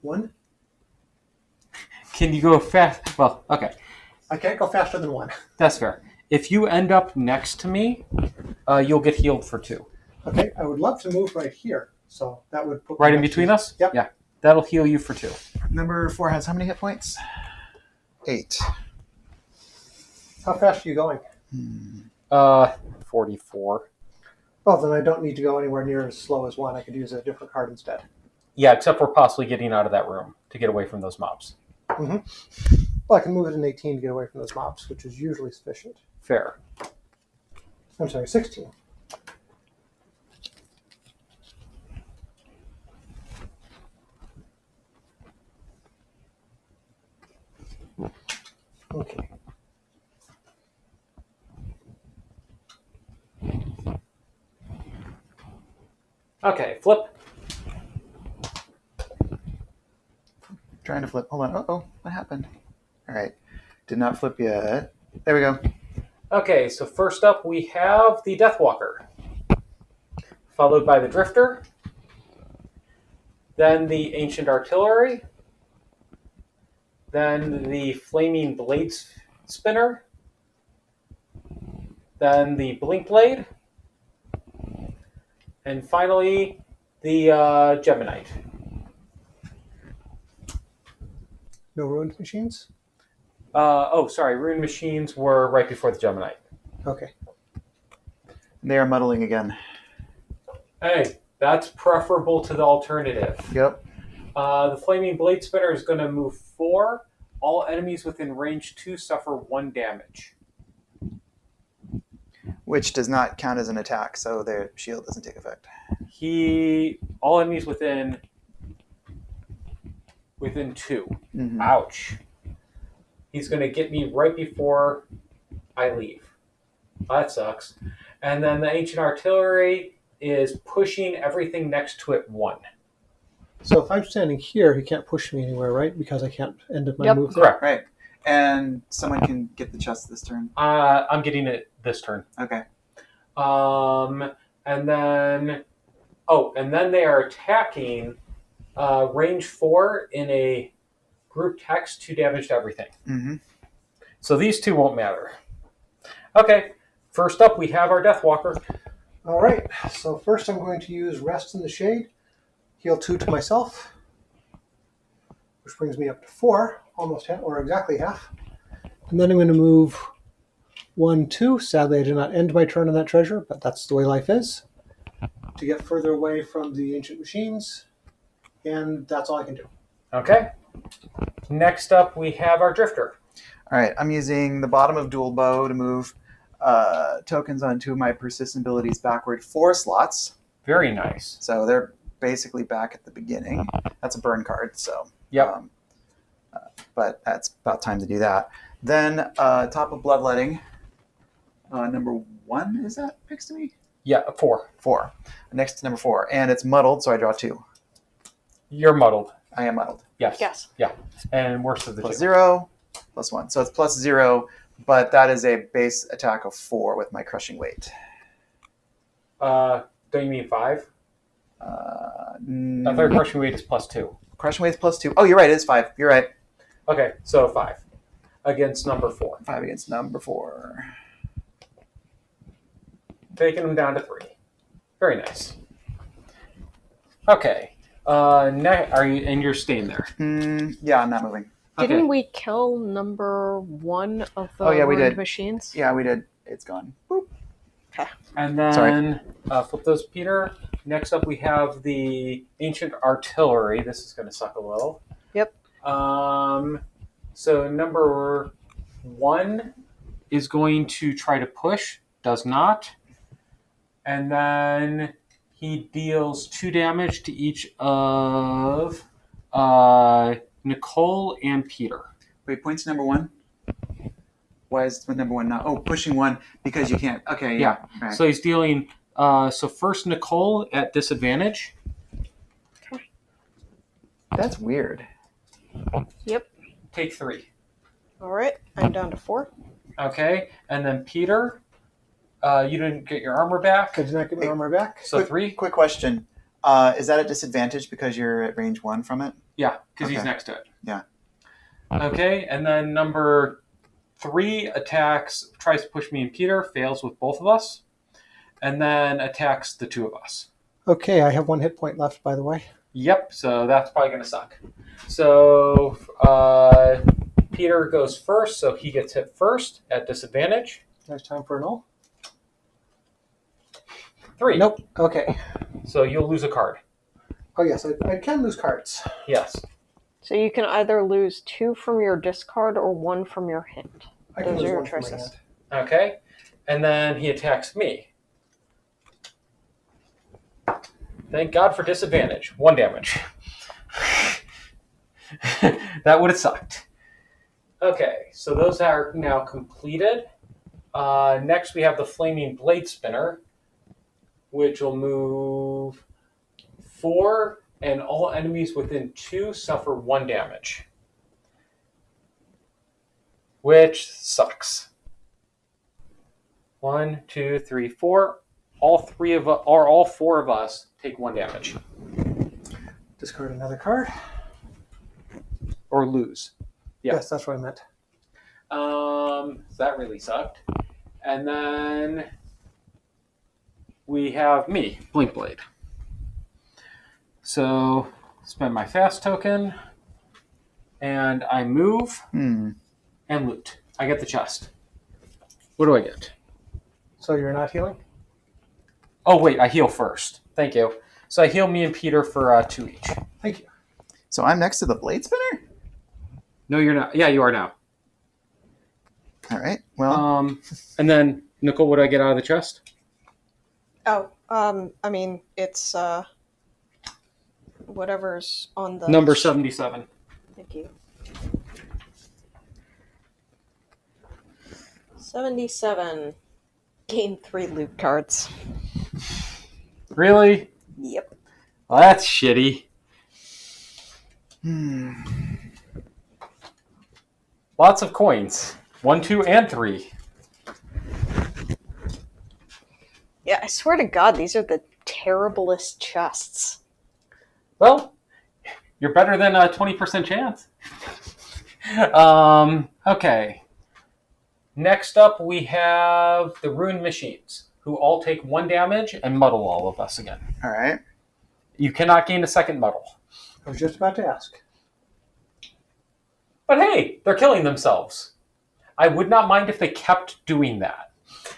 One. Can you go fast? Well, okay, I can't go faster than one. that's fair. If you end up next to me, you'll get healed for 2. Okay, I would love to move right here. So that would put me Right in next between to- us? Yep. Yeah, that'll heal you for 2. Number 4 has how many hit points? 8. How fast are you going? 44. Oh, then I don't need to go anywhere near as slow as one. I could use a different card instead. Yeah, except for possibly getting out of that room to get away from those mobs. Well, I can move it in 18 to get away from those mobs, which is usually sufficient. Fair. I'm sorry, 16. Okay. Okay, flip. Trying to flip. Hold on. Uh-oh. What happened? All right. Did not flip yet. There we go. Okay, so first up we have the Deathwalker, followed by the Drifter, then the Ancient Artillery, then the Flaming Blade Spinner, then the Blink Blade, and finally the Geminite. No ruined machines? Sorry, Rune Machines were right before the Geminite. Okay. They are muddling again. Hey, that's preferable to the alternative. Yep. The Flaming Blade Spinner is going to move 4. All enemies within range 2 suffer 1 damage. Which does not count as an attack, so their shield doesn't take effect. All enemies within 2. Mm-hmm. Ouch. He's going to get me right before I leave. That sucks. And then the Ancient Artillery is pushing everything next to it 1. So if I'm standing here, he can't push me anywhere, right? Because I can't end up my Yep. move there? Correct. Right. And someone can get the chest this turn. I'm getting it this turn. Okay. And then they are attacking range 4 in a group text, 2 damage to everything. Mm-hmm. So these 2 won't matter. Okay, first up we have our Deathwalker. All right. So first I'm going to use Rest in the Shade, heal 2 to myself, which brings me up to 4, almost half, or exactly half. And then I'm going to move 1, 2. Sadly, I did not end my turn on that treasure, but that's the way life is. To get further away from the ancient machines, and that's all I can do. Okay. Next up we have our Drifter. All right. I'm using the bottom of Dual Bow to move tokens on 2 of my persistent abilities backward 4 slots. Very nice. So they're basically back at the beginning. That's a burn card, so. Yep. But that's about time to do that. Then top of Bloodletting, number 1, is that next to me? Yeah, 4. 4. Next to number 4. And it's muddled, so I draw 2. You're muddled. I am muddled. Yes. Yes. Yeah. And worst of the Plus 2. 0, plus 1. So it's plus 0, but that is a base attack of 4 with my crushing weight. Don't you mean 5? I thought crushing weight is plus 2. Crushing weight is plus 2. Oh, you're right. It is 5. You're right. Okay, so 5 against number 4. 5 against number 4. Taking them down to 3. Very nice. Okay. You're staying there. Yeah, I'm not moving. Didn't Okay. we kill number 1 of the Oh, yeah, we ruined did. machines? Yeah, we did. It's gone. Boop. And then Sorry. flip those, Peter. Next up, we have the Ancient Artillery. This is going to suck a little. Yep. So number 1 is going to try to push. Does not. And then he deals 2 damage to each of Nicole and Peter. Wait, points number 1? Why is number 1 not? Oh, pushing 1 because you can't. Okay, yeah. Right. So he's dealing. So first, Nicole at disadvantage. That's weird. Yep. Take 3. All right. I'm down to 4. Okay, and then Peter, you didn't get your armor back. I did not get my armor back. So 3. Quick question. Is that a disadvantage because you're at range 1 from it? Yeah, because he's Okay. next to it. Yeah. Okay, and then number 3 attacks, tries to push me and Peter, fails with both of us, and then attacks the 2 of us. Okay, I have 1 hit point left, by the way. Yep, so that's probably going to suck. So Peter goes first, so he gets hit first at disadvantage. There's time for an all. 3. Nope. Okay. So you'll lose a card. Oh yes, I can lose cards. Yes. So you can either lose 2 from your discard or 1 from your hand. I can Those lose are your 1 from my choices. hand. Okay, and then he attacks me. Thank God for disadvantage. 1 damage. That would have sucked. Okay, so those are now completed. Next, we have the Flaming Blade Spinner, which will move 4, and all enemies within 2 suffer 1 damage. Which sucks. 1, 2, 3, 4. All 4 of us take 1 damage. Discard another card. Or lose. Yeah. Yes, that's what I meant. That really sucked. And then we have me, Blink Blade. So spend my fast token, and I move and loot. I get the chest. What do I get? So you're not healing? Oh wait, I heal first. Thank you. So I heal me and Peter for 2 each. Thank you. So I'm next to the blade spinner? No, you're not. Yeah, you are now. All right. Well, And then Nicole, what do I get out of the chest? Oh, I mean, it's whatever's on the Number 77. Thank you. 77. Gain 3 loot cards. Really? Yep. Well, that's shitty. Lots of coins. 1, 2, and 3. Yeah, I swear to God, these are the terriblest chests. Well, you're better than a 20% chance. Okay. Next up, we have the Ruined Machines, who all take 1 damage and muddle all of us again. all right. You cannot gain a second muddle. I was just about to ask. But hey, they're killing themselves. I would not mind if they kept doing that.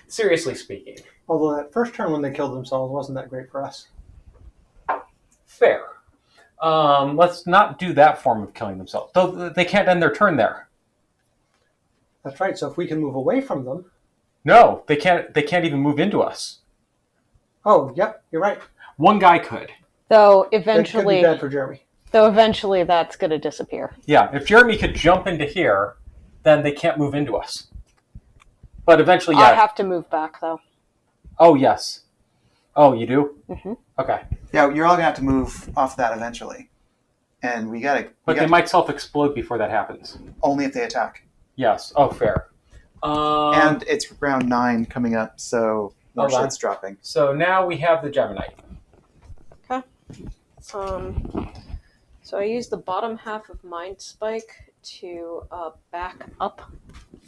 Seriously speaking. Although that first turn when they killed themselves wasn't that great for us. Fair. Let's not do that form of killing themselves. Though they can't end their turn there. That's right. So if we can move away from them. No, they can't. They can't even move into us. Oh, yep, you're right. One guy could. Though That could eventually, be bad for Jeremy. that's going to disappear. Yeah, if Jeremy could jump into here, then they can't move into us. But eventually, yeah. I have to move back though. Oh, yes. Oh, you do? Mm-hmm. Okay. Yeah, you're all gonna have to move off that eventually, and we gotta. But they might self-explode before that happens. only if they attack. Yes. Oh, fair. And it's round 9 coming up, so more Hold on. shit's dropping. So now we have the Gemini. So I use the bottom half of Mind Spike to back up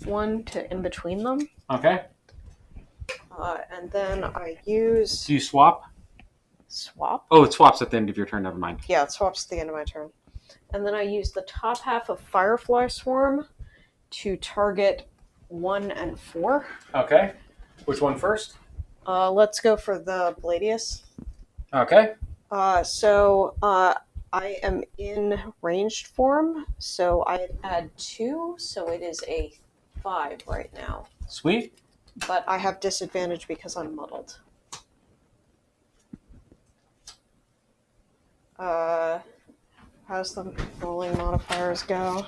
1 to in between them. Okay. And then I use Do you swap? swap. Oh, it swaps at the end of your turn. Never mind. Yeah, it swaps at the end of my turn. And then I use the top half of Firefly Swarm to target 1 and 4. Okay. Which one first? Let's go for the Bladius. Okay. I am in ranged form, so I add 2, so it is a 5 right now. Sweet. But I have disadvantage because I'm muddled. How's the rolling modifiers go?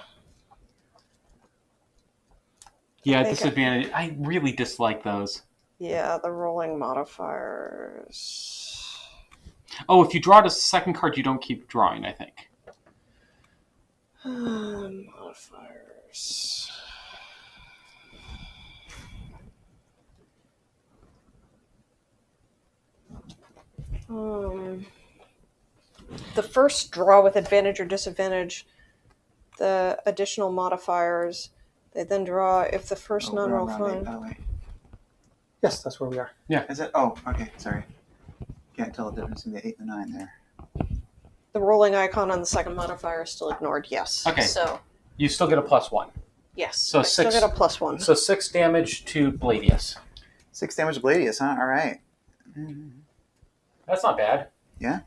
Yeah, I think disadvantage. I really dislike those. Yeah, the rolling modifiers. Oh, if you draw the second card, you don't keep drawing, I think. Modifiers. The first draw with advantage or disadvantage, the additional modifiers. They then draw if the first non-roll round eight, by the way. Yes, that's where we are. Is it? Oh, okay. Sorry. Can't tell the difference between the 8 and the 9 there. The rolling icon on the second modifier is still ignored. Yes. Okay. So You still get a +1. yes. So I still 6 get a +1. So 6 damage to Bladius. 6 damage to Bladius, huh? All right. That's not bad. Yeah.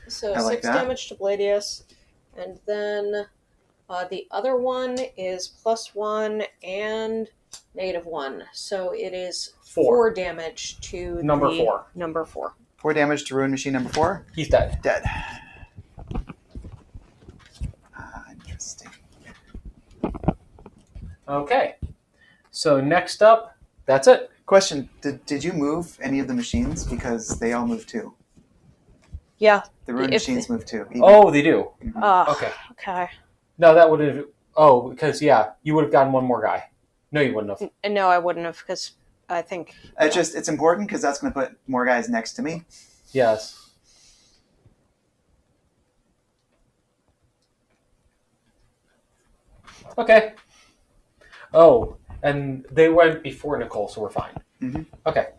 So I like 6 that. damage to Bladius, and then the other one is +1 and -1. So it is 4 damage to Number the 4. Number 4. 4 damage to Ruin Machine number 4. He's dead. Dead. Interesting. Okay. So next up, that's it. Question: Did you move any of the machines because they all move too? Yeah. The Ruin If- machines move too. even- Oh, they do. Okay. Okay. Okay. No, that would have. Oh, because you would have gotten one more guy. No, you wouldn't have. No, I wouldn't have, because I think. It's important because that's going to put more guys next to me. Yes. Okay. Oh, and they went before Nicole, so we're fine. Mhm. Okay.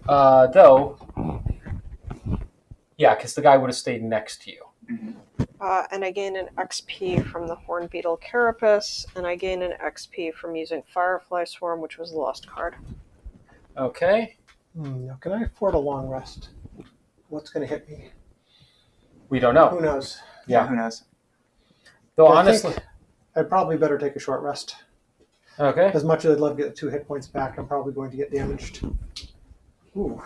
Though, yeah, because the guy would have stayed next to you. And I gain an XP from the Horn Beetle Carapace, and I gain an XP from using Firefly Swarm, which was the lost card. Okay. Now, can I afford a long rest? What's going to hit me? We don't know. Who knows? Yeah. Who knows? Though I honestly, think I'd probably better take a short rest. okay. As much as I'd love to get 2 hit points back, I'm probably going to get damaged. Ooh.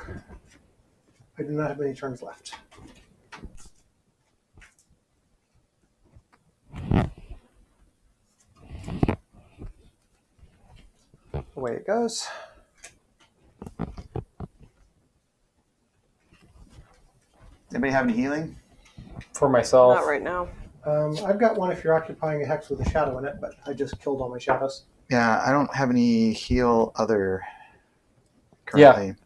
I do not have many turns left. Away it goes. Anybody have any healing? For myself. Not right now. I've got one if you're occupying a hex with a shadow in it, but I just killed all my shadows. Yeah, I don't have any heal other currently.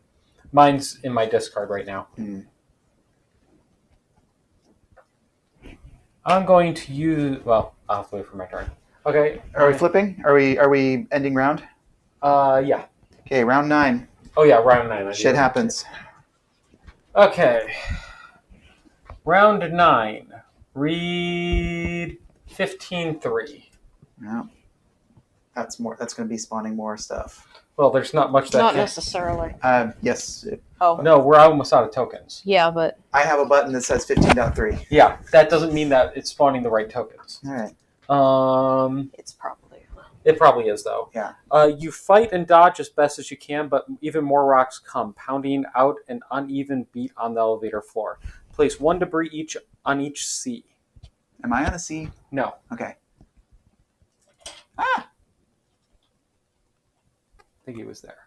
Mine's in my discard right now. I'm going to use. Well, I'll have to wait for my turn. Okay. Are we flipping? Are we ending round? Yeah. Okay, round 9. Oh yeah, round 9. Shit happens. Okay. Round 9. Read 15-3. Yeah. That's going to be spawning more stuff. Well, there's not much that Not can... necessarily. Yes. Oh. No, we're almost out of tokens. Yeah, but. I have a button that says 15.3. Yeah, that doesn't mean that it's spawning the right tokens. All right. It's probably. It probably is, though. Yeah. You fight and dodge as best as you can, but even more rocks come, pounding out an uneven beat on the elevator floor. Place 1 debris each on each C. Am I on a C? No. Okay. I think he was there.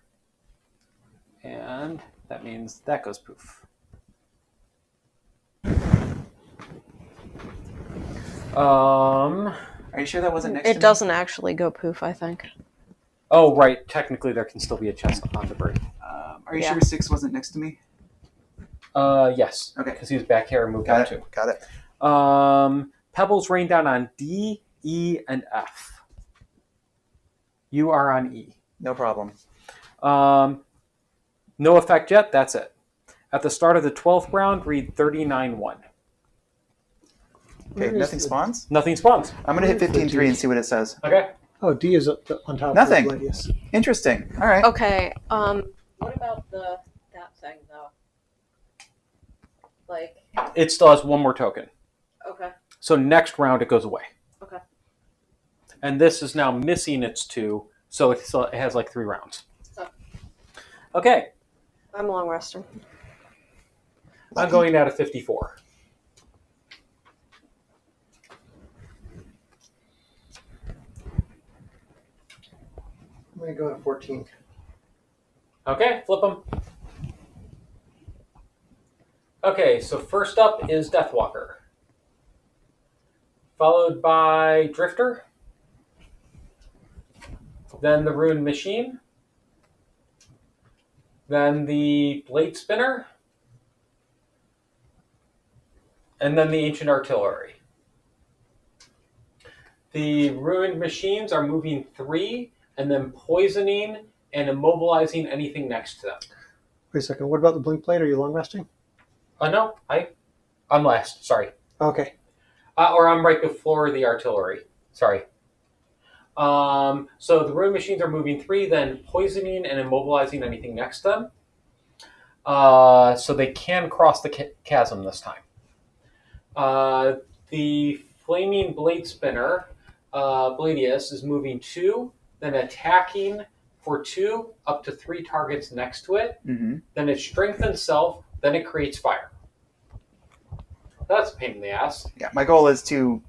And that means that goes poof. Are you sure that wasn't next to me? It doesn't actually go poof, I think. Oh, right. Technically, there can still be a chest on debris. Are you Yeah. sure 6 wasn't next to me? Yes. Okay. Because he was back here and moved Got up it. too. Got it. Pebbles rain down on D, E, and F. You are on E. No problem. No effect yet. That's it. At the start of the 12th round, read 39-1. Okay, Where is nothing the- spawns? Nothing spawns. I'm going to hit 15.3 and see what it says. Okay. Oh, D is on top Nothing. of Gladius. Interesting. All right. Okay, what about that thing, though? Like, It still has one more token. okay. So next round it goes away. Okay. And this is now missing its 2, so it has like 3 rounds. Oh. Okay, I'm long resting. I'm going out of 54. I'm going to go to 14. Okay, flip them. Okay, so first up is Deathwalker, followed by Drifter, then the Ruined Machine, then the Blade Spinner, and then the Ancient Artillery. The Ruined Machines are moving 3 and then poisoning and immobilizing anything next to them. Wait a second. What about the blink blade? Are you long resting? No, I'm last. Sorry. Okay. Or I'm right before the artillery. Sorry. So the Ruined Machines are moving 3, then poisoning and immobilizing anything next to them. So they can cross the chasm this time. The Flaming Blade Spinner, Bladius, is moving 2, then attacking for 2 up to 3 targets next to it. Mm-hmm. Then it strengthens self, then it creates fire. That's a pain in the ass. Yeah, my goal is to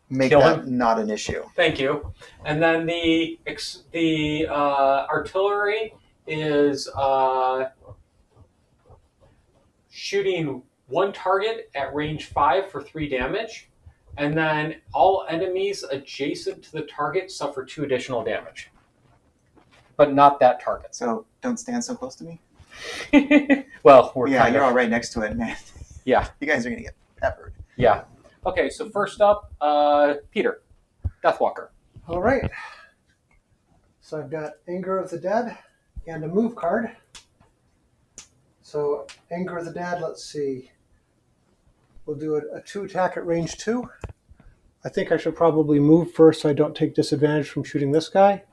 make Kill that him? not an issue. Thank you. And then the artillery is shooting 1 target at range 5 for 3 damage. And then all enemies adjacent to the target suffer 2 additional damage. But not that target. So don't stand so close to me. Well, we're Yeah, kind you're of... all right next to it, man. Yeah. You guys are going to get peppered. Yeah. Okay, so first up, Peter, Deathwalker. All right. So I've got Anger of the Dead and a move card. So Anger of the Dead, let's see. We'll do a 2 attack at range 2. I think I should probably move first so I don't take disadvantage from shooting this guy.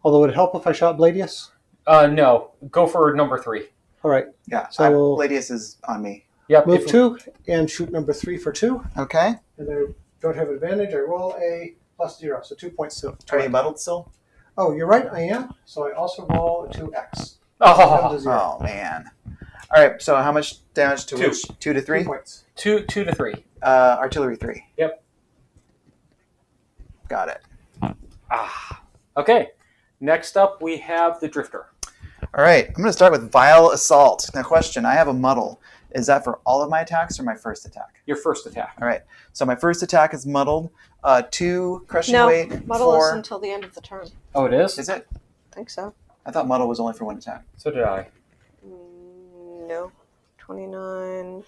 Although it'd help if I shot Bladius. No, go for number 3. All right. Yeah, So- Bladius is on me. Yep. Move 2 and shoot number 3 for 2. Okay. And I don't have advantage. I roll a +0, so 2 points. So Are you muddled still? Oh, you're right. I am. So I also roll a 2x. Oh, Down to 0. Oh, man. All right, so how much damage to 2. which? 2 to 3? 3 points. 2 to 3. Artillery 3. Yep. Got it. Okay. Next up, we have the Drifter. All right, I'm going to start with Vile Assault. Now, question, I have a muddle. Is that for all of my attacks or my first attack? Your first attack. All right, so my first attack is muddled. 2 crushing No, weight. muddle 4. is until the end of the turn. Oh, it is? Is it? I think so. I thought muddle was only for 1 attack. So did I. No. 29.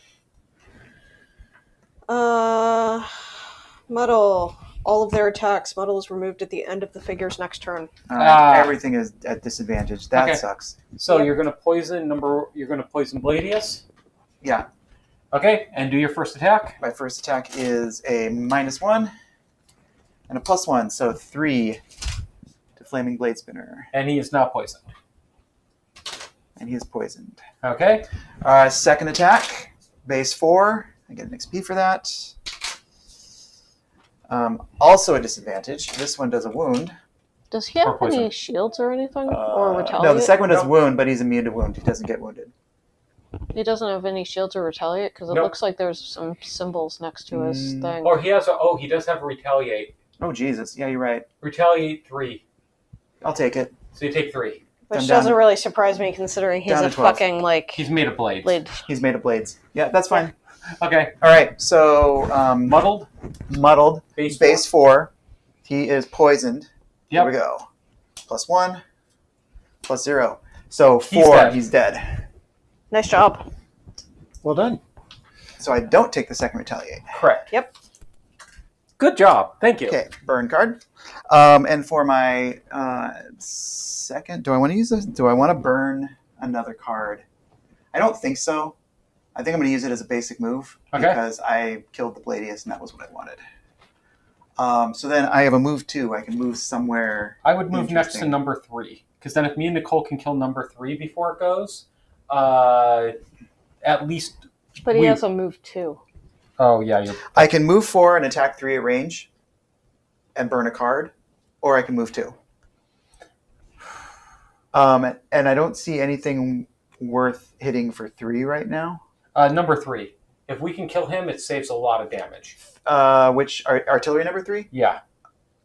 Muddle. All of their attacks. Muddle is removed at the end of the figure's next turn. All right, Ah. everything is at disadvantage. That Okay. sucks. So Yep. you're gonna poison Bladius. Yeah, Okay, and do your first attack. my first attack is a -1 and a +1, so 3 to Flaming Blade Spinner, And he is not poisoned. and he is poisoned. Okay. Second attack, base 4. I get an XP for that. Also a disadvantage. This one does a wound. Does he have Or poison. any shields or anything? Or retaliate? No, the second one does No. wound, but he's immune to wound. He doesn't get wounded. He doesn't have any shields or retaliate? Because it Nope. looks like there's some symbols next to his thing. Or he has he does have a retaliate. Oh, Jesus. Yeah, you're right. Retaliate 3. I'll take it. So you take 3. Which I'm down doesn't to- really surprise me considering he's down a to 12. fucking, like, He's made of blades. blade. He's made of blades. Yeah, that's fine. Okay. All right, so Muddled. muddled. Base. Base 4. He is poisoned. Here Yep. we go. +1, +0. So He's 4, dead. he's dead. Nice job. Well done. So I don't take the second retaliate. Correct. Yep. Good job. Thank you. Okay, burn card. And for my second, do I want to use this? Do I want to burn another card? I don't think so. I think I'm going to use it as a basic move Okay. because I killed the Bladius and that was what I wanted. So then I have a move 2. I can move somewhere. I would move next to Interesting. number 3. Because then if me and Nicole can kill number 3 before it goes, at least But he also moved 2. Oh, yeah. I can move 4 and attack 3 at range and burn a card, or I can move 2. And I don't see anything worth hitting for 3 right now. Number 3. If we can kill him, it saves a lot of damage. Which artillery number 3? Yeah.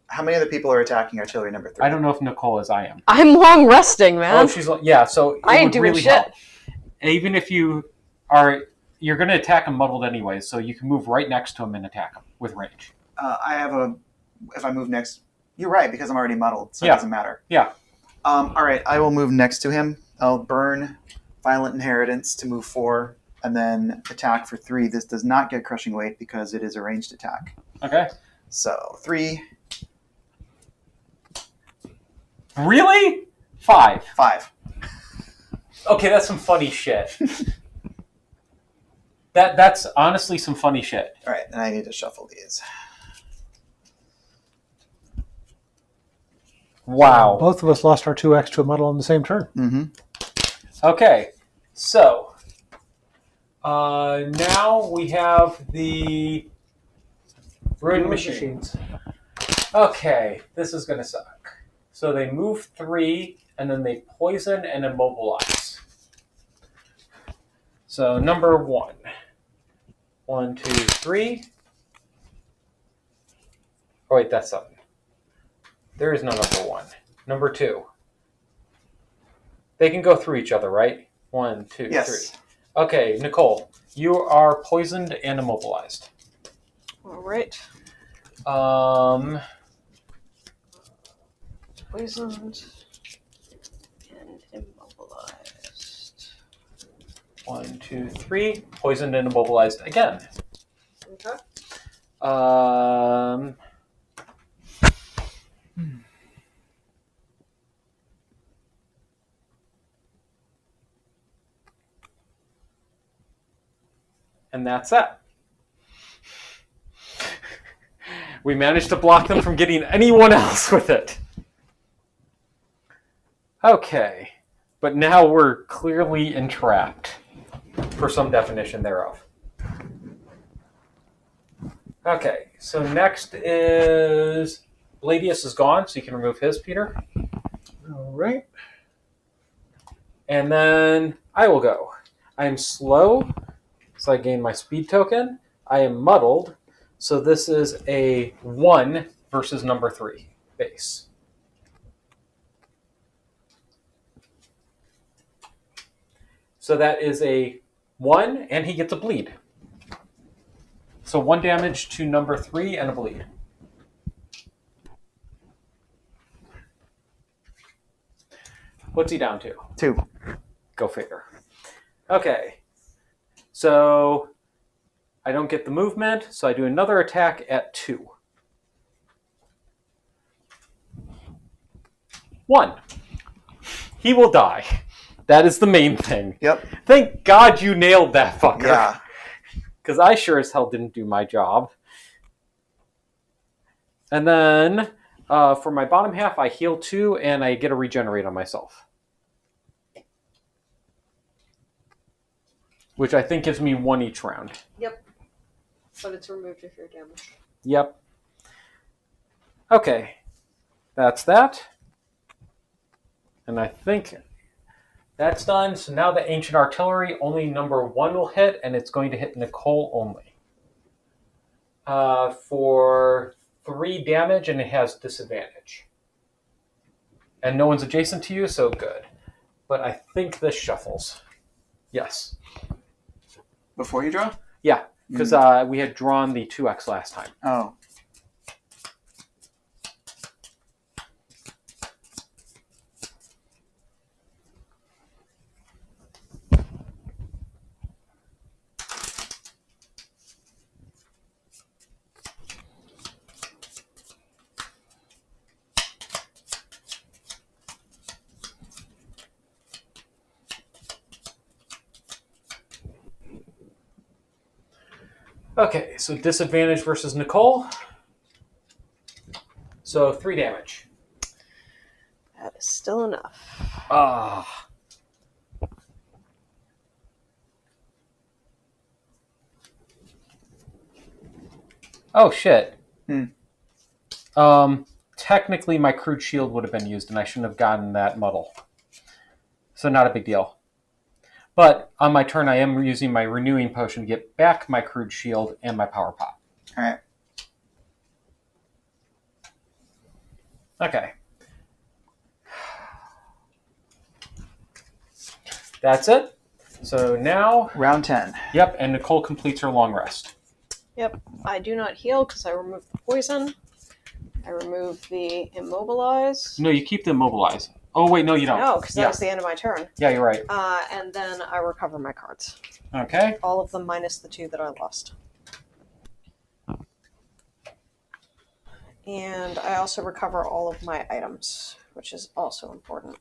How many other people are attacking artillery number 3? I don't know if Nicole is. I am. I'm long resting, man. Oh, she's yeah. So it I ain't would doing really shit. help. Even if you're going to attack him muddled anyways, so you can move right next to him and attack him with range. If I move next, you're right, because I'm already muddled, so Yeah. it doesn't matter. Yeah. All right, I will move next to him. I'll burn Violent Inheritance to move 4, and then attack for 3. This does not get crushing weight because it is a ranged attack. Okay. So 3. Really? 5. 5. Okay, that's some funny shit. That's honestly some funny shit. All right, and I need to shuffle these. Wow. Both of us lost our 2x to a muddle on the same turn. Mm-hmm. Okay, so now we have the Ruined Machines. Okay, this is going to suck. So they move 3, and then they poison and immobilize. So number 1. 1, 2, 3. Oh, wait, that's 7. There is no number 1. Number 2. They can go through each other, right? 1, 2, Yes. 3. Okay, Nicole, you are poisoned and immobilized. All right. Poisoned and immobilized. 1, 2, 3. Poisoned and immobilized again. Okay. And that's that. We managed to block them from getting anyone else with it. Okay, but now we're clearly entrapped, for some definition thereof. Okay, so next is Bladius is gone, so you can remove his, Peter. All right. And then I will go. I am slow, so I gain my speed token. I am muddled, so this is a 1 versus number 3 base. So that is a 1, and he gets a bleed. So 1 damage to number 3 and a bleed. What's he down to? 2. Go figure. Okay. So I don't get the movement, so I do another attack at 2. 1. He will die. That is the main thing. Yep. Thank God you nailed that fucker. Yeah. Because I sure as hell didn't do my job. And then for my bottom half, I heal 2 and I get a regenerate on myself. Which I think gives me 1 each round. Yep. But it's removed if you're damaged. Yep. Okay. That's that. And I think that's done. So now the Ancient Artillery, only number 1 will hit, and it's going to hit Nicole only. For 3 damage, and it has disadvantage. And no one's adjacent to you, so good. But I think this shuffles. Yes. Before you draw? Yeah, because we had drawn the 2x last time. Oh. Okay, so disadvantage versus Nicole. So 3 damage. That is still enough. Ah. Oh, shit. Hmm. Technically, my crude shield would have been used, and I shouldn't have gotten that muddle. So not a big deal. But on my turn, I am using my renewing potion to get back my crude shield and my power pot. All right. Okay. That's it. So now, Round 10. yep, and Nicole completes her long rest. Yep. I do not heal because I remove the poison. I remove the immobilize. No, you keep them immobilized. Oh, wait, no, you don't. No, because that was the end of my turn. Yeah, you're right. And then I recover my cards. Okay. All of them minus the 2 that I lost. And I also recover all of my items, which is also important.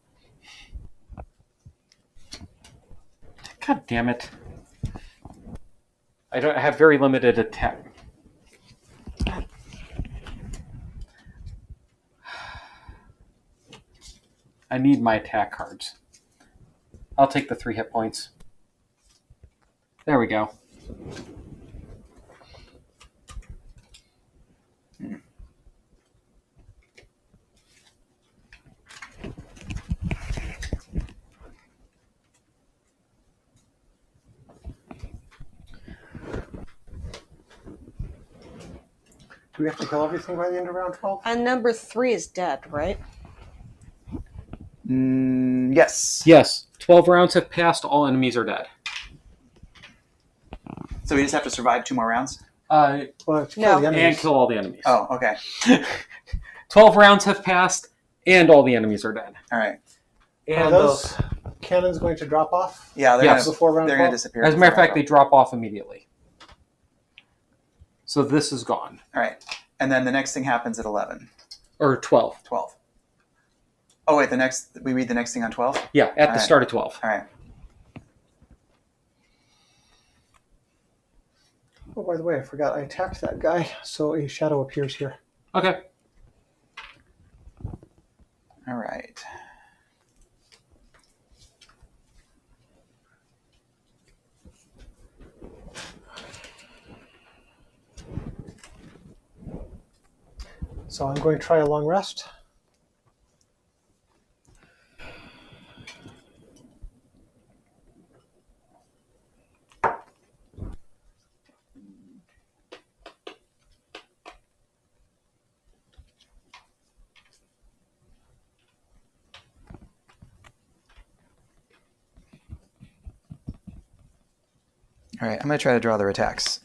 God damn it. I have very limited attack. I need my attack cards. I'll take the 3 hit points. There we go. Do we have to kill everything by the end of round 12? And number 3 is dead, right? Yes. Yes. 12 rounds have passed. All enemies are dead. So we just have to survive 2 more rounds? Well, to kill No. the And enemies. kill all the enemies. Oh, okay. 12 rounds have passed, and all the enemies are dead. All right. Are And those cannons going to drop off Yeah, they're Yes. gonna, before round they're 12? gonna disappear. as a matter of before fact, they round drop off immediately. So this is gone. 12. All right. And then the next thing happens at 11. Or 12. 12. Oh, wait, we read the next thing on 12? Yeah, at the Alright. start of 12. All right. Oh, by the way, I forgot. I attacked that guy, so a shadow appears here. Okay. All right. So I'm going to try a long rest. All right, I'm going to try to draw their attacks.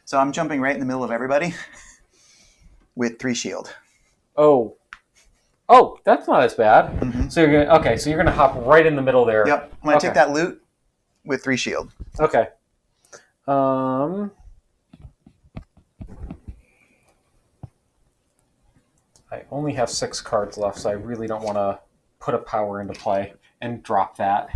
So I'm jumping right in the middle of everybody with 3 shield. Oh. Oh, that's not as bad. Mhm. So you're gonna so you're gonna hop right in the middle there. Yep, I'm going to Okay. take that loot with 3 shield. Okay. I only have 6 cards left, so I really don't want to put a power into play and drop that.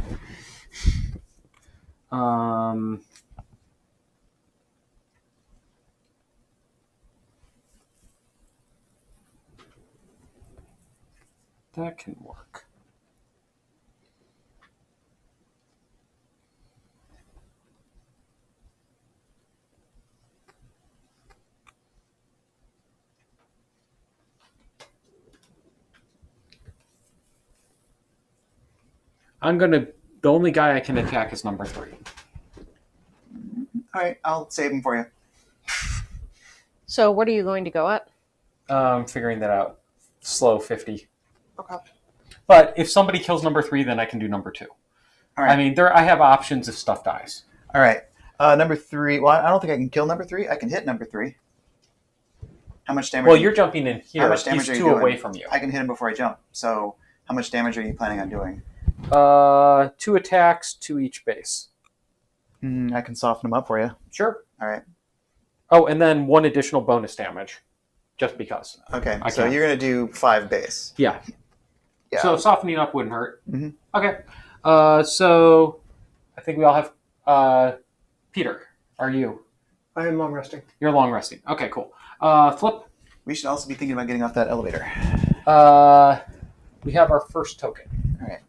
That can work. The only guy I can attack is number 3. All right, I'll save them for you. So what are you going to go at? Figuring that out. Slow 50. Okay. But if somebody kills number 3, then I can do number 2. All right. I mean, I have options if stuff dies. All right. Number 3. Well, I don't think I can kill number 3. I can hit number 3. How much damage? Well, you're jumping in here. How much damage He's are you 2 doing? away from you. I can hit him before I jump. So how much damage are you planning on doing? 2 attacks, 2 each base. I can soften him up for you. Sure. All right. Oh, and then 1 additional bonus damage. Just because. Okay. I So can. you're going to do 5 base. Yeah. Yeah. So softening up wouldn't hurt. Mhm. Okay. So I think we all have... Peter, are you? I am long resting. You're long resting. Okay, cool. Flip. We should also be thinking about getting off that elevator. We have our first token. All right.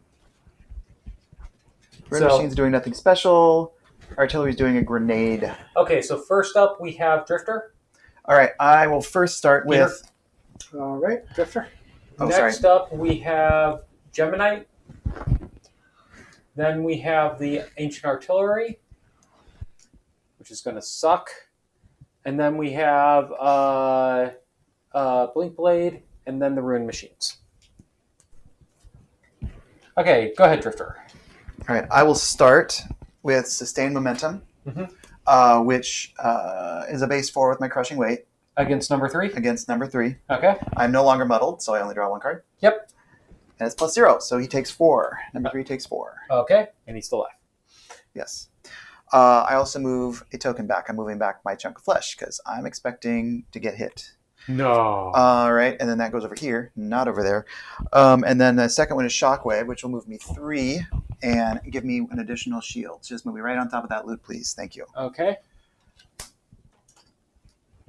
Red machine's doing nothing special. Artillery's doing a grenade. Okay, so first up we have Drifter. All right, I will first start with. All right, Drifter. Oh, Next up we have Geminite. Then we have the Ancient Artillery, which is going to suck. And then we have Blink Blade, and then the Ruin Machines. Okay, go ahead, Drifter. All right, I will start with Sustained Momentum, which is a base 4 with my Crushing Weight. Against number 3? Against number 3. Okay. I'm no longer muddled, so I only draw 1 card. Yep. And it's +0, so he takes 4. Number 3 takes 4. Okay, and he's still alive. Yes. I also move a token back. I'm moving back my chunk of flesh because I'm expecting to get hit. No. All right, and then that goes over here, not over there. And then the second one is Shockwave, which will move me 3 and give me an additional shield. Just move me right on top of that loot, please. Thank you. Okay.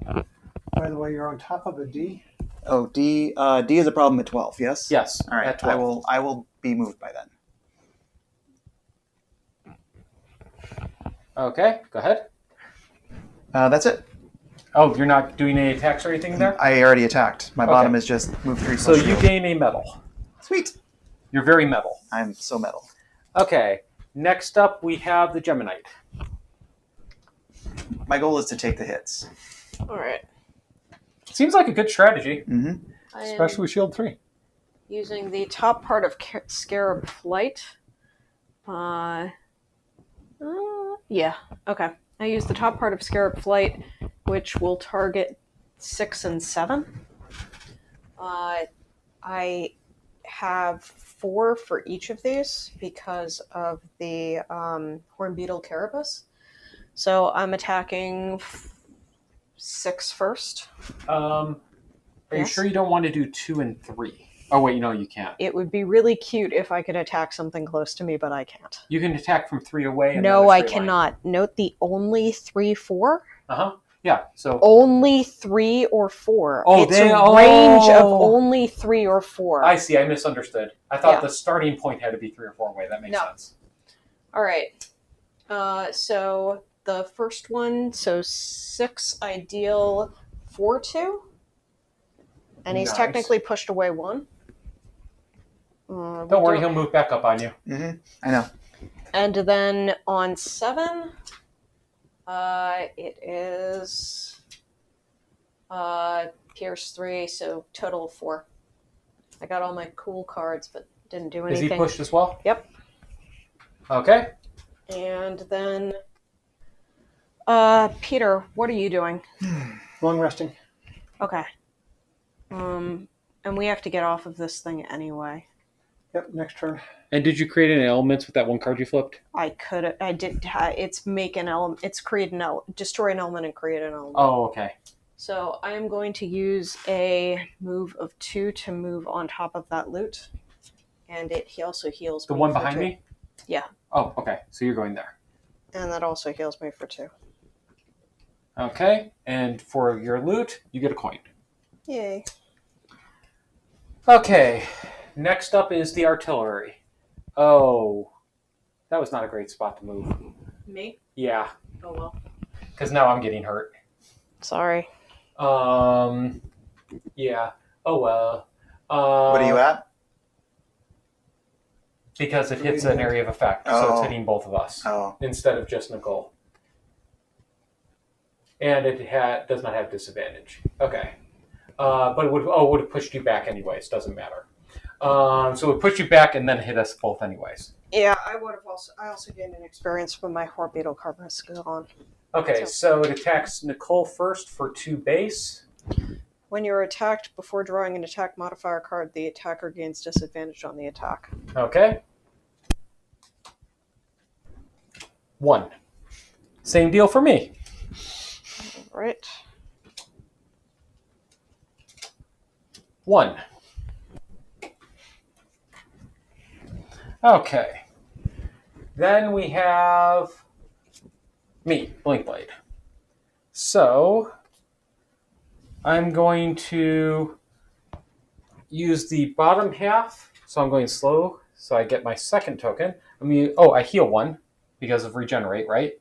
By the way, you're on top of a D. Oh, D is a problem at 12, yes? Yes. All right, at 12. I will be moved by then. Okay, go ahead. That's it. Oh, you're not doing any attacks or anything there? I already attacked. My Okay. bottom is just move 3. So you shield. gain a medal. Sweet. You're very metal. I'm so metal. Okay, next up we have the Geminite. My goal is to take the hits. All right. Seems like a good strategy. Mm-hmm. I am Especially with Shield 3. using the top part of Scarab Flight. Yeah, okay. I use the top part of Scarab Flight, which will target 6 and 7. I have 4 for each of these because of the Hornbeetle Carapace. So I'm attacking 6 first. Are you Yes. sure you don't want to do 2 and 3? Oh wait, no, you can't. It would be really cute if I could attack something close to me, but I can't. You can attack from 3 away. And No, then a I straight line. cannot. Note the only 3/4. Yeah. So Only 3 or 4. Oh, it's they- a range of oh. only 3 or 4. I see. I misunderstood. I thought Yeah. the starting point had to be 3 or 4 away. That makes No. sense. All right. So the first one, so 6, I deal 4 to, and he's Nice. technically pushed away 1. Don't worry, he'll move back up on you. Mm-hmm. I know. And then on 7, it is Pierce 3, so total of 4. I got all my cool cards, but didn't do Is anything. he pushed as well? Yep. Okay. And then, Peter, what are you doing? Long resting. Okay. And we have to get off of this thing anyway. Yep, next turn. And did you create any elements with that one card you flipped? I did. It's make an element. It's create an element. Destroy an element and create an element. Oh, okay. So I am going to use a move of 2 to move on top of that loot, and he also heals The me one for behind 2. me? Yeah. Oh, okay. So you're going there. And that also heals me for 2. Okay. And for your loot, you get a coin. Yay. Okay. Next up is the artillery. Oh, that was not a great spot to move. Me? Yeah, Oh well. because now I'm getting hurt. Sorry. Yeah. Oh well. What are you at? Because it hits an area of effect, so Oh. it's hitting both of us Oh. instead of just Nicole. And it does not have disadvantage. Okay. But it would have pushed you back anyways. Doesn't matter. So it would push you back and then hit us both anyways. Yeah, I also gained an experience when my Horbeetle Carapace is on. Okay, so it attacks Nicole first for 2 base. When you're attacked before drawing an attack modifier card, the attacker gains disadvantage on the attack. Okay. 1. Same deal for me. All right. 1. Okay. Then we have me, Blink Blade. So I'm going to use the bottom half. So I'm going slow, So I get my second token. I heal 1 because of regenerate, right?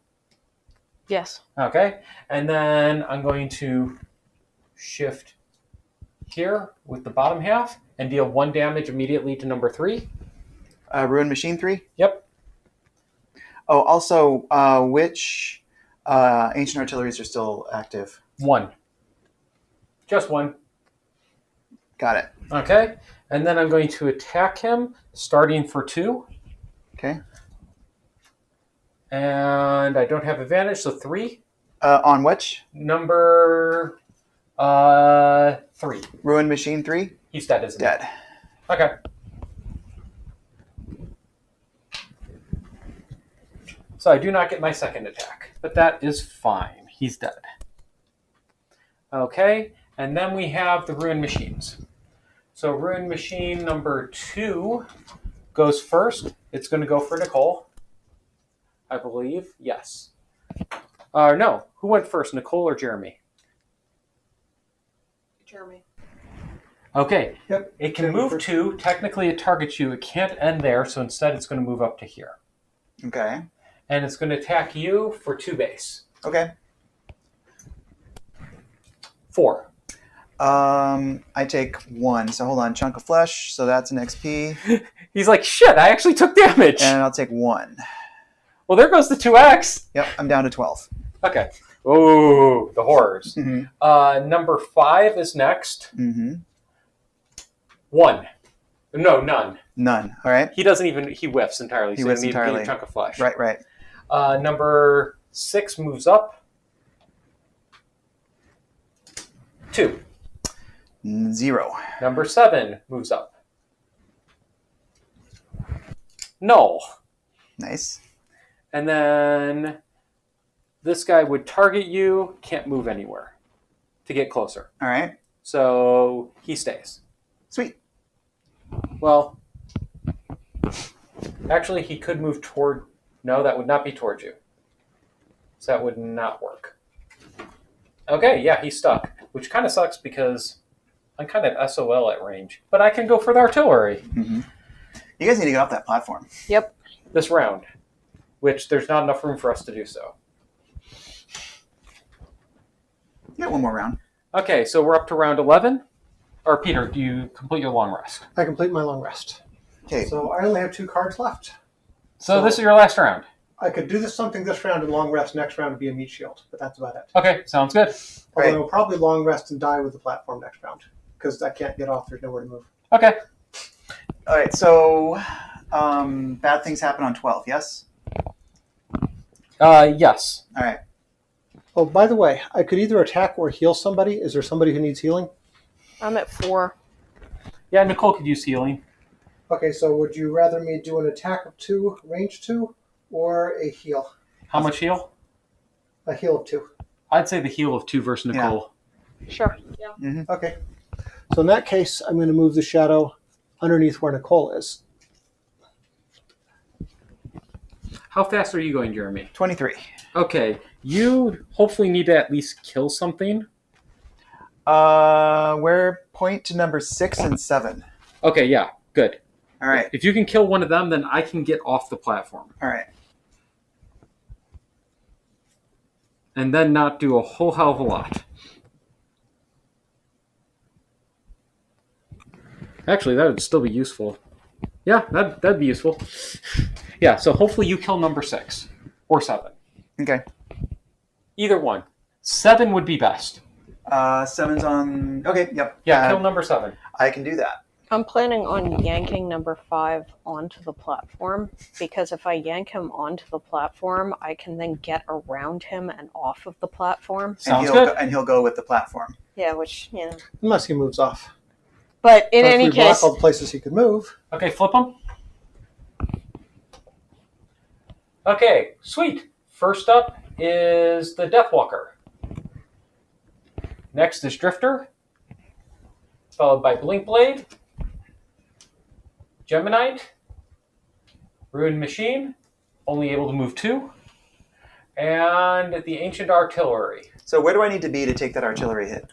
Yes. Okay. And then I'm going to shift here with the bottom half and deal 1 damage immediately to number 3. Ruin Machine 3? Yep. Oh, also, which ancient artilleries are still active? 1. Just 1. Got it. Okay. And then I'm going to attack him, starting for 2. Okay. And I don't have advantage, so 3. On which? Number 3. Ruin Machine 3? He's dead, isn't he? Dead. Okay. So I do not get my second attack, but that is fine. He's dead. Okay, and then we have the Ruin Machines. So Ruin Machine number 2 goes first. It's going to go for Nicole, I believe. Yes. No, who went first, Nicole or Jeremy? Jeremy. Okay. Yep. It can Jeremy move first. 2. Technically, it targets you. It can't end there, so instead it's going to move up to here. Okay. And it's going to attack you for 2 base. Okay. 4. I take 1. So hold on. Chunk of flesh. So that's an XP. He's like, shit, I actually took damage. And I'll take 1. Well, there goes the 2x. Yep. I'm down to 12. Okay. Ooh, the horrors. Mm-hmm. Number 5 is next. Mm-hmm. 1. No, none. None. All right. He doesn't even, he whiffs entirely. He so whiffs you need entirely. a chunk of flesh. Right, right. Number 6 moves up. 2. 0. Number 7 moves up. Null. Nice. And then this guy would target you, can't move anywhere to get closer. All right. So he stays. Sweet. Well, actually, he could move toward... No, that would not be towards you. So that would not work. Okay, yeah, he's stuck. Which kind of sucks because I'm kind of SOL at range. But I can go for the artillery Mm-hmm. You guys need to get off that platform. Yep. this round. Which there's not enough room for us to do so. You got one more round. Okay, so we're up to round 11. Or Peter, do you complete your long rest? I complete my long rest. Okay. So I only have 2 cards left. So this is your last round. I could do something this round and long rest. Next round would be a meat shield, but that's about it. Okay, sounds good. Although Right. I will probably long rest and die with the platform next round because I can't get off. There's nowhere to move. Okay. All right. So bad things happen on 12. Yes. Yes. All right. Oh, by the way, I could either attack or heal somebody. Is there somebody who needs healing? I'm at 4. Yeah, Nicole could use healing. Okay, so would you rather me do an attack of 2, range 2, or a heal? How much heal? A heal of 2. I'd say the heal of 2 versus Nicole. Sure. Okay. So in that case, I'm going to move the shadow underneath where Nicole is. How fast are you going, Jeremy? 23. Okay, you hopefully need to at least kill something. We're point to number 6 and 7. Okay, yeah, good. All right. If you can kill one of them, then I can get off the platform. All right. And then not do a whole hell of a lot. Actually, that would still be useful. Yeah, that'd be useful. Yeah, so hopefully you kill number 6. Or 7. Okay. Either one. 7 would be best. 7's on. Okay. Yep. Yeah, kill number 7. I can do that. I'm planning on yanking number 5 onto the platform, because if I yank him onto the platform, I can then get around him and off of the platform. Sounds and he'll good. And he'll go with the platform. Yeah, which, you know. Unless he moves off. But in But if any we block case, all the places he could move. Okay, flip them. Okay, sweet. First up is the Deathwalker. Next is Drifter, followed by Blinkblade, Geminite, Ruined Machine, only able to move 2, and the Ancient Artillery. So where do I need to be to take that artillery hit?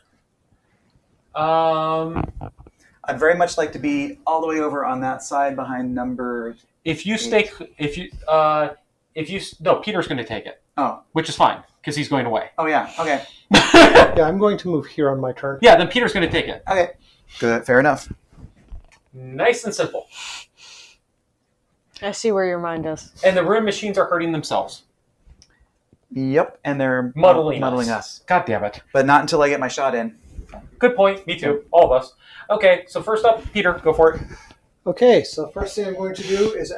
I I'd very much like to be all the way over on that side behind number. If you stay, no, Peter's going to take it. Oh. Which is fine because he's going away. Oh yeah. Okay. Yeah, I'm going to move here on my turn. Yeah, then Peter's going to take it. Okay. Good. Fair enough. Nice and simple. I see where your mind is. And the rune machines are hurting themselves. Yep, and they're Muddling us. God damn it. But not until I get my shot in. Good point. Me too. All of us. Okay, so first up, Peter, go for it. Okay, so first thing I'm going to do is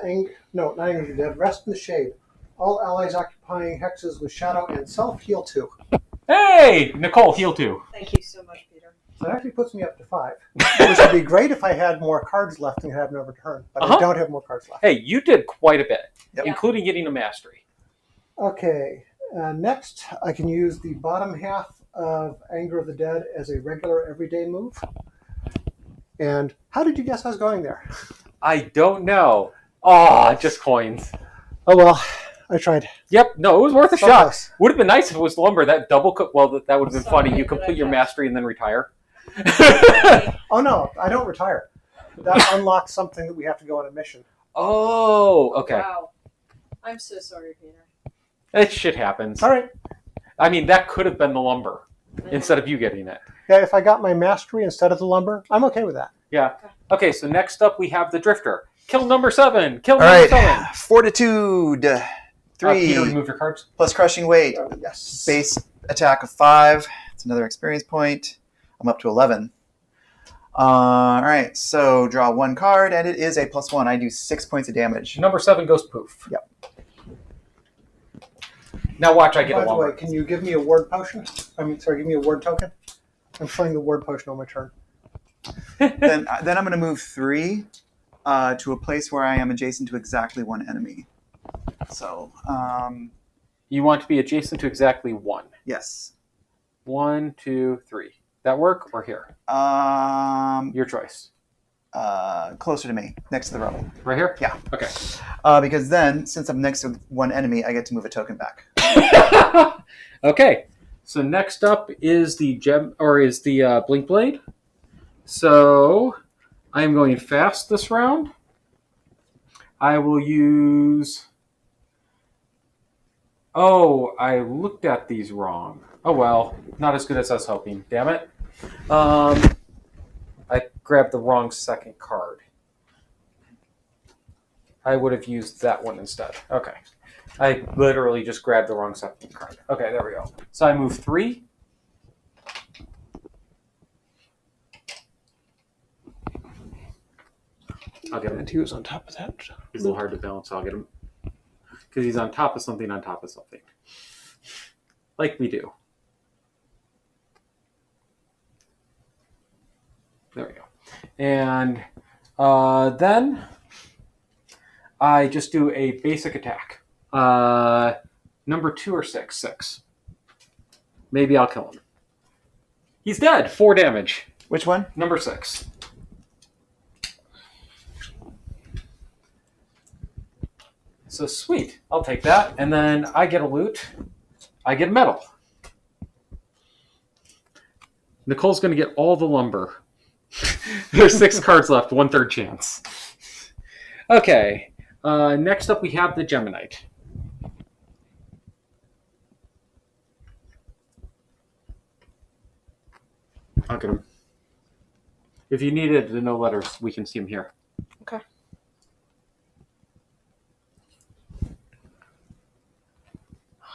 not Anger the Dead, Rest in the Shade. All allies occupying hexes with shadow and self heal 2. Hey, Nicole, heal 2. Thank you so much, Peter. So that actually puts me up to 5. Which would be great if I had more cards left and have another turn. But I don't have more cards left. Hey, you did quite a bit, Yep. including getting a mastery. Okay, next I can use the bottom half of Anger of the Dead as a regular everyday move. And how did you guess I was going there? I don't know. Oh, just coins. Oh well, I tried. Yep, no, it was worth a So shot. close. Would have been nice if it was lumber. That double cook. Well, that would have been Sorry, funny. You but complete I your guess. mastery and then retire. Oh no, I don't retire. That unlocks something that we have to go on a mission. Oh, okay. Wow. I'm so sorry, Peter. That shit happens. All right. I mean, that could have been the lumber instead of you getting it. Yeah, if I got my mastery instead of the lumber, I'm okay with that. Yeah. Okay, so next up we have the Drifter. Kill number 7. Kill All number right. 7. Fortitude. 3 Peter, remove your cards. plus crushing weight. Yes. Base attack of 5. It's another experience point. I'm up to 11. All right, so draw 1 card, and it is a +1. I do 6 points of damage. Number 7 goes poof. Yep. Now watch, I get By a the lumber. way, can you give me a word potion? Give me a word token. I'm playing the word potion on my turn. then I'm going to move 3 to a place where I am adjacent to exactly 1 enemy. So, You want to be adjacent to exactly 1. yes. 1, 2, 3. That work or here? Your choice. Closer to me, next to the rubble. Right here? Yeah. Okay. Because then, since I'm next to 1 enemy, I get to move a token back. Okay. So next up is the Blink Blade. So I am going fast this round. I will use. Oh, I looked at these wrong. Oh well, not as good as I was hoping. Damn it. I grabbed the wrong second card. I would have used that one instead. Okay. I literally just grabbed the wrong second card. Okay, there we go. So I move 3. I'll get him. And he was on top of that. He's a little hard to balance. I'll get him. Because he's on top of something on top of something. Like we do. There we go. And then I just do a basic attack. Number 2 or 6? 6. Maybe I'll kill him. He's dead. 4 damage. Which one? Number 6. So sweet. I'll take that. And then I get a loot. I get metal. Nicole's going to get all the lumber. There's 6 cards left. 1/3 chance. Okay. Next up we have the Geminite. I'll get him. If you needed to know letters, we can see him here. Okay.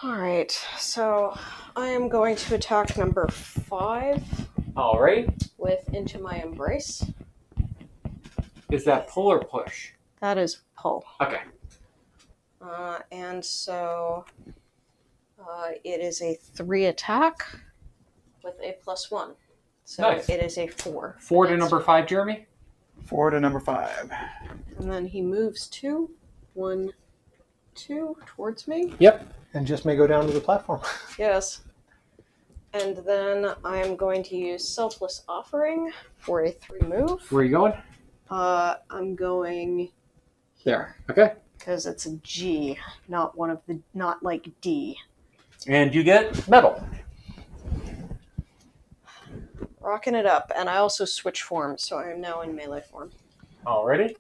All right, so I am going to attack number 5 All right. with Into My Embrace. Is that pull or push? That is pull. Okay. And so it is a 3 attack with a +1. So Nice. it is a 4. 4 to number 5, Jeremy? 4 to number 5. And then he moves 2, 1, 2 towards me. Yep. And just may go down to the platform. Yes. And then I'm going to use Selfless Offering for a 3 move. Where are you going? I'm going There. Okay. because it's a G, not like D. And you get metal. Rocking it up, and I also switch forms, so I am now in melee form. Alrighty.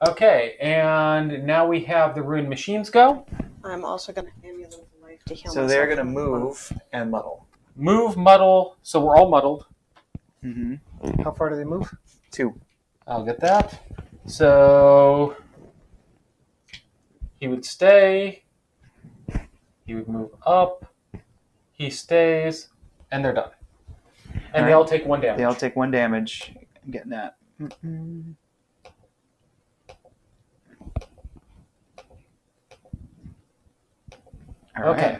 Okay, and now we have the ruined machines go. I'm also going to Amulet of Life to heal So myself. they're going to move and muddle. Move, muddle, so we're all muddled. Mm-hmm. How far do they move? 2. I'll get that. So he would stay. He would move up. He stays, and they're done. And they all take 1 damage. They all take 1 damage. I'm getting that. Mm-mm. All right. Okay.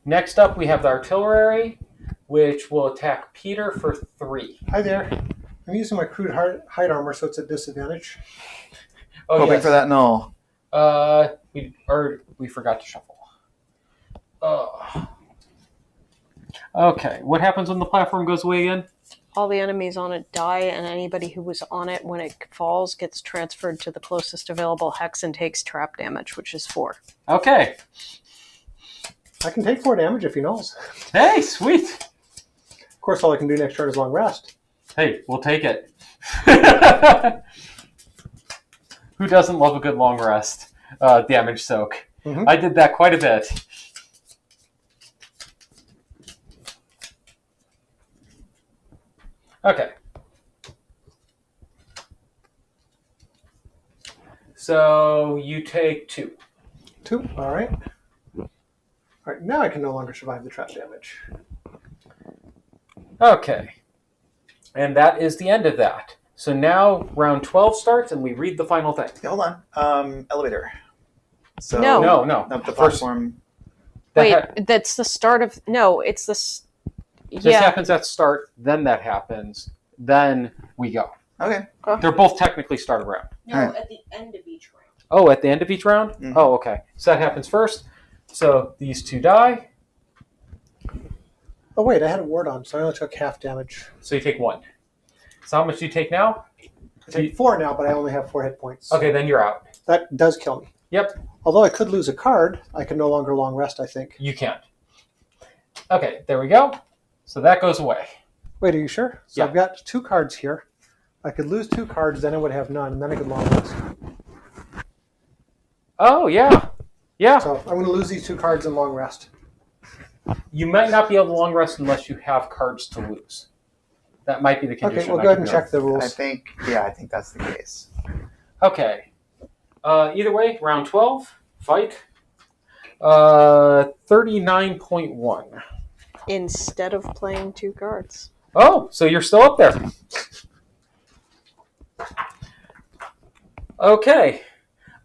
Next up, we have the artillery, which will attack Peter for 3. Hi there. I'm using my crude hide armor, so it's a disadvantage. Oh, Hoping yes. for that null. We forgot to shuffle. Oh. Okay. What happens when the platform goes away again? All the enemies on it die, and anybody who was on it when it falls gets transferred to the closest available hex and takes trap damage, which is 4. Okay. I can take 4 damage if he knows. Hey, sweet. Of course, all I can do next turn is long rest. Hey, we'll take it. Who doesn't love a good long rest? Damage soak. Mm-hmm. I did that quite a bit. Okay. So you take 2. 2. All right. All right. Now I can no longer survive the trap damage. Okay. And that is the end of that. So now round 12 starts and we read the final thing. Okay, hold on. Elevator. So No. No. Up the First- platform. That That's the start of... No, it's the... This happens at start, then that happens, then we go. Okay. They're both technically start of round. No, Alright. at the end of each round. Oh, at the end of each round? Mhm. Oh, okay. So that happens first. So these 2 die. Oh, wait. I had a ward on, so I only took half damage. So you take 1. So how much do you take now? I take 4 now, but I only have 4 hit points. Okay, then you're out. That does kill me. Yep, Although I could lose a card, I can no longer long rest, I think. you can't. Okay, there we go. So that goes away. Wait, are you sure? So Yeah. I've got 2 cards here. I could lose 2 cards, then I would have none, and then I could long rest. Oh, yeah. Yeah. So I'm going to lose these 2 cards and long rest. You might not be able to long rest unless you have cards to lose. That might be the condition. Okay, well, I go ahead could and know. check the I rules. think that's the case. Okay. Either way, round 12, fight. 39.1. Instead of playing 2 cards. Oh, so you're still up there. Okay.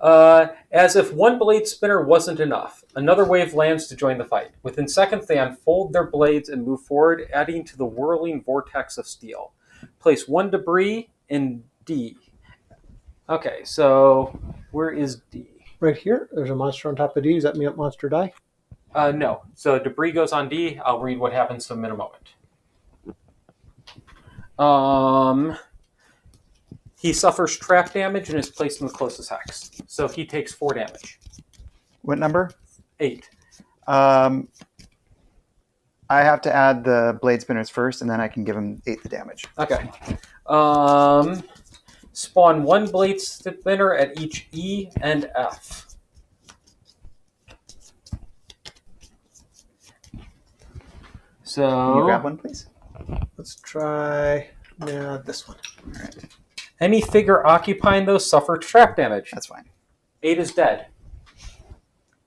As if one blade spinner wasn't enough, another wave lands to join the fight. Within seconds, they unfold their blades and move forward, adding to the whirling vortex of steel. Place 1 debris in D. Okay, so where is D? Right here, there's a monster on top of D. Does that mean monster die? No. So debris goes on D. I'll read what happens to him in a moment. He suffers trap damage and is placed in the closest hex. So he takes 4 damage. What number? 8. I have to add the blade spinners first, and then I can give him 8 the damage. Okay. Spawn 1 blade spinner at each E and F. So Can you grab one, please? Let's try this one. All right, any figure occupying those suffer trap damage. that's fine. 8 is dead.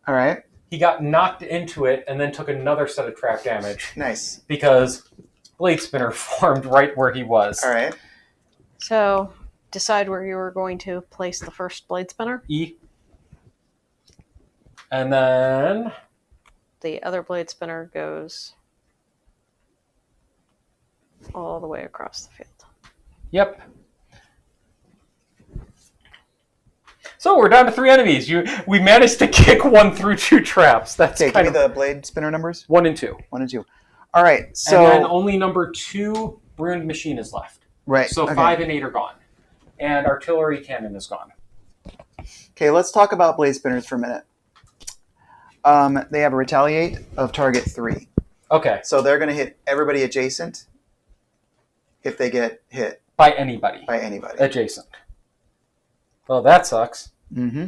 All right, He got knocked into it and then took another set of trap damage nice. because blade spinner formed right where he was. All right, So, decide where you were going to place the first blade spinner. E. And then The other blade spinner goes all the way across the field. yep. So we're down to 3 enemies. We managed to kick one through 2 traps. That's okay. Give kind me of the blade spinner numbers. 1 and 2. 1 and 2. All right, so and then only number 2 ruined machine is left. right. So okay. 5 and 8 are gone, and artillery cannon is gone. Okay, let's talk about blade spinners for a minute. They have a retaliate of target 3. Okay. So they're going to hit everybody adjacent if they get hit By anybody. by anybody. Adjacent. Well, that sucks. Mm-hmm.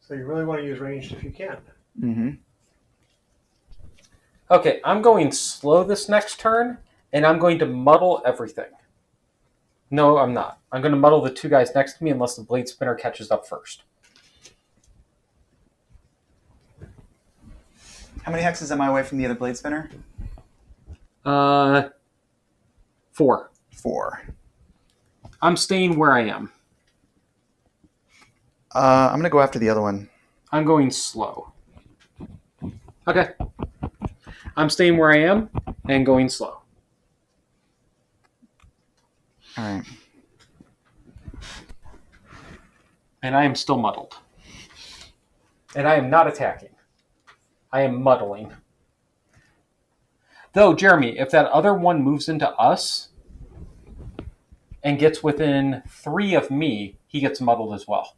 So you really want to use ranged if you can. Mm-hmm. Okay, I'm going slow this next turn, and I'm going to muddle everything. No, I'm not. I'm going to muddle the two guys next to me unless the blade spinner catches up first. How many hexes am I away from the other blade spinner? 4. 4. I'm staying where I am. I'm going to go after the other one. I'm going slow. Okay. I'm staying where I am and going slow. All right. And I am still muddled. And I am not attacking. I am muddling. Though, Jeremy, if that other one moves into us and gets within 3 of me, he gets muddled as well.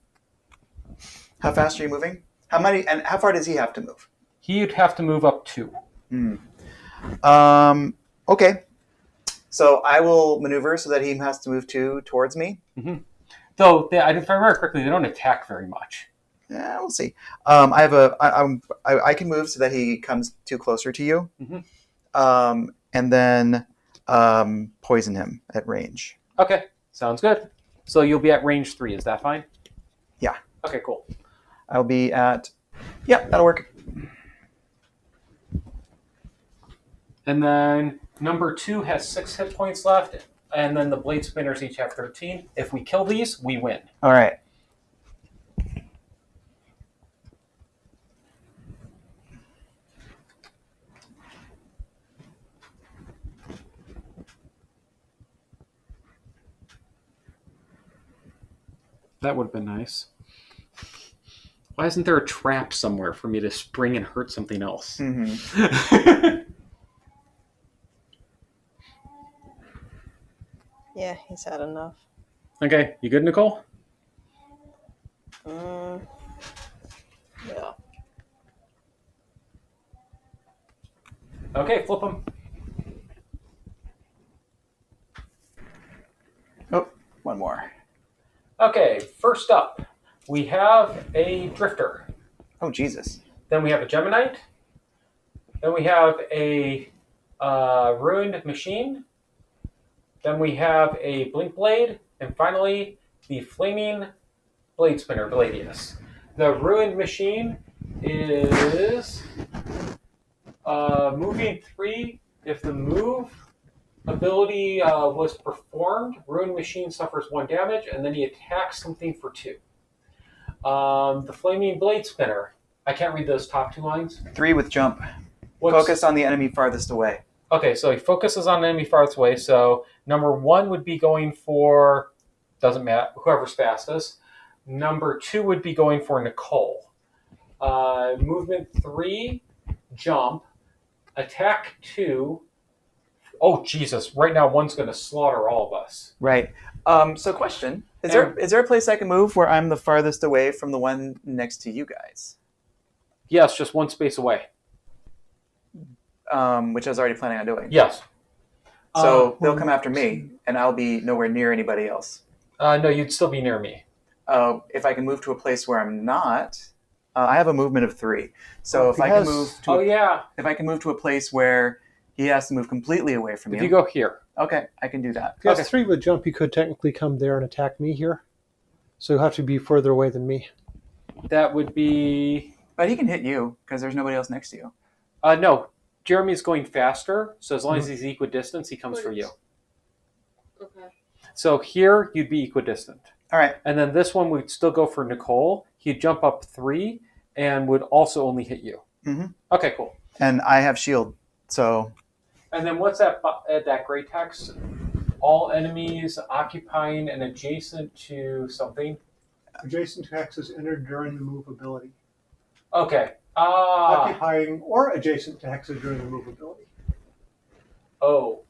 How fast are you moving? How many? And how far does he have to move? He'd have to move up 2. Okay. So I will maneuver so that he has to move 2 towards me. Mm-hmm. Though, if I remember correctly, they don't attack very much. Yeah, we'll see. I can move so that he comes 2 closer to you. Mm-hmm. And then poison him at range. Okay, sounds good. So you'll be at range 3. Is that fine? Yeah. Okay, cool. I'll be at... Yeah, that'll work. And then number 2 has 6 hit points left, and then the blade spinners each have 13. If we kill these, we win. All right. That would have been nice. Why isn't there a trap somewhere for me to spring and hurt something else? Mm-hmm. Yeah, he's had enough. Okay, you good, Nicole? Yeah. Okay, flip them. Oh, one more. Okay, first up, we have a Drifter. Oh, Jesus. Then we have a Geminite. Then we have a Ruined Machine. Then we have a Blink Blade. And finally, the Flaming Blade Spinner, Bladius. The Ruined Machine is moving 3. If the move ability was performed, Ruined Machine suffers 1 damage, and then he attacks something for 2. The Flaming Blade Spinner. I can't read those top 2 lines. 3 with jump. Focus on the enemy farthest away. Okay, so he focuses on the enemy farthest away. So number 1 would be going for, doesn't matter, whoever's fastest. Number 2 would be going for Nicole. Movement 3, jump. Attack 2. Oh, Jesus. Right now, 1's going to slaughter all of us. Right. So question. Is there a place I can move where I'm the farthest away from the one next to you guys? Yes, just 1 space away. Which I was already planning on doing. Yes. So they'll come after me, and I'll be nowhere near anybody else. No, you'd still be near me. If I can move to a place where I'm not, I have a movement of 3. So if I can move to if I can move to a place where he has to move completely away from If you. you go here. Okay, I can do that. If he has Okay. 3 with jump, he could technically come there and attack me here. So you'll have to be further away than me. That would be... But he can hit you, because there's nobody else next to you. No, Jeremy's going faster, so as long as he's equidistant, he comes for you. Okay. So here, you'd be equidistant. All right. And then this one would still go for Nicole. He'd jump up 3 and would also only hit you. Mm-hmm. Okay, cool. And I have shield, so... And then what's that gray text? All enemies occupying and adjacent to something. Adjacent to hexes entered during the move ability. Okay. Occupying or adjacent to hexes during the move ability. Oh.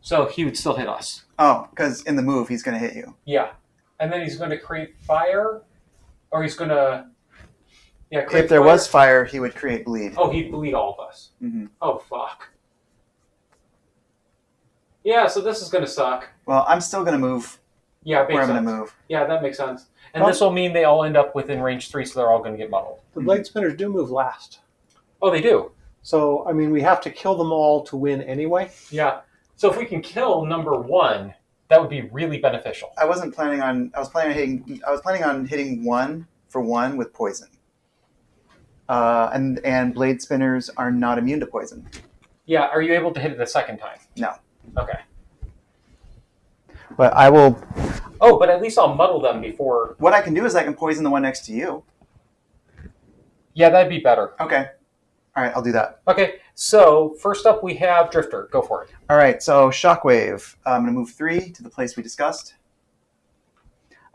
So he would still hit us. Oh, because in the move, he's going to hit you. Yeah. And then he's going to create fire, or he's going to... Yeah, create if there fire. was fire, he would create bleed. Oh, he'd bleed all of us. Mm-hmm. Oh, fuck. Yeah, so this is going to suck. Well, I'm still going to move Yeah, it makes where I'm sense. going to move. Yeah, that makes sense. And Well- this will mean they all end up within range 3, so they're all going to get muddled. The blade spinners do move last. Oh, they do? So, I mean, we have to kill them all to win anyway. Yeah. So if we can kill number 1, that would be really beneficial. I was planning on hitting 1 for 1 with poison. And blade spinners are not immune to poison. Yeah, are you able to hit it a second time? No. Okay. But I will. Oh, but at least I'll muddle them before... What I can do is I can poison the one next to you. Yeah, that'd be better. Okay. All right, I'll do that. Okay, so first up we have Drifter. Go for it. All right, so Shockwave. I'm going to move 3 to the place we discussed.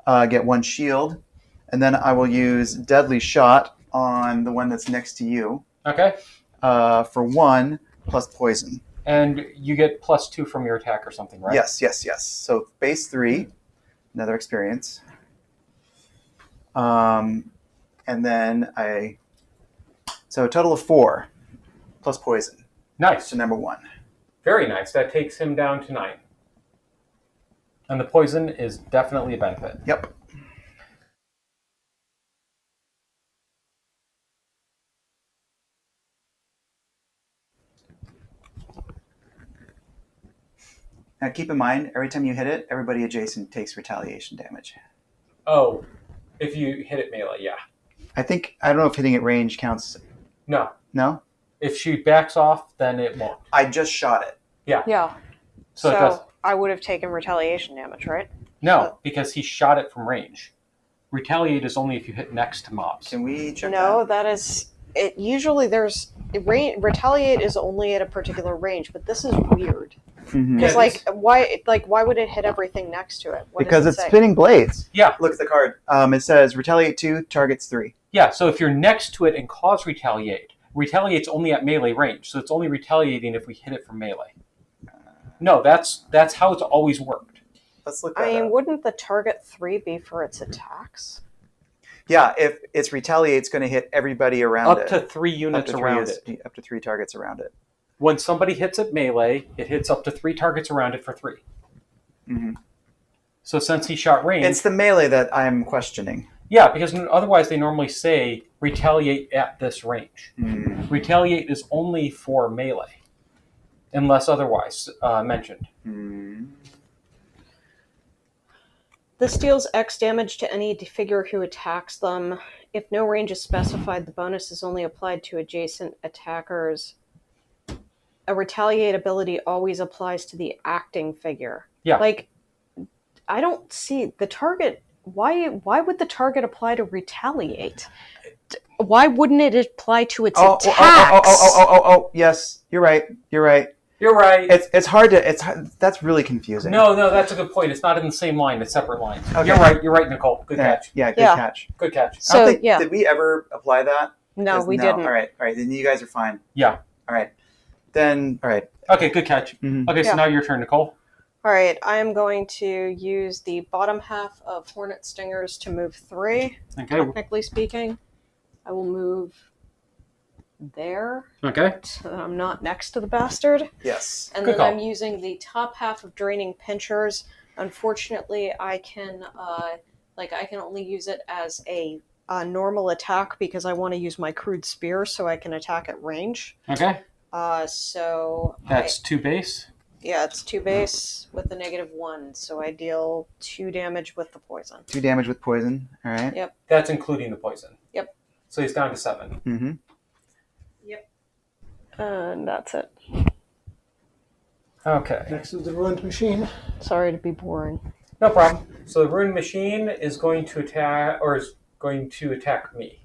Get 1 shield. And then I will use Deadly Shot on the one that's next to you Okay. for 1 plus poison. And you get +2 from your attack or something, right? Yes. So base 3, another experience. And then so a total of 4 plus poison. Nice. So number 1. Very nice. That takes him down to 9. And the poison is definitely a benefit. Yep. Now keep in mind, every time you hit it, everybody adjacent takes retaliation damage. Oh, if you hit it melee, yeah. I don't know if hitting at range counts. No. No? If she backs off, then it won't. I just shot it. Yeah. So it does. I would have taken retaliation damage, right? No, because he shot it from range. Retaliate is only if you hit next to mobs. Can we check No, that is it. Usually, retaliate is only at a particular range, but this is weird Mm-hmm. because, Yeah, why would it hit everything next to it? What Because does it's it say? spinning blades. Yeah. Look at the card. It says retaliate 2, targets 3. Yeah, so if you're next to it and cause retaliate, retaliate's only at melee range, so it's only retaliating if we hit it from melee. No, that's how it's always worked. Let's look that I mean, up. wouldn't the target 3 be for its attacks? Yeah, if it's retaliate, it's going to hit everybody around Up it. to 3 units around it. Up to 3 targets around it. When somebody hits it melee, it hits up to 3 targets around it for 3. Mm-hmm. So since he shot range... It's the melee that I'm questioning. Yeah, because otherwise they normally say retaliate at this range. Mm. Retaliate is only for melee, unless otherwise mentioned. Mm. This deals X damage to any figure who attacks them. If no range is specified, the bonus is only applied to adjacent attackers. A retaliate ability always applies to the acting figure. Yeah. Like, I don't see the target. Why would the target apply to retaliate? Why wouldn't it apply to its attacks? Oh, yes. You're right. You're right. It's hard to. That's really confusing. No, that's a good point. It's not in the same line. It's separate lines. Okay. You're right, Nicole. Good catch. Yeah, good Yeah. catch. Good catch. I don't So, think, yeah. Did we ever apply that? No, we didn't. All right. Then you guys are fine. Yeah. All right. Then, all right. Okay, good catch. Mhm. Okay, so Yeah. now your turn, Nicole. All right, I am going to use the bottom half of Hornet Stingers to move 3. Okay. Technically speaking, I will move there, Okay. so that I'm not next to the bastard. Yes. And Good then call. I'm using the top half of Draining Pinchers. Unfortunately, I can only use it as a normal attack because I want to use my crude spear so I can attack at range. Okay. So That's 2 base. it's 2 base with a -1, so I deal 2 damage with the poison. 2 damage with poison. All right. Yep. That's including the poison. Yep. So he's down to 7. Mm-hmm. And that's it. Okay. Next is the ruined machine. Sorry to be boring. No problem. So the Rune Machine is going to attack me.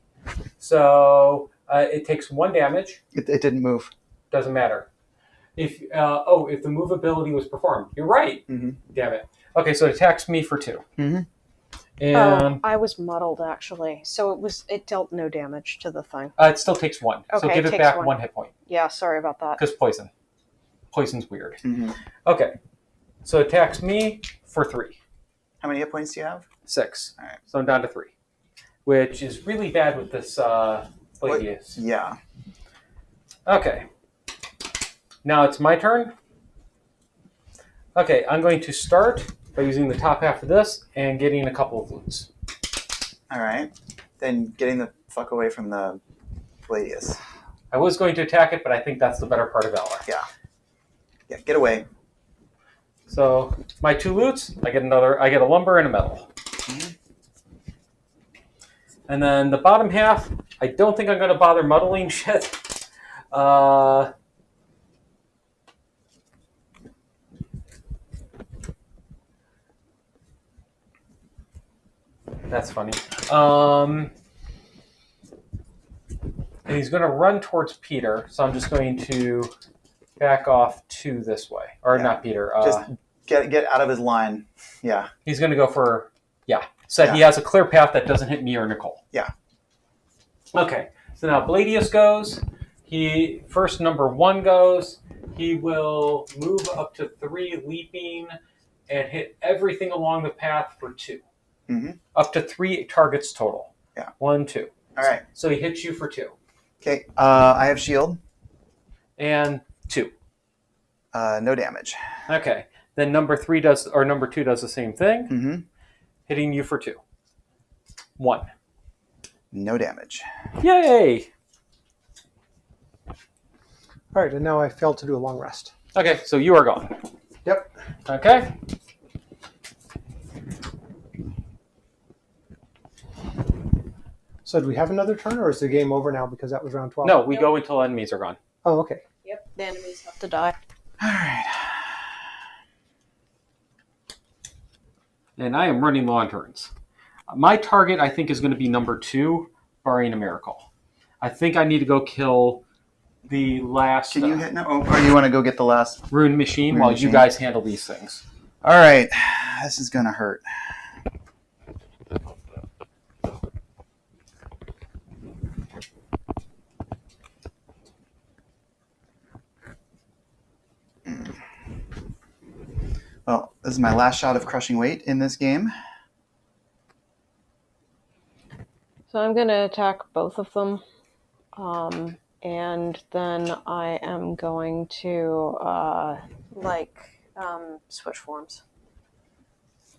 So it takes 1 damage. It didn't move. Doesn't matter. If the move ability was performed. You're right. Mm-hmm. Damn it. Okay, so it attacks me for 2. Mm-hmm. And I was muddled actually, so it dealt no damage to the thing. it still takes 1. So Okay, give it it takes back 1. 1 hit point. Yeah, sorry about that. Because poison. Poison's weird. Mm-hmm. Okay. So it attacks me for 3. How many hit points do you have? 6. All right. So I'm down to 3. which is really bad with this Gladius. Yeah. Okay. Now it's my turn. Okay, I'm going to start by using the top half of this and getting a couple of loots. All right. Then getting the fuck away from the Gladius. I was going to attack it, but I think that's the better part of Valor. Yeah. Yeah, get away. So my 2 loots, I get a lumber and a metal. Mm-hmm. And then the bottom half, I don't think I'm going to bother muddling shit. That's funny. And he's going to run towards Peter, so I'm just going to back off 2 this way. Or not Peter. Just get out of his line. Yeah. He's going to go for... So he has a clear path that doesn't hit me or Nicole. Yeah. Okay. So now Bladius goes. He first number 1 goes. He will move up to 3 leaping and hit everything along the path for 2. Mm-hmm. Up to 3 targets total. Yeah. 1, 2. All right. So he hits you for 2. Okay. I have shield. And 2. No damage. Okay. Then number 2 does the same thing, Mm-hmm. hitting you for 2. 1. No damage. Yay! All right, and now I failed to do a long rest. Okay, so you are gone. Yep. Okay. So do we have another turn, or is the game over now because that was round 12? No, we go until enemies are gone. Oh, okay. Yep, the enemies have to die. All right. And I am running low on turns. My target, I think, is going to be number 2, barring a miracle. I think I need to go kill the last... Can you hit now? Oh, or you want to go get the last? Rune machine Rune while machine. you guys handle these things. All right. This is going to hurt. Well, this is my last shot of crushing weight in this game. So I'm going to attack both of them. And then I am going to, switch forms.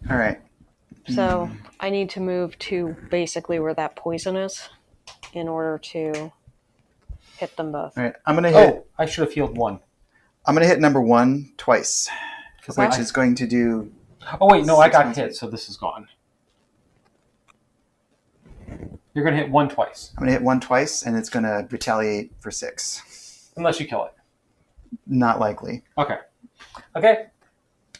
All right. So I need to move to basically where that poison is in order to hit them both. All right. I'm going to hit. Oh, I should have healed 1. I'm going to hit number 1 twice, which I- is going to do. Oh, wait, no, I 6 got points. hit, so this is gone. You're going to hit 1 twice, I'm going to hit 1 twice, and it's going to retaliate for 6. unless you kill it. Not likely. Okay. Okay.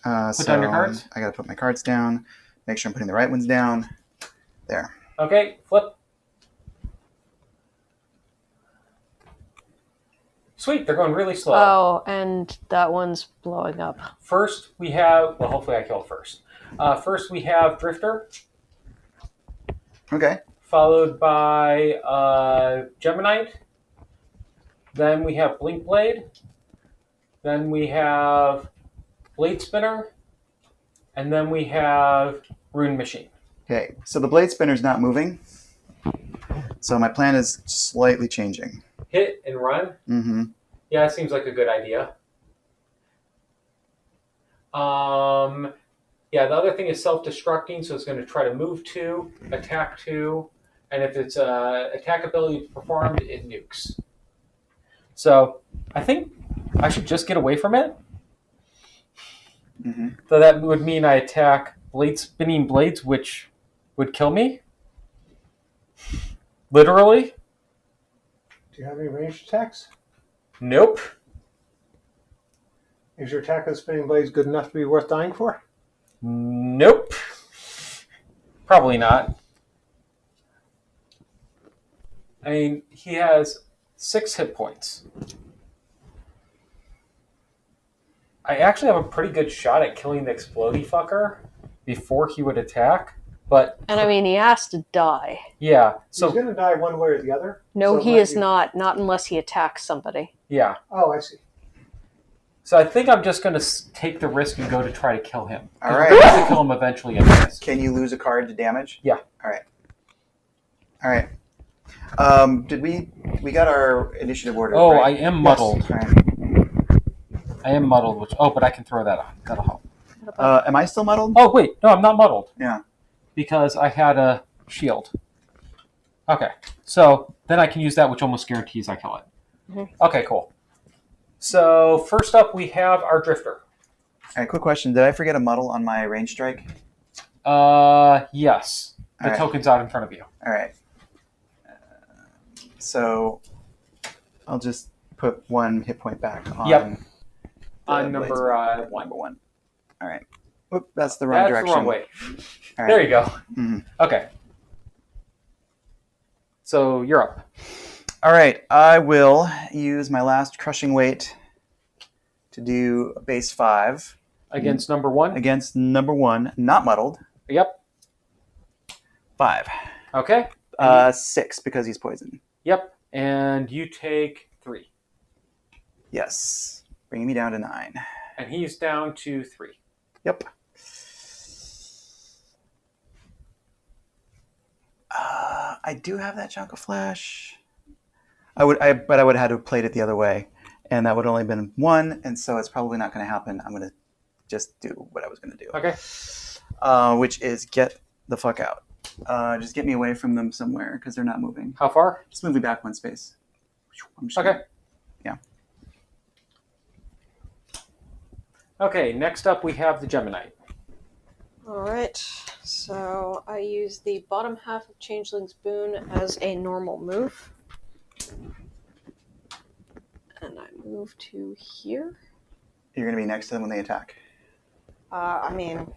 Put down your cards. I got to put my cards down. Make sure I'm putting the right ones down. There. Okay, flip. Sweet, they're going really slow. Oh, and that one's blowing up. First, we have... Well, hopefully I kill it first. First, we have Drifter, Okay. followed by Geminite. Then we have Blink Blade. Then we have Blade Spinner. And then we have Rune Machine. Okay. So the blade spinner's not moving. So my plan is slightly changing. Hit and run. Mm-hmm. Yeah, it seems like a good idea. Yeah, the other thing is self-destructing, so it's going to try to move 2, attack 2, and if it's attack ability performed, it nukes. So I think I should just get away from it. Mm-hmm. So that would mean I attack blade spinning blades, which would kill me. Literally. Do you have any ranged attacks? Nope. Is your attack with spinning blades good enough to be worth dying for? Nope. Probably not. I mean, he has 6 hit points. I actually have a pretty good shot at killing the explodey fucker before he would attack, but... And I mean, he has to die. Yeah, He's so... going to die one way or the other. No, so it he might is be- not unless he attacks somebody. Yeah. Oh, I see. So I think I'm just going to take the risk and go to try to kill him. All 'Cause right. we're going to kill him eventually anyways. Can you lose a card to damage? Yeah. All right. All right. Did we got our initiative order? Oh, right? I am muddled. All right. I am muddled. But I can throw that on. That'll help. Am I still muddled? Oh, wait. No, I'm not muddled. Yeah. Because I had a shield. Okay. So then I can use that, which almost guarantees I kill it. Mm-hmm. Okay, cool. So first up, we have our drifter. All right. Quick question: did I forget a muddle on my range strike? Yes. The All right. token's out in front of you. All right. So I'll just put 1 hit point back on. Yep. the On number blades. one. Number 1. All right. Whoop, that's the wrong direction. The wrong way. All right. There you go. Mhm. Okay. So you're up. All right. I will use my last crushing weight to do a base 5 Against number 1? against number 1, not muddled. Yep. 5. Okay. 6 because he's poisoned. Yep. And you take 3. Yes. Bringing me down to 9. And he's down to 3. Yep. I do have that chunk of flesh. But I would have had to have played it the other way, and that would have only been 1, and so it's probably not going to happen. I'm going to just do what I was going to do. Okay. Which is get the fuck out. Just get me away from them somewhere because they're not moving. How far? Just move me back 1 space. I'm just Okay. gonna- yeah. Okay, next up we have the Gemini. All right, so I use the bottom half of Changeling's Boon as a normal move. And I move to here. You're going to be next to them when they attack. I'm going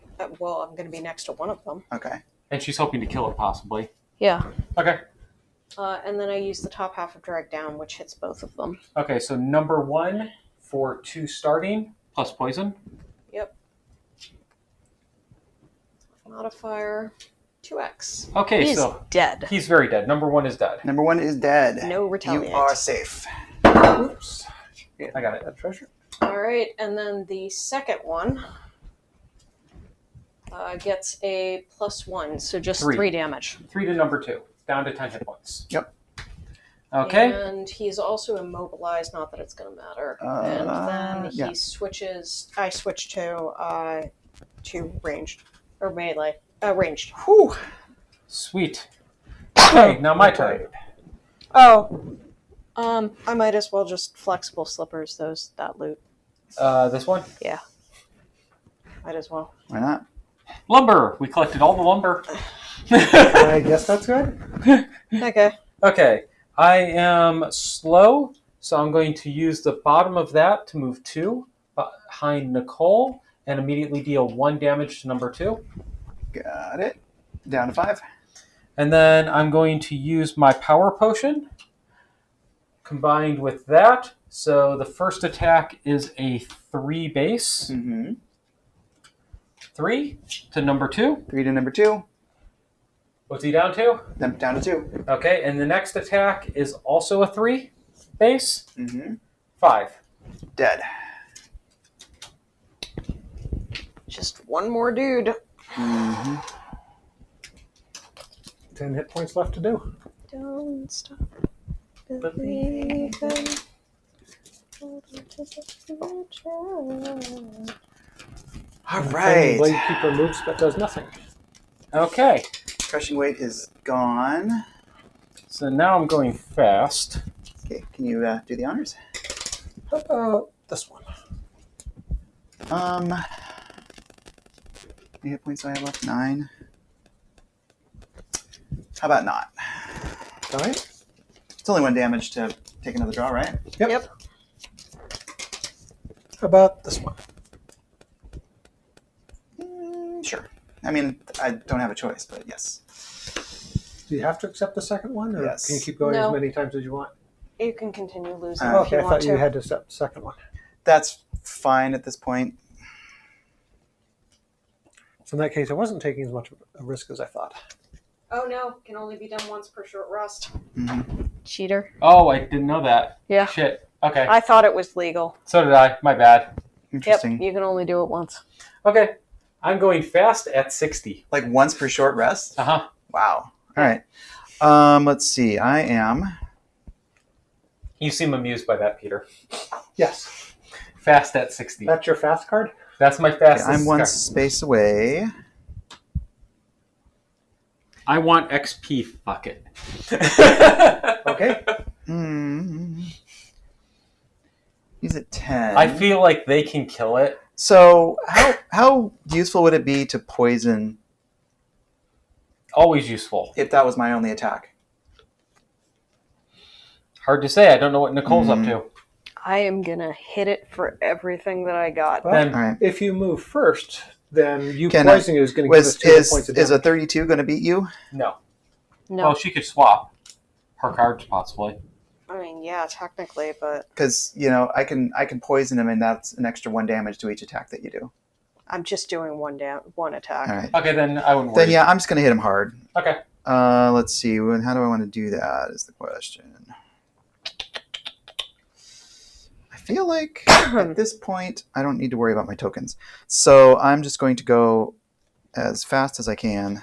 to be next to one of them. Okay. And she's hoping to kill it, possibly. Yeah. Okay. And then I use the top half of Drag Down, which hits both of them. Okay, so number 1 for 2 starting, plus poison. Yep. Modifier 2x. Okay, He's so dead. he's very dead. Number 1 is dead. Number 1 is dead. No retaliate. You are safe. Oops. I got it. That treasure. All right, and then the second one gets a +1, so just 3 damage. 3 to number 2. Down to 10 hit points. Yep. Okay. And he's also immobilized, not that it's going to matter. And then yeah. he switches. I switch to ranged or melee. Ranged. Whew. Sweet. Okay, now my turn. Oh. I might as well just flexible slippers that loot. This one? Yeah. Might as well. Why not? Lumber. We collected all the lumber. I guess that's good. Okay. Okay. I am slow, so I'm going to use the bottom of that to move 2 behind Nicole and immediately deal 1 damage to number 2. Got it. Down to 5. And then I'm going to use my power potion combined with that. So the first attack is a 3 base. Mm-hmm. 3 to number 2. 3 to number 2. What's he down to? Then down to 2. Okay, and the next attack is also a 3 base. Mm-hmm. 5. Dead. Just one more dude. Mm-hmm. 10 hit points left to do. Don't stop believing. All right. Blade Keeper moves but does nothing. Okay, Crushing weight is gone. so now I'm going fast. Okay, can you do the honors? How about this one? How many hit points do I have left? 9. How about not? All right. It's only 1 damage to take another draw, right? Yep. How about this one? Sure. I mean, I don't have a choice, but yes. Do you have to accept the second one, or Yes. can you keep going No. as many times as you want? You can continue losing if Okay, you I want thought you to. had to accept the second one. That's fine at this point. So in that case, I wasn't taking as much of a risk as I thought. Oh no, can only be done once per short rest. Mm-hmm. Cheater. Oh, I didn't know that. Yeah. Shit. Okay. I thought it was legal. So did I. My bad. Interesting. Yep, you can only do it once. Okay. I'm going fast at 60. Like once per short rest? Uh-huh. Wow. All right. Let's see. I am. You seem amused by that, Peter. Yes. Fast at 60. That's your fast card? That's my Okay, fastest. I'm one card. space away. I want XP. Fuck it. Okay. He's at 10. I feel like they can kill it. So how useful would it be to poison Always useful. if that was my only attack? Hard to say. I don't know what Nicole's up to. I am gonna hit it for everything that I got. Well, Then- All right. if you move first, then you Can I- poisoning is going to give us 2 points of Is damage. a 32 going to beat you? No. No, Well, she could swap her cards possibly. I mean, yeah, technically, but Because I can poison him, and that's an extra 1 damage to each attack that you do. I'm just doing one attack. All right. Okay, then I wouldn't worry. Then yeah, I'm just going to hit him hard. Okay. Let's see. How do I want to do that? Is the question. I feel like at this point I don't need to worry about my tokens, so I'm just going to go as fast as I can.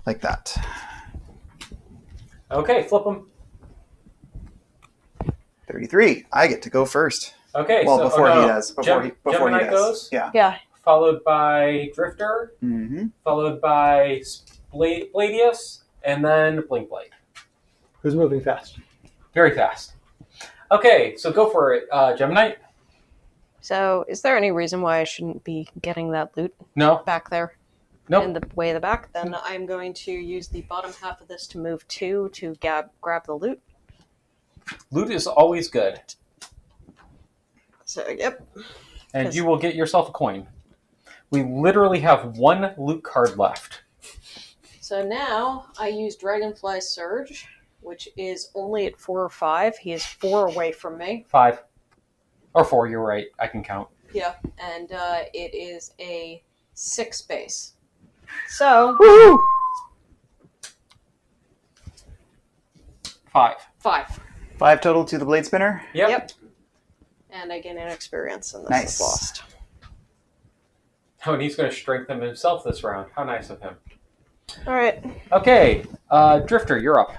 Like that. Okay, flip them. 33. I get to go first. Okay, Well, so before no, he does. Before he Gemini does. goes. Yeah. Yeah, Followed by Drifter, Mm-hmm. followed by Bladius, and then Blinkblade. Who's moving fast? Very fast. Okay, so go for it, Gemini. so is there any reason why I shouldn't be getting that loot No. back there Nope. in the way of the back? Then I'm going to use the bottom half of this to move 2 to grab the loot. Loot is always good, So, yep. and 'Cause- you will get yourself a coin. We literally have 1 loot card left. So now I use Dragonfly Surge, which is only at 4 or 5. He is 4 away from me. 5. Or 4, you're right. I can count. Yeah, and it is a 6 base. So, Woo! 5. 5. 5 total to the blade spinner. Yep. And I gain an experience, and this Nice. is lost. Oh, and he's going to strengthen himself this round. How nice of him. All right. Okay, Drifter, you're up.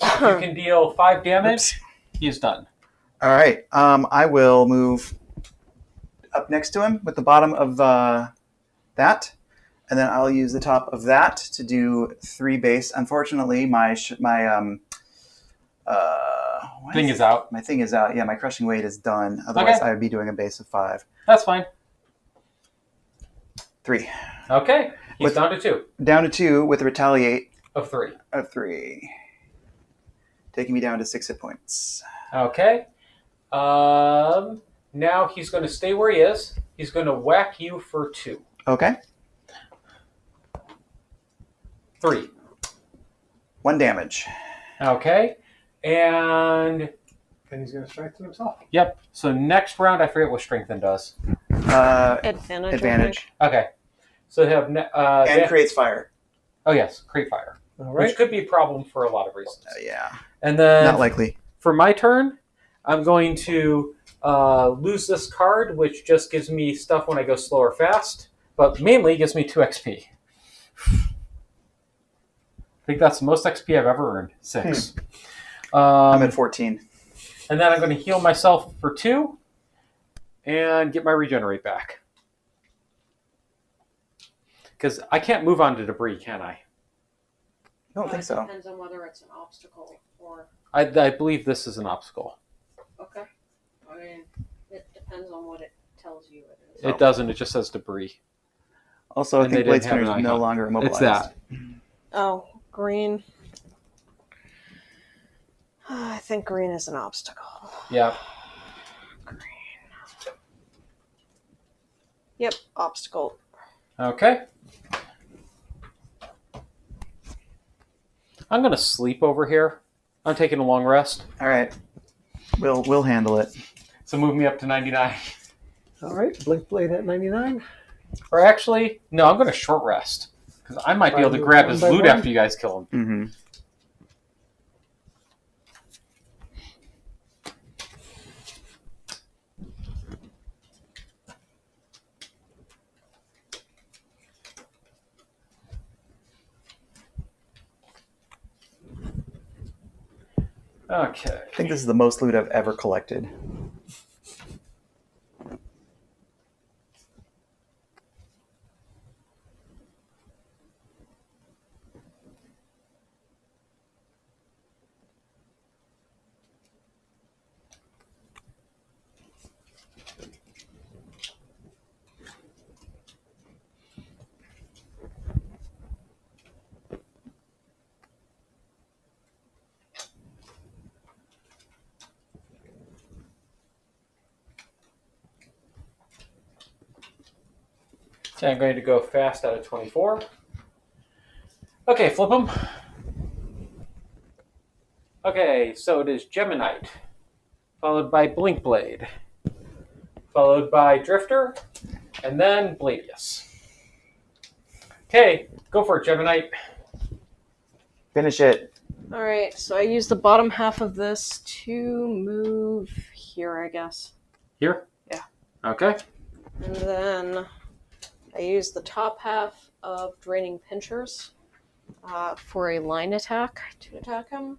You can deal 5 damage. He's done. All right. I will move up next to him with the bottom of that, and then I'll use the top of that to do 3 base. Unfortunately, my Thing is out. My thing is out. Yeah, my crushing weight is done. Otherwise, Okay. I would be doing a base of 5. That's fine. 3. Okay, he's With- down to 2 Down to 2 with a retaliate of 3. of 3. Taking me down to 6 hit points. Okay. Now he's going to stay where he is. He's going to whack you for 2. Okay. 3. 1 damage. Okay. And, And he's going to strengthen himself. yep. So next round, I forget what strengthen does. Advantage. Advantage. Okay. So they have... And creates fire. oh, yes. Create fire. All Which right. could be a problem for a lot of reasons. Yeah. And then... Not likely. For my turn, I'm going to lose this card, which just gives me stuff when I go slow or fast, but mainly gives me 2 XP. I think that's the most XP I've ever earned. 6. I'm at 14. And then I'm going to heal myself for 2 and get my regenerate back. Because I can't move on to debris, can I? I don't think so. Depends on whether it's an obstacle or... I believe this is an obstacle. Okay. I mean, it depends on what it tells you it is. It doesn't. It just says debris. Also, I And they think blade didn't have spinner is an no icon. longer immobilized. It's that. Oh, green. I think green is an obstacle. Yeah. Yep, obstacle. Okay. I'm going to sleep over here. I'm taking a long rest. All right. We'll handle it. So move me up to 99. All right. Blink Blade at 99. Or actually, no, I'm going to short rest. Because I might be able to grab his loot after you guys kill him. Mm-hmm. Okay. I think this is the most loot I've ever collected. Okay, I'm going to go fast out of 24. Okay, flip them. Okay, so it is Geminite, followed by Blinkblade, followed by Drifter, and then Bladius. Okay, go for it, Geminite. Finish it. All right, so I use the bottom half of this to move here, I guess. Here? Yeah. Okay. And then I use the top half of Draining Pinchers for a line attack to attack him.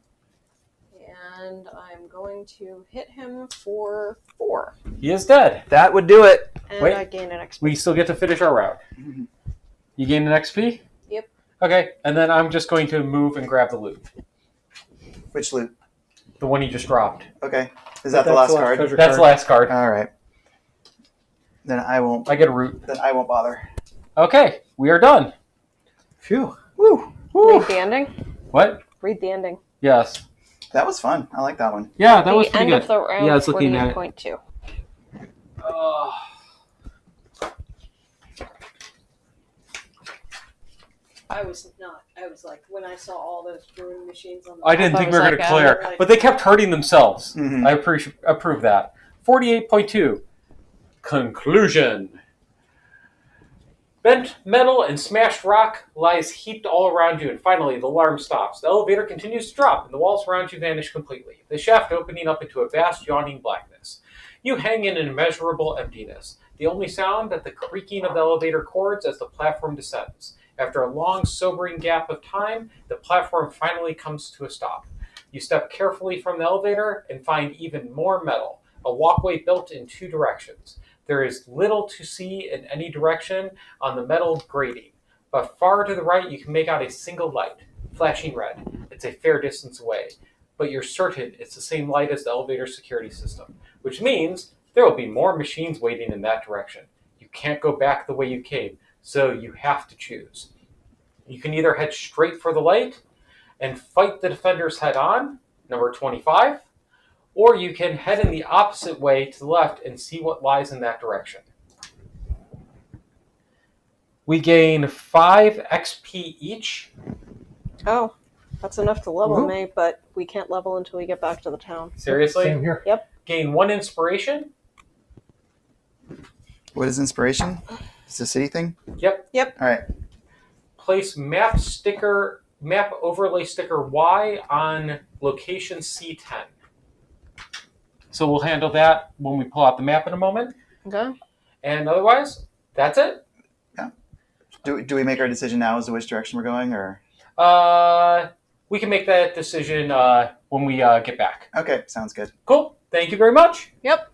And I'm going to hit him for 4. He is dead. That would do it. And Wait. I gain an XP. We still get to finish our round. You gain an XP? Yep. Okay, and then I'm just going to move and grab the loot. Which loot? The one you just dropped. Okay. Is that the last card? treasure That's the card. last card. All right. Then I won't. I get a root. Then I won't bother. Okay, we are done. Phew. Woo! Woo. Read the ending. What? Read the ending. Yes. That was fun. I like that one. Yeah, that was The pretty end good. of the round. Yeah, it's looking at it. 48.2. I was not. I was like, when I saw all those brewing machines on the I didn't top, think we was were going like, to clear, like- but they kept hurting themselves. Mhm. I approve that. 48.2. Conclusion. Bent metal and smashed rock lies heaped all around you, and finally the alarm stops. The elevator continues to drop, and the walls around you vanish completely, the shaft opening up into a vast, yawning blackness. You hang in an immeasurable emptiness. The only sound is the creaking of the elevator cords as the platform descends. After a long, sobering gap of time, the platform finally comes to a stop. You step carefully from the elevator and find even more metal, a walkway built in 2 directions. There is little to see in any direction on the metal grating, but far to the right you can make out a single light, flashing red. It's a fair distance away, but you're certain it's the same light as the elevator security system, which means there will be more machines waiting in that direction. You can't go back the way you came, so you have to choose. You can either head straight for the light and fight the defenders head on, number 25, or you can head in the opposite way to the left and see what lies in that direction. We gain 5 XP each. Oh, that's enough to level Woohoo. me, but we can't level until we get back to the town. Seriously? Same here. Gain 1 inspiration. What is inspiration? It's a city thing? Yep. All right. Place map overlay sticker Y on location C10. So we'll handle that when we pull out the map in a moment. Okay. And otherwise, that's it. Do we make our decision now as to which direction we're going, or? We can make that decision when we get back. Okay, sounds good. Cool. Thank you very much. Yep.